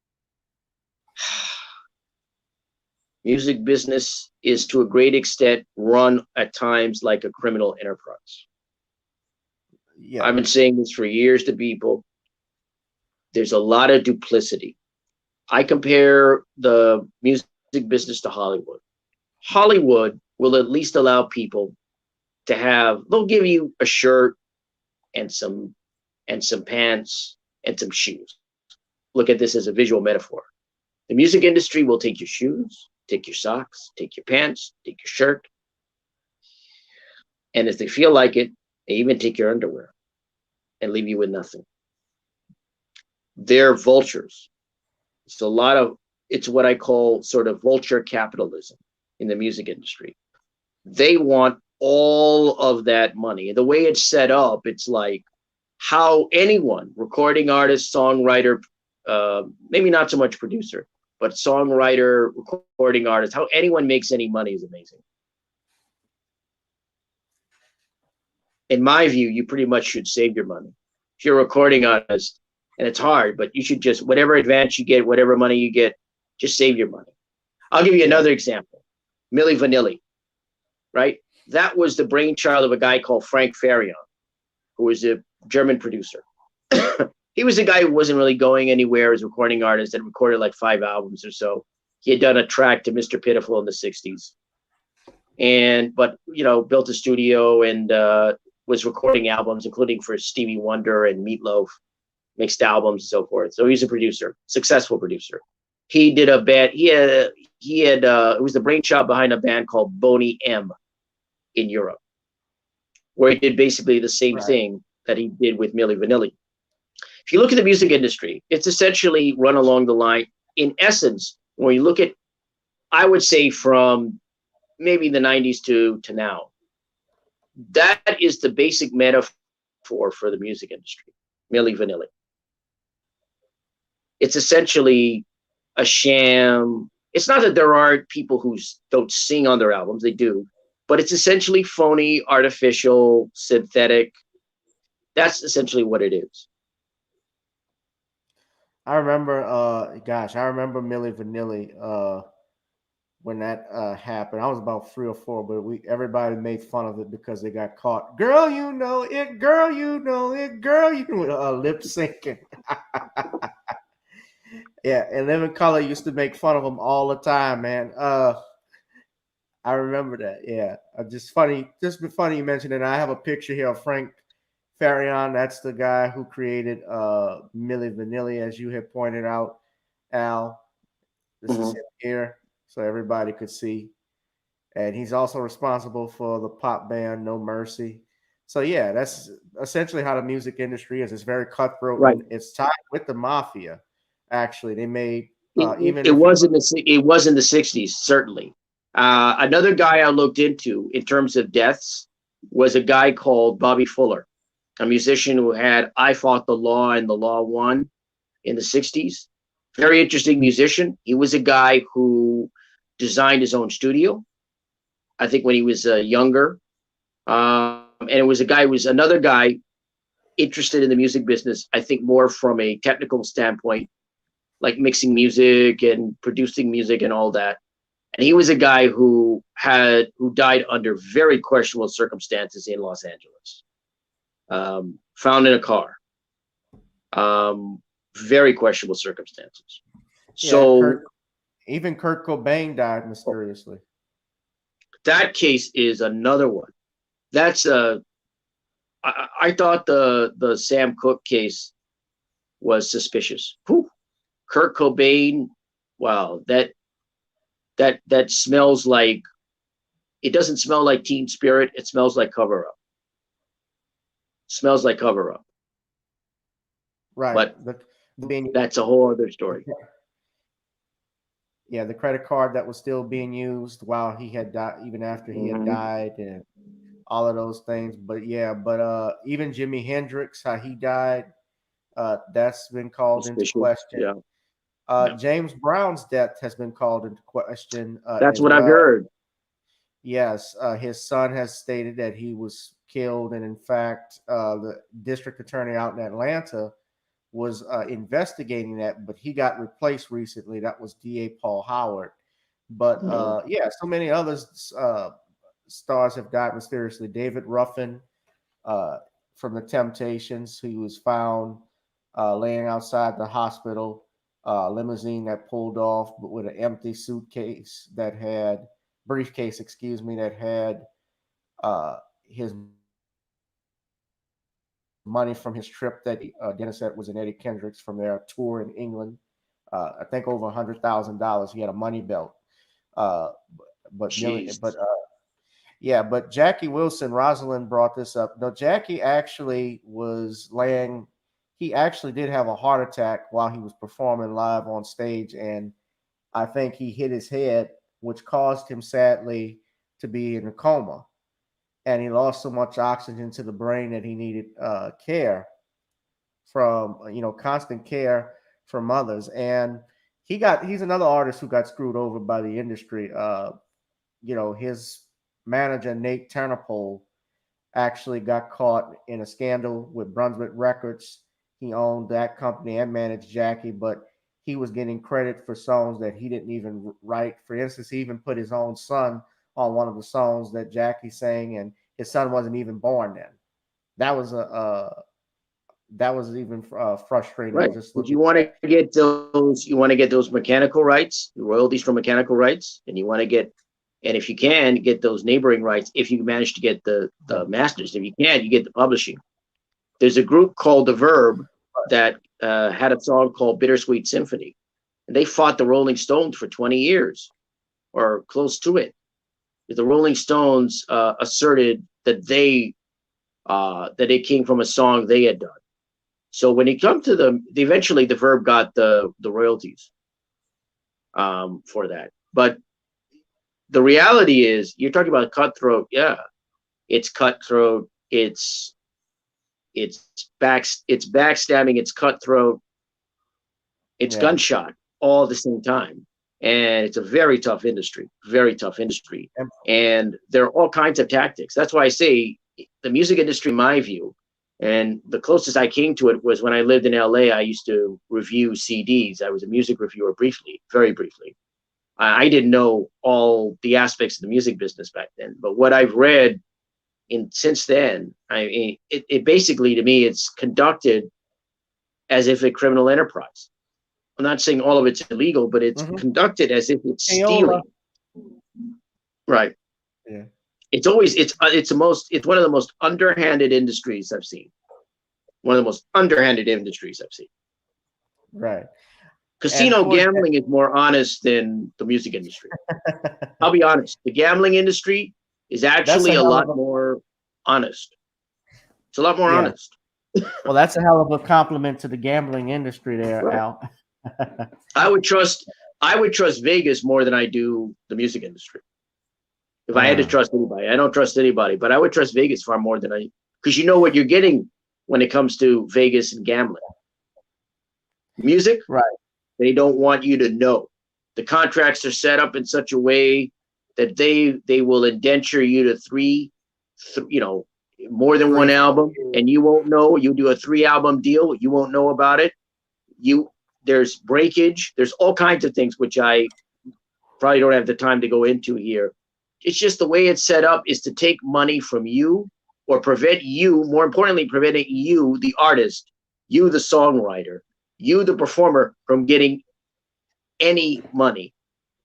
Speaker 2: Music business is to a great extent run at times like a criminal enterprise. Yeah. I've been saying this for years to people. There's a lot of duplicity. I compare the music business to Hollywood. Hollywood will at least allow people to have, they'll give you a shirt and some pants and some shoes. Look at this as a visual metaphor. The music industry will take your shoes, take your socks, take your pants, take your shirt. And if they feel like it, they even take your underwear and leave you with nothing. They're vultures. It's what I call sort of vulture capitalism in the music industry. They want all of that money. And the way it's set up, it's like how anyone, recording artist, songwriter, maybe not so much producer, but songwriter, recording artist, how anyone makes any money is amazing. In my view, you pretty much should save your money. If you're a recording artist, and it's hard, but you should just, whatever advance you get, whatever money you get, just save your money. I'll give you another example. Milli Vanilli, right? That was the brainchild of a guy called Frank Farian, who was a German producer. He was a guy who wasn't really going anywhere as a recording artist and recorded like 5 albums or so. He had done a track to Mr. Pitiful in the 60s. But built a studio and was recording albums, including for Stevie Wonder and Meatloaf, mixed albums and so forth. So he's a producer, successful producer. He did a band, it was the brainchild behind a band called Boney M in Europe, where he did basically the same thing that he did with Milli Vanilli. If you look at the music industry, it's essentially run along the line. In essence, when you look at, I would say from maybe the 90s to now, that is the basic metaphor for the music industry, Milli Vanilli. It's essentially a sham. It's not that there aren't people who don't sing on their albums, they do, but it's essentially phony, artificial, synthetic. That's essentially what it is.
Speaker 1: I remember, I remember Milli Vanilli when that happened. I was about 3 or 4, but everybody made fun of it because they got caught. Girl, you know it. Girl, you know it. Girl, you know lip syncing. Yeah, and Living Color used to make fun of them all the time, man. I remember that. Yeah, just funny. Just funny you mentioned it. I have a picture here of Frank Farion. That's the guy who created Milli Vanilli, as you had pointed out, Al. This is
Speaker 2: Mhm.
Speaker 1: him here, so everybody could see. And he's also responsible for the pop band No Mercy. So yeah, that's essentially how the music industry is. It's very cutthroat
Speaker 2: Right.
Speaker 1: and it's tied with the mafia. Actually, they made
Speaker 2: It,
Speaker 1: even
Speaker 2: it
Speaker 1: if you
Speaker 2: was
Speaker 1: look,
Speaker 2: in it was in the 60s, certainly. Another guy I looked into in terms of deaths was a guy called Bobby Fuller, a musician who had I Fought the Law and the Law Won in the 60s. Very interesting musician. He was a guy who designed his own studio, I think, when he was younger. And it was a guy who was another guy interested in the music business, I think more from a technical standpoint, like mixing music and producing music and all that. And he was a guy who died under very questionable circumstances in Los Angeles. Found in a car. Very questionable circumstances.
Speaker 1: yeah,
Speaker 2: So
Speaker 1: even Kurt Cobain died mysteriously.
Speaker 2: that case is another one. That's I thought the Sam Cooke case was suspicious. Whew. Kurt Cobain, wow, that smells like, it doesn't smell like Teen Spirit. It smells like cover up. Smells like cover up.
Speaker 1: Right.
Speaker 2: But
Speaker 1: The being
Speaker 2: that's a whole other story.
Speaker 1: yeah, the credit card that was still being used while he had died, even after he had
Speaker 2: Mhm.
Speaker 1: died, and all of those things. But yeah, but even Jimi Hendrix, how he died, that's been called into
Speaker 2: Suspicious.
Speaker 1: question.
Speaker 2: Yeah. Yeah.
Speaker 1: James Brown's death has been called into question
Speaker 2: That's
Speaker 1: as
Speaker 2: what I've
Speaker 1: well.
Speaker 2: heard.
Speaker 1: Yes, his son has stated that he was killed, and in fact, the district attorney out in Atlanta was investigating that, but he got replaced recently. That was DA Paul Howard. But
Speaker 2: Mhm.
Speaker 1: yeah, so many others stars have died mysteriously. David Ruffin uh, from the Temptations, who was found laying outside the hospital limousine that pulled off, but with an empty suitcase that had briefcase, excuse me, that had his money from his trip that Dennis said was in Eddie Kendricks from their tour in England. I think over $100,000. He had a money belt. Uh, but million,
Speaker 2: Jeez.
Speaker 1: but yeah, but Jackie Wilson, Rosalind brought this up. No, Jackie actually was laying. He actually did have a heart attack while he was performing live on stage, and I think he hit his head, which caused him sadly to be in a coma. And he lost so much oxygen to the brain that he needed care from, constant care from others. And he's another artist who got screwed over by the industry. His manager Nate Turnipole actually got caught in a scandal with Brunswick Records. He owned that company and managed Jackie, but he was getting credit for songs that he didn't even write. For instance, he even put his own son on one of the songs that Jackie sang, and his son wasn't even born then. That was that was even frustrating.
Speaker 2: Right.
Speaker 1: Just
Speaker 2: But
Speaker 1: looking
Speaker 2: you want
Speaker 1: at.
Speaker 2: to get those mechanical rights, the royalties from mechanical rights, and you want to get, and if you can get those neighboring rights, if you manage to get the masters. If you can't, you get the publishing. There's a group called The Verb that had a song called Bittersweet Symphony. And they fought the Rolling Stones for 20 years or close to it. The Rolling Stones asserted that that it came from a song they had done. So when it come to eventually the Verb got the royalties for that. But the reality is, you're talking about cutthroat. Yeah, it's cutthroat. It's backstabbing. It's cutthroat. It's
Speaker 1: Yeah,
Speaker 2: gunshot all at the same time. And it's a very tough industry, very tough industry.
Speaker 1: and,
Speaker 2: And there are all kinds of tactics. That's why I say the music industry, in my view, and the closest I came to it was when I lived in LA. I used to review CDs. I was a music reviewer briefly, very briefly. I didn't know all the aspects of the music business back then. But what I've read since then, I mean, it basically, to me, it's conducted as if a criminal enterprise. I'm not saying all of it's illegal, but it's
Speaker 1: mhm.
Speaker 2: conducted as if it's
Speaker 1: Payola,
Speaker 2: stealing. Right.
Speaker 1: Yeah.
Speaker 2: It's one of the most underhanded industries I've seen. One of the most underhanded industries I've seen.
Speaker 1: Right. And
Speaker 2: Casino
Speaker 1: for
Speaker 2: gambling is more honest than the music industry. I'll be honest. The gambling industry is
Speaker 1: that's
Speaker 2: actually
Speaker 1: a
Speaker 2: a
Speaker 1: hell
Speaker 2: lot
Speaker 1: of a
Speaker 2: more honest. It's a lot more
Speaker 1: yeah.
Speaker 2: honest.
Speaker 1: Well, that's a hell of a compliment to the gambling industry there,
Speaker 2: Right.
Speaker 1: Al.
Speaker 2: I would trust Vegas more than I do the music industry. If I had to
Speaker 1: Uh,
Speaker 2: trust anybody, I don't trust anybody, but I would trust Vegas far more than because you know what you're getting when it comes to Vegas and gambling. Music,
Speaker 1: right.
Speaker 2: they don't want you to know. The contracts are set up in such a way that they will indenture you to more than one
Speaker 1: 3 4
Speaker 2: album,
Speaker 1: years.
Speaker 2: and you won't know. You do a 3 album deal, you won't know about it. There's breakage, there's all kinds of things which I probably don't have the time to go into here. It's just the way it's set up is to take money from you or prevent you, more importantly, preventing you, the artist, you, the songwriter, you, the performer, from getting any money,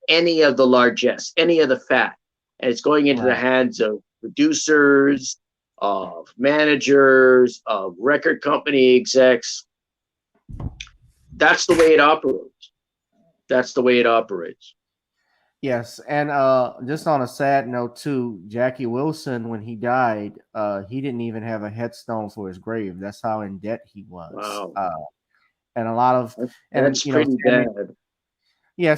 Speaker 2: any of the largesse, any of the fat. And it's going into the
Speaker 1: Right.
Speaker 2: hands of producers, of managers, of record company execs. That's the way it operates. That's the way it operates.
Speaker 1: Yes, and just on a sad note too, Jackie Wilson, when he died, he didn't even have a headstone for his grave. That's how in debt he was.
Speaker 2: Wow.
Speaker 1: And a lot of, and
Speaker 2: That's pretty bad.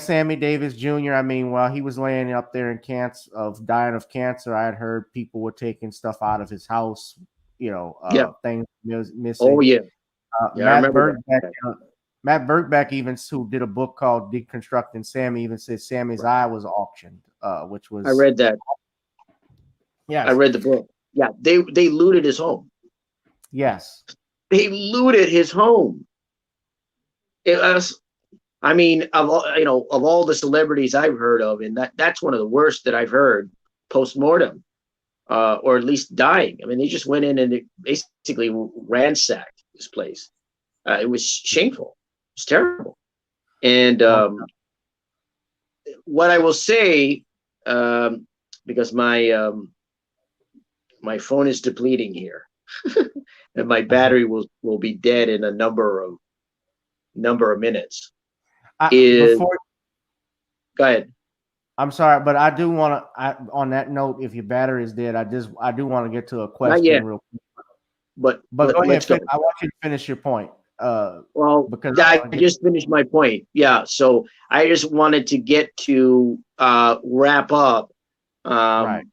Speaker 1: Sammy Davis Jr. I mean, while he was laying up there in cancer, of dying of cancer, I had heard people were taking stuff out of his house.
Speaker 2: Yeah.
Speaker 1: Things
Speaker 2: Oh
Speaker 1: missing.
Speaker 2: yeah. Yeah, I
Speaker 1: Matt
Speaker 2: remember
Speaker 1: Birkbeck,
Speaker 2: that.
Speaker 1: Matt Birkbeck even who did a book called Deconstructing Sammy even said Sammy's eye was auctioned, which
Speaker 2: I
Speaker 1: was
Speaker 2: read that. I
Speaker 1: yes,
Speaker 2: read the book. Yeah, they looted his home.
Speaker 1: yes,
Speaker 2: They looted his home. It was, I mean, of all the celebrities I've heard of, and that's one of the worst that I've heard post mortem, or at least dying. I mean, they just went in and they basically ransacked this place. It was shameful. It's terrible. And
Speaker 1: no,
Speaker 2: what I will say, because my phone is depleting here, and my battery will be dead in a number of minutes. Is
Speaker 1: before
Speaker 2: Go ahead.
Speaker 1: I'm sorry, but I do want to. On that note, if your battery is dead, I do want to get to a
Speaker 2: Not
Speaker 1: question
Speaker 2: yet,
Speaker 1: real quick.
Speaker 2: but
Speaker 1: But go ahead.
Speaker 2: let's go.
Speaker 1: I want you to finish your point.
Speaker 2: Well,
Speaker 1: Because I
Speaker 2: I
Speaker 1: want to get
Speaker 2: just finished my point. Yeah, so I just wanted to get to wrap up
Speaker 1: right.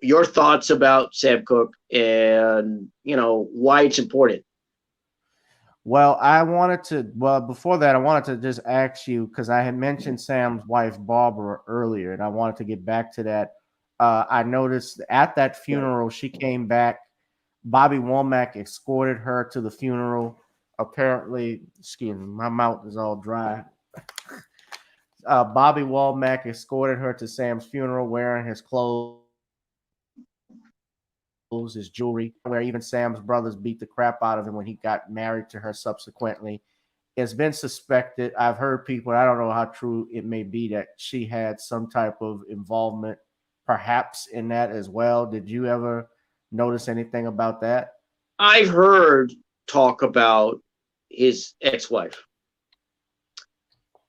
Speaker 2: your thoughts about Sam Cooke and why it's important.
Speaker 1: Well, before that, I wanted to just ask you because I had mentioned Sam's wife, Barbara, earlier, and I wanted to get back to that. I noticed at that funeral, she came back. Bobby Womack escorted her to the funeral. Apparently, excuse me, my mouth is all dry. Bobby Womack escorted her to Sam's funeral wearing his clothes, his jewelry, where even Sam's brothers beat the crap out of him when he got married to her subsequently. It's been suspected. I've heard people, I don't know how true it may be, that she had some type of involvement perhaps in that as well. Did you ever notice anything about that?
Speaker 2: I've heard talk about his ex-wife,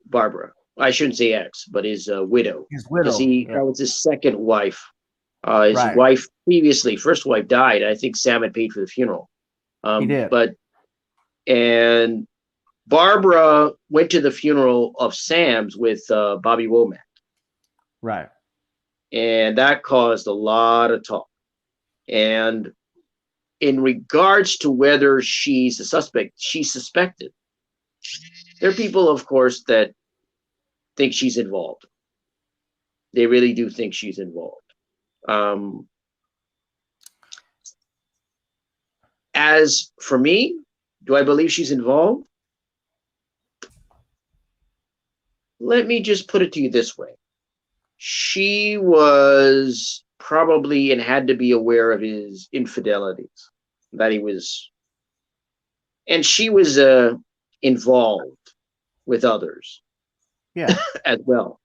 Speaker 2: Barbara. I shouldn't say ex, but his widow,
Speaker 1: His
Speaker 2: because
Speaker 1: widow. Yeah.
Speaker 2: that was his second wife. His
Speaker 1: Right.
Speaker 2: wife previously, first wife died. I think Sam had paid for the funeral.
Speaker 1: He did.
Speaker 2: And Barbara went to the funeral of Sam's with Bobby Womack,
Speaker 1: Right.
Speaker 2: and that caused a lot of talk. And in regards to whether she's a suspect, she's suspected. There are people, of course, that think she's involved. They really do think she's involved. As for me, do I believe she's involved? Let me just put it to you this way. She was probably and had to be aware of his infidelities, that he was, and she was involved with others
Speaker 1: Yeah.
Speaker 2: as well.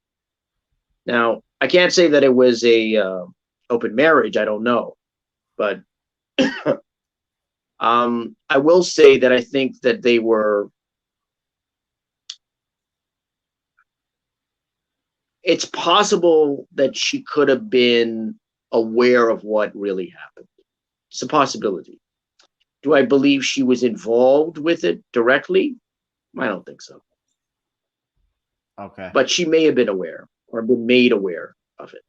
Speaker 2: Now, I can't say that it was a open marriage. I don't know, but I will say that I think that they were. It's possible that she could have been aware of what really happened. It's a possibility. Do I believe she was involved with it directly? I don't think so.
Speaker 1: Okay.
Speaker 2: But she may have been aware or been made aware of it.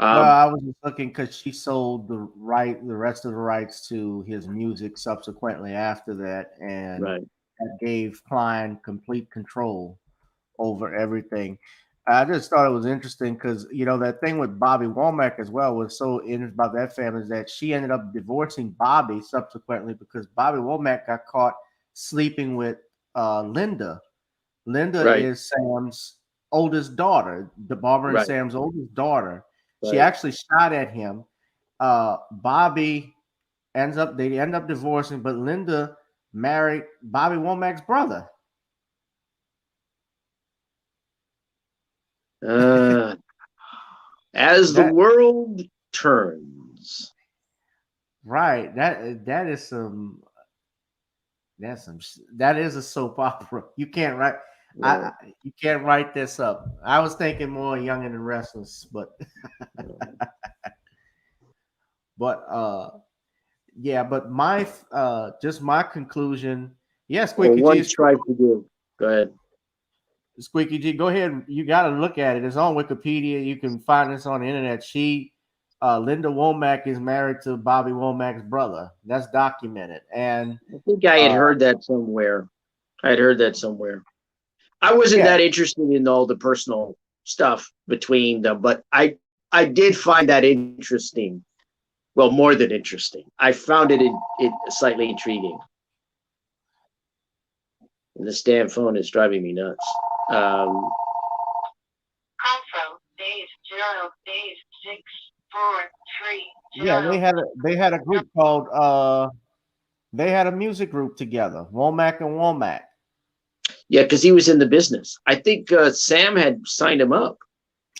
Speaker 1: Well, I was just looking because she sold the rest of the rights to his music subsequently after that, and
Speaker 2: Right.
Speaker 1: that gave Klein complete control over everything. I just thought it was interesting because that thing with Bobby Womack as well was so interesting about that family is that she ended up divorcing Bobby subsequently because Bobby Womack got caught sleeping with Linda. Linda
Speaker 2: Right.
Speaker 1: is Sam's oldest daughter, the Barbara and
Speaker 2: Right.
Speaker 1: Sam's oldest daughter. She
Speaker 2: Right.
Speaker 1: actually shot at him. Bobby they end up divorcing, but Linda married Bobby Womack's brother.
Speaker 2: As the
Speaker 1: That
Speaker 2: world turns.
Speaker 1: right. That is some that is a soap opera. You can't write
Speaker 2: Yeah.
Speaker 1: you can't write this up. I was thinking more Young and the Restless, but but yeah, but my just my conclusion. Yeah,
Speaker 2: Or
Speaker 1: Squeaky G,
Speaker 2: once tried to do. Go ahead.
Speaker 1: Squeaky G, go ahead. You got to look at it. It's on Wikipedia. You can find this on the internet. Linda Womack is married to Bobby Womack's brother. That's documented. And
Speaker 2: I think I had heard that somewhere. I had heard that somewhere. I wasn't
Speaker 1: yeah,
Speaker 2: that interested in all the personal stuff between them, but I did find that interesting. Well, more than interesting. I found it slightly intriguing. And this damn phone is driving me nuts. Also, days 0, days 6, 4, 3, 0.
Speaker 1: yeah, they had a group called they had a music group together, Womack and Womack.
Speaker 2: Yeah, because he was in the business. I think Sam had signed him up.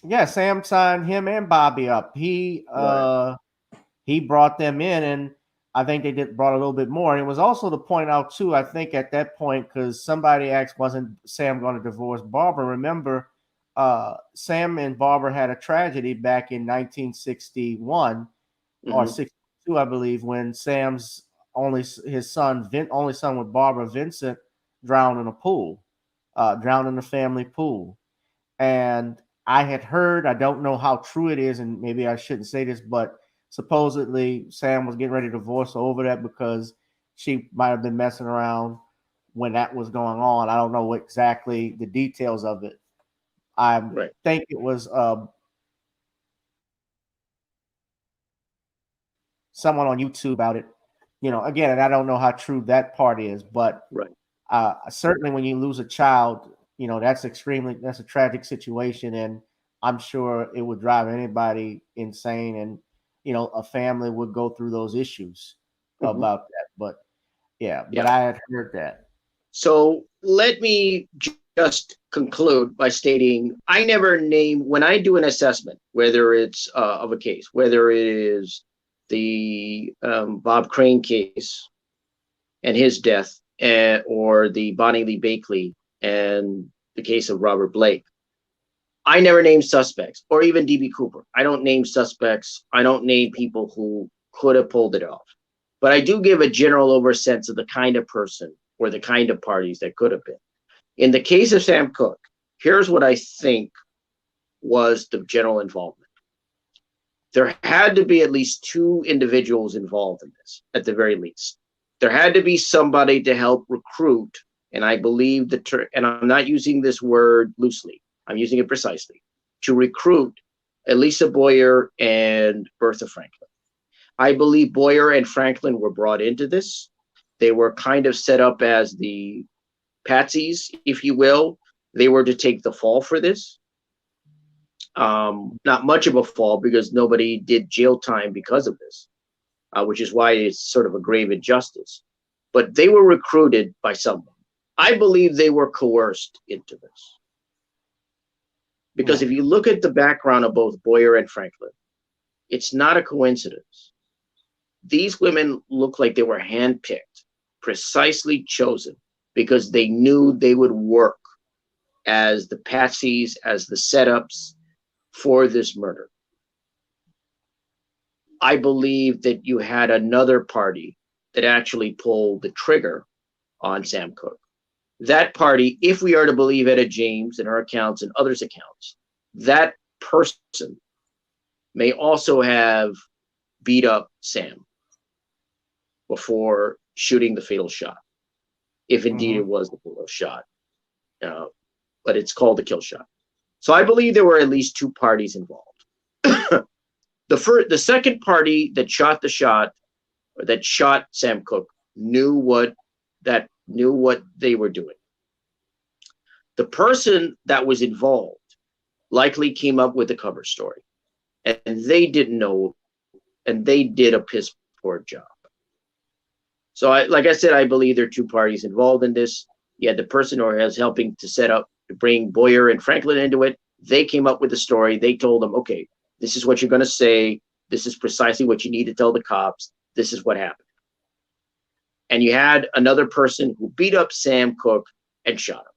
Speaker 1: Yeah, Sam signed him and Bobby up.
Speaker 2: Right.
Speaker 1: He brought them in, and I think they brought a little bit more. And it was also to point out too, I think at that point, because somebody asked, wasn't Sam going to divorce Barbara? Remember, Sam and Barbara had a tragedy back in 1961 or 62, I believe, when Sam's only son with Barbara, Vincent, drowned in a pool, drowned in the family pool. And I had heard, I don't know how true it is, and maybe I shouldn't say this, but supposedly Sam was getting ready to divorce her over that because she might have been messing around when that was going on. I don't know exactly the details of it. I think it was someone on YouTube about it. Again, and I don't know how true that part is, but certainly when you lose a child, that's a tragic situation, and I'm sure it would drive anybody insane, and a family would go through those issues about that. But but I had heard that.
Speaker 2: So let me just conclude by stating I never name, when I do an assessment, whether it's of a case, whether it is the Bob Crane case and his death, or the Bonnie Lee Bakley and the case of Robert Blake, I never name suspects, or even DB Cooper. I don't name suspects. I don't name people who could have pulled it off. But I do give a general over sense of the kind of person or the kind of parties that could have been. In the case of Sam Cooke, here's what I think was the general involvement. There had to be at least 2 individuals involved in this, at the very least. There had to be somebody to help recruit, and I believe and I'm not using this word loosely, I'm using it precisely, to recruit Elisa Boyer and Bertha Franklin. I believe Boyer and Franklin were brought into this. They were kind of set up as the patsies, if you will. They were to take the fall for this. Not much of a fall because nobody did jail time because of this, which is why it's sort of a grave injustice. But they were recruited by someone. I believe they were coerced into this. Because if you look at the background of both Boyer and Franklin, it's not a coincidence. These women look like they were handpicked, precisely chosen, because they knew they would work as the patsies, as the setups for this murder. I believe that you had another party that actually pulled the trigger on Sam Cooke. That party, if we are to believe Etta James and her accounts and others' accounts, that person may also have beat up Sam before shooting the fatal shot, if indeed it was the fatal shot. But it's called the kill shot. So I believe there were at least two parties involved. The second party that shot the shot, or that shot Sam Cooke, knew what they were doing. The person that was involved likely came up with the cover story, and they didn't know, and they did a piss poor job. So, like I said, I believe there are two parties involved in this. You had the person who was helping to set up, to bring Boyer and Franklin into it. They came up with the story. They told them, okay, this is what you're going to say. This is precisely what you need to tell the cops. This is what happened. And you had another person who beat up Sam Cooke and shot him.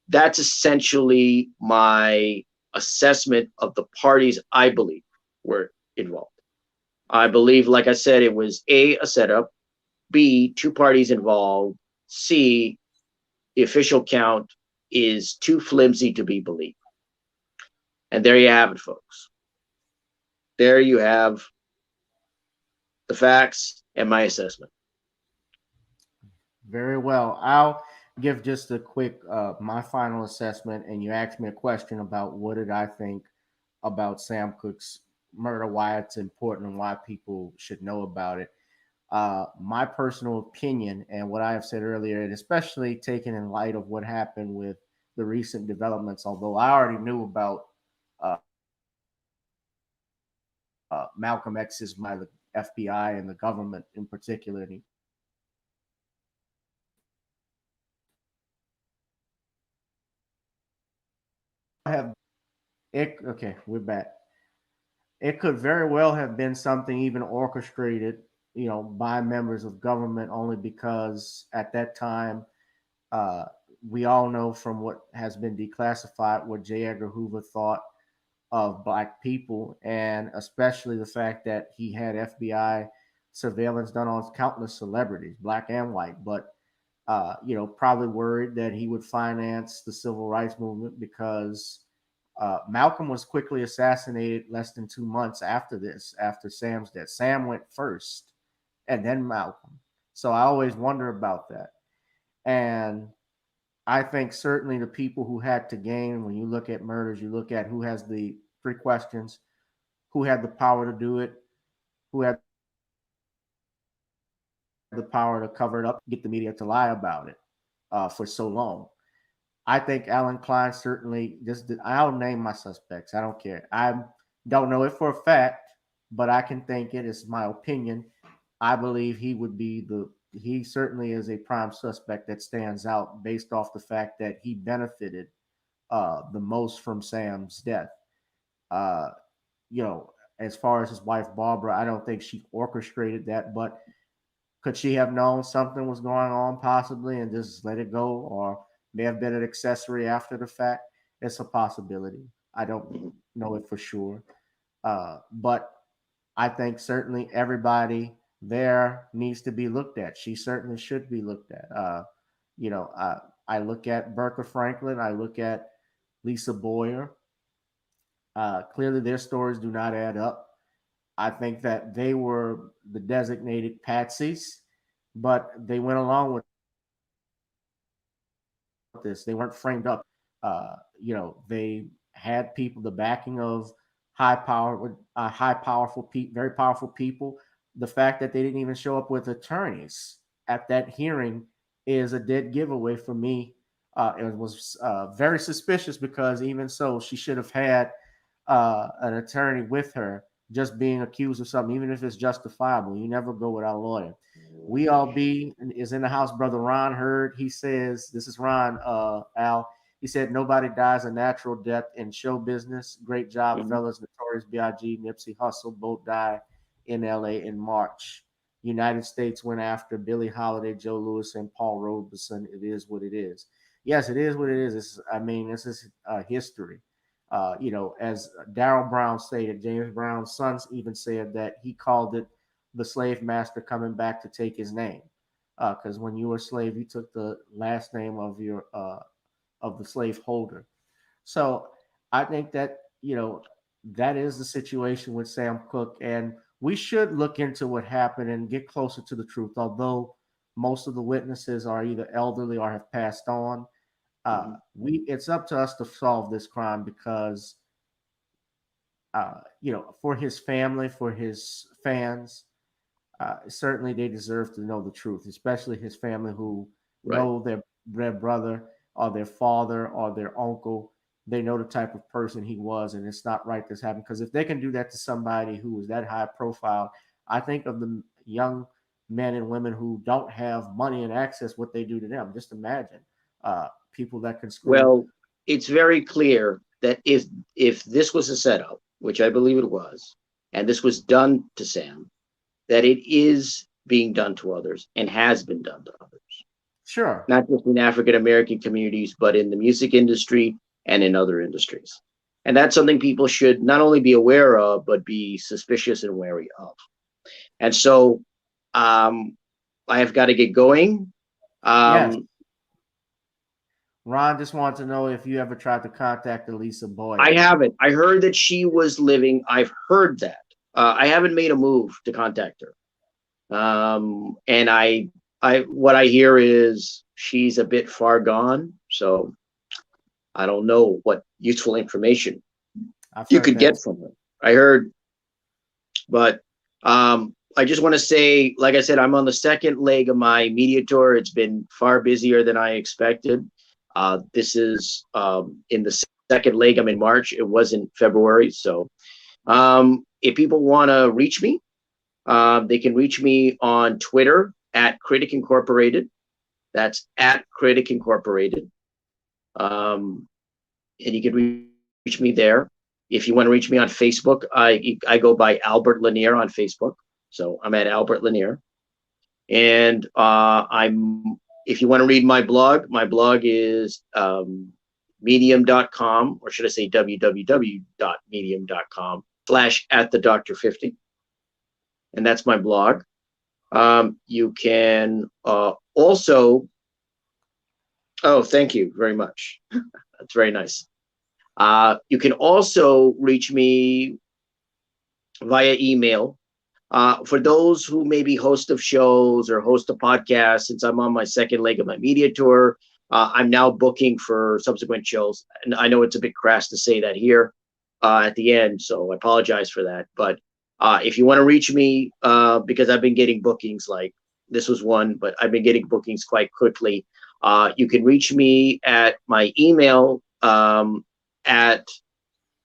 Speaker 2: That's essentially my assessment of the parties I believe were involved. I believe, like I said, it was A, a setup, B, two parties involved, C, the official count is too flimsy to be believed. And there you have it, folks. There you have the facts and my assessment.
Speaker 1: Very well. I'll give just a quick my final assessment, and you asked me a question about what did I think about Sam Cooke's murder, why it's important, and why people should know about it. My personal opinion and what I have said earlier, and especially taken in light of what happened with the recent developments, although I already knew about Malcolm X's by the FBI and the government in particular. And have it okay, we're back. It could very well have been something even orchestrated, by members of government, only because at that time, uh, we all know from what has been declassified what J. Edgar Hoover thought of black people, and especially the fact that he had FBI surveillance done on countless celebrities, black and white, but probably worried that he would finance the civil rights movement because Malcolm was quickly assassinated less than 2 months after this, after Sam's death. Sam went first and then Malcolm. So I always wonder about that. And I think certainly the people who had to gain, when you look at murders, you look at who has the three questions: who had the power to do it, who had the power to cover it up, get the media to lie about it for so long. I think Alan Klein certainly just did. I'll name my suspects. I don't care. I don't know it for a fact, but I can think it. It's my opinion. I believe he would be he certainly is a prime suspect that stands out based off the fact that he benefited the most from Sam's death. Uh, as far as his wife Barbara, I don't think she orchestrated that, but could she have known something was going on possibly and just let it go, or may have been an accessory after the fact? It's a possibility. I don't know it for sure. But I think certainly everybody there needs to be looked at. She certainly should be looked at. I look at Bertha Franklin. I look at Lisa Boyer. Clearly, their stories do not add up. I think that they were the designated patsies, but they went along with this. They weren't framed up. They had people, the backing of very powerful people. The fact that they didn't even show up with attorneys at that hearing is a dead giveaway for me. It was very suspicious because even so, she should have had an attorney with her. Just being accused of something, even if it's justifiable, you never go without a lawyer. We all be is in the house. Brother Ron heard. He says, "This is Ron, Al." He said, "Nobody dies a natural death in show business. Great job,
Speaker 2: Mhm.
Speaker 1: fellas. Notorious B.I.G., Nipsey Hussle both died in L.A. in March. United States went after Billie Holiday, Joe Louis, and Paul Robeson. It is what it is." Yes, it is what it is. This is history. As Darrell Brown stated, James Brown's sons even said that he called it the slave master coming back to take his name. Because when you were a slave, you took the last name of your of the slave holder. So I think that that is the situation with Sam Cooke, and we should look into what happened and get closer to the truth. Although most of the witnesses are either elderly or have passed on,
Speaker 2: Mhm.
Speaker 1: we it's up to us to solve this crime because for his family, for his fans, certainly they deserve to know the truth, especially his family who
Speaker 2: Right.
Speaker 1: know their brother or their father or their uncle. They know the type of person he was, and it's not right this happened. Because if they can do that to somebody who was that high profile, I think of the young men and women who don't have money and access, what they do to them. Just imagine people that can screw.
Speaker 2: Well, it's very clear that if this was a setup, which I believe it was, and this was done to Sam, that it is being done to others and has been done to others,
Speaker 1: Sure.
Speaker 2: not just in African American communities, but in the music industry and in other industries. And that's something people should not only be aware of, but be suspicious and wary of. And so um, I have got to get going.
Speaker 1: Yes.
Speaker 2: Um,
Speaker 1: Ron just wanted to know if you ever tried to contact Elisa
Speaker 2: I
Speaker 1: Boyd.
Speaker 2: haven't. I heard that she was living. I've heard that. I haven't made a move to contact her. And what I hear is she's a bit far gone. So I don't know what useful information
Speaker 1: I've
Speaker 2: you
Speaker 1: heard
Speaker 2: could
Speaker 1: that.
Speaker 2: get from her. I heard, but I just want to say, like I said, I'm on the second leg of my media tour. It's been far busier than I expected. This is in the second leg. I'm in March. It was in February. So if people want to reach me, they can reach me on Twitter at Critic Incorporated. That's at Critic Incorporated. And you can reach me there. If you want to reach me on Facebook, I go by Albert Lanier on Facebook. So I'm at Albert Lanier. And if you want to read my blog is medium.com, or should I say www.medium.com/@the-doctor50. And that's my blog. You can also, oh, thank you very much. That's very nice. You can also reach me via email. For those who may be host of shows or host a podcast, since I'm on my second leg of my media tour, I'm now booking for subsequent shows. And I know it's a bit crass to say that here at the end, so I apologize for that. But if you want to reach me, because I've been getting bookings, like this was one, but I've been getting bookings quite quickly. You can reach me at my email at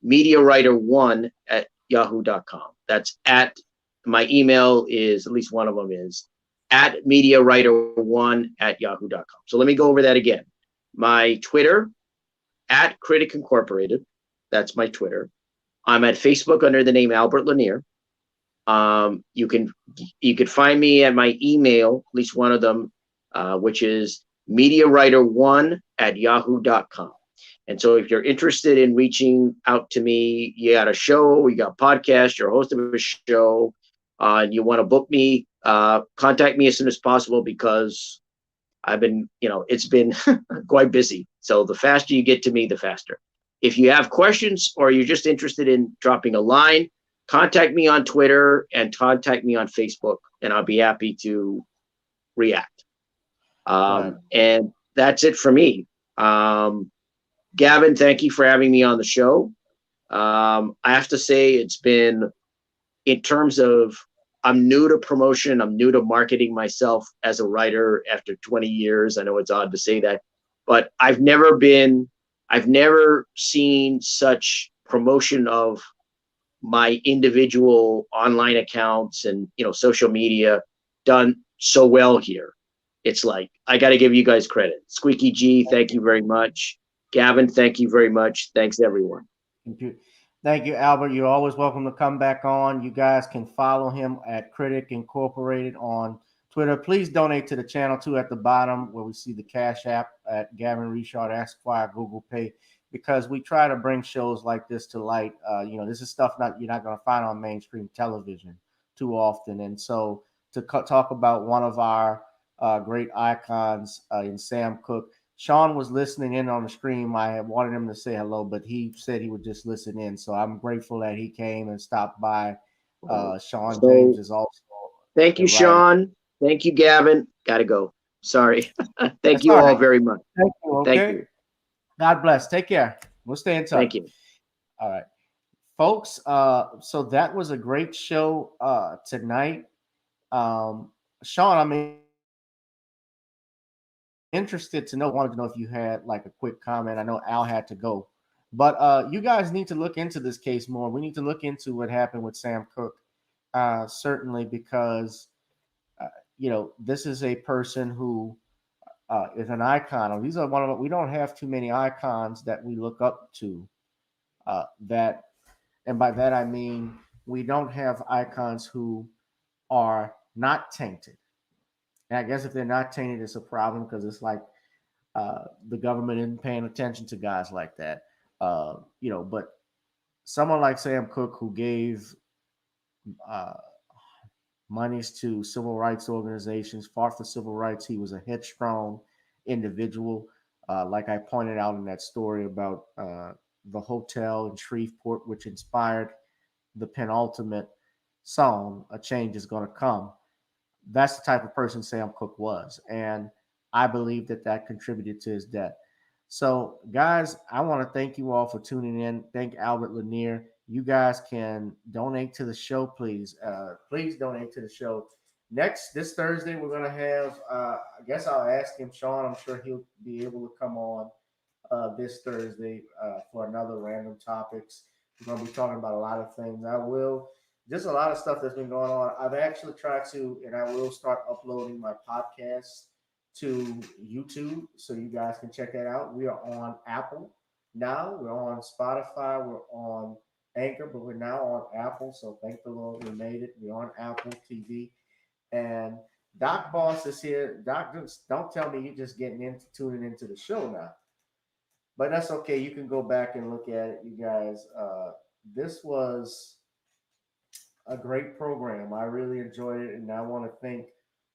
Speaker 2: mediawriter1@yahoo.com. That's at my email is, at least one of them is at mediawriter1@yahoo.com. So let me go over that again. My Twitter at Critic Incorporated. That's my Twitter. I'm at Facebook under the name Albert Lanier. You can find me at my email, at least one of them, which is mediawriter1@yahoo.com. And so if you're interested in reaching out to me, you got a show, you got a podcast, you're a host of a show, and you want to book me, contact me as soon as possible, because I've been, it's been quite busy. So the faster you get to me, the faster. If you have questions or you're just interested in dropping a line, contact me on Twitter and contact me on Facebook, and I'll be happy to react.
Speaker 1: Right.
Speaker 2: And that's it for me. Gavin, thank you for having me on the show. I have to say, it's been, in terms of, I'm new to promotion, I'm new to marketing myself as a writer after 20 years. I know it's odd to say that, but I've never seen such promotion of my individual online accounts and social media done so well here. It's like, I got to give you guys credit. Squeaky G, thank you very much. Gavin, thank you very much. Thanks, everyone.
Speaker 1: Thank you, Albert. You're always welcome to come back on. You guys can follow him at Critic Incorporated on Twitter. Please donate to the channel too at the bottom where we see the Cash App at Gavin Richard Esquire, Google Pay, because we try to bring shows like this to light. This is stuff you're not going to find on mainstream television too often. And so to talk about one of our great icons in Sam Cooke. Sean was listening in on the stream. I had wanted him to say hello, but he said he would just listen in. So I'm grateful that he came and stopped by. Sean James is also.
Speaker 2: Thank you, Sean. Thank you, Gavin. Gotta go. Sorry. Thank you all very much.
Speaker 1: Thank you. Okay.
Speaker 2: Thank you.
Speaker 1: God bless. Take care. We'll stay in touch.
Speaker 2: Thank you.
Speaker 1: All right, folks. So that was a great show tonight. Sean, I mean, interested to know, wanted to know if you had like a quick comment. I know Al had to go, but you guys need to look into this case more. We need to look into what happened with Sam Cooke, certainly because this is a person who is an icon. These are we don't have too many icons that we look up to. And by that I mean we don't have icons who are not tainted. And I guess if they're not tainted, it's a problem because it's like the government isn't paying attention to guys like that. But someone like Sam Cooke, who gave monies to civil rights organizations, fought for civil rights, he was a headstrong individual. Like I pointed out in that story about the hotel in Shreveport, which inspired the penultimate song, "A Change Is Gonna Come." That's the type of person Sam Cooke was. And I believe that contributed to his death. So, guys, I want to thank you all for tuning in. Thank Albert Lanier. You guys can donate to the show, please. Please donate to the show. This Thursday, we're going to have, I guess I'll ask him, Sean, I'm sure he'll be able to come on this Thursday for another random topics. We're going to be talking about a lot of things. Just a lot of stuff that's been going on. I've actually tried to, and I will start uploading my podcast to YouTube so you guys can check that out. We are on Apple now. We're on Spotify. We're on Anchor, but we're now on Apple. So thank the Lord we made it. We're on Apple TV. And Doc Boss is here. Doc, don't tell me you're just tuning into the show now. But that's okay. You can go back and look at it, you guys. This was a great program. I really enjoyed it, and I want to thank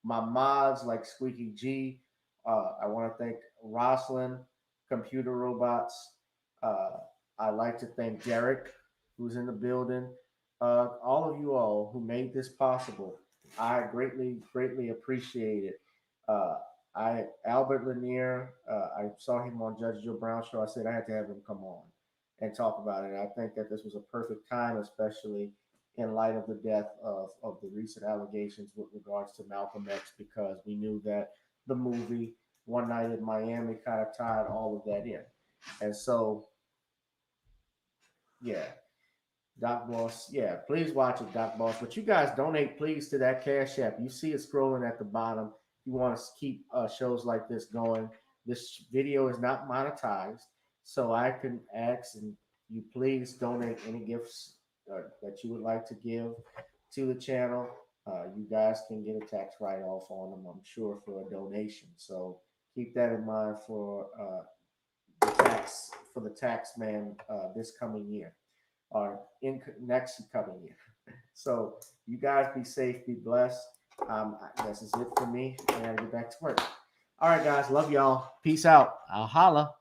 Speaker 1: my mods like Squeaky G. I want to thank Rosalind, Computer Robots. I'd like to thank Derek, who's in the building. All of you all who made this possible. I greatly, greatly appreciate it. Albert Lanier, I saw him on Judge Joe Brown show. I said I had to have him come on and talk about it. I think that this was a perfect time, especially in light of the death of the recent allegations with regards to Malcolm X, because we knew that the movie One Night in Miami kind of tied all of that in. And so, yeah, Doc Boss, yeah, please watch it, Doc Boss. But you guys donate, please, to that Cash App. You see it scrolling at the bottom. You want to keep shows like this going. This video is not monetized, so I can ask and you please donate any gifts that you would like to give to the channel. You guys can get a tax write-off on them, I'm sure, for a donation. So keep that in mind for the tax man this coming year or next coming year. So you guys be safe, be blessed. This is it for me. I gotta get back to work. All right, guys, love y'all. Peace out. I'll holla.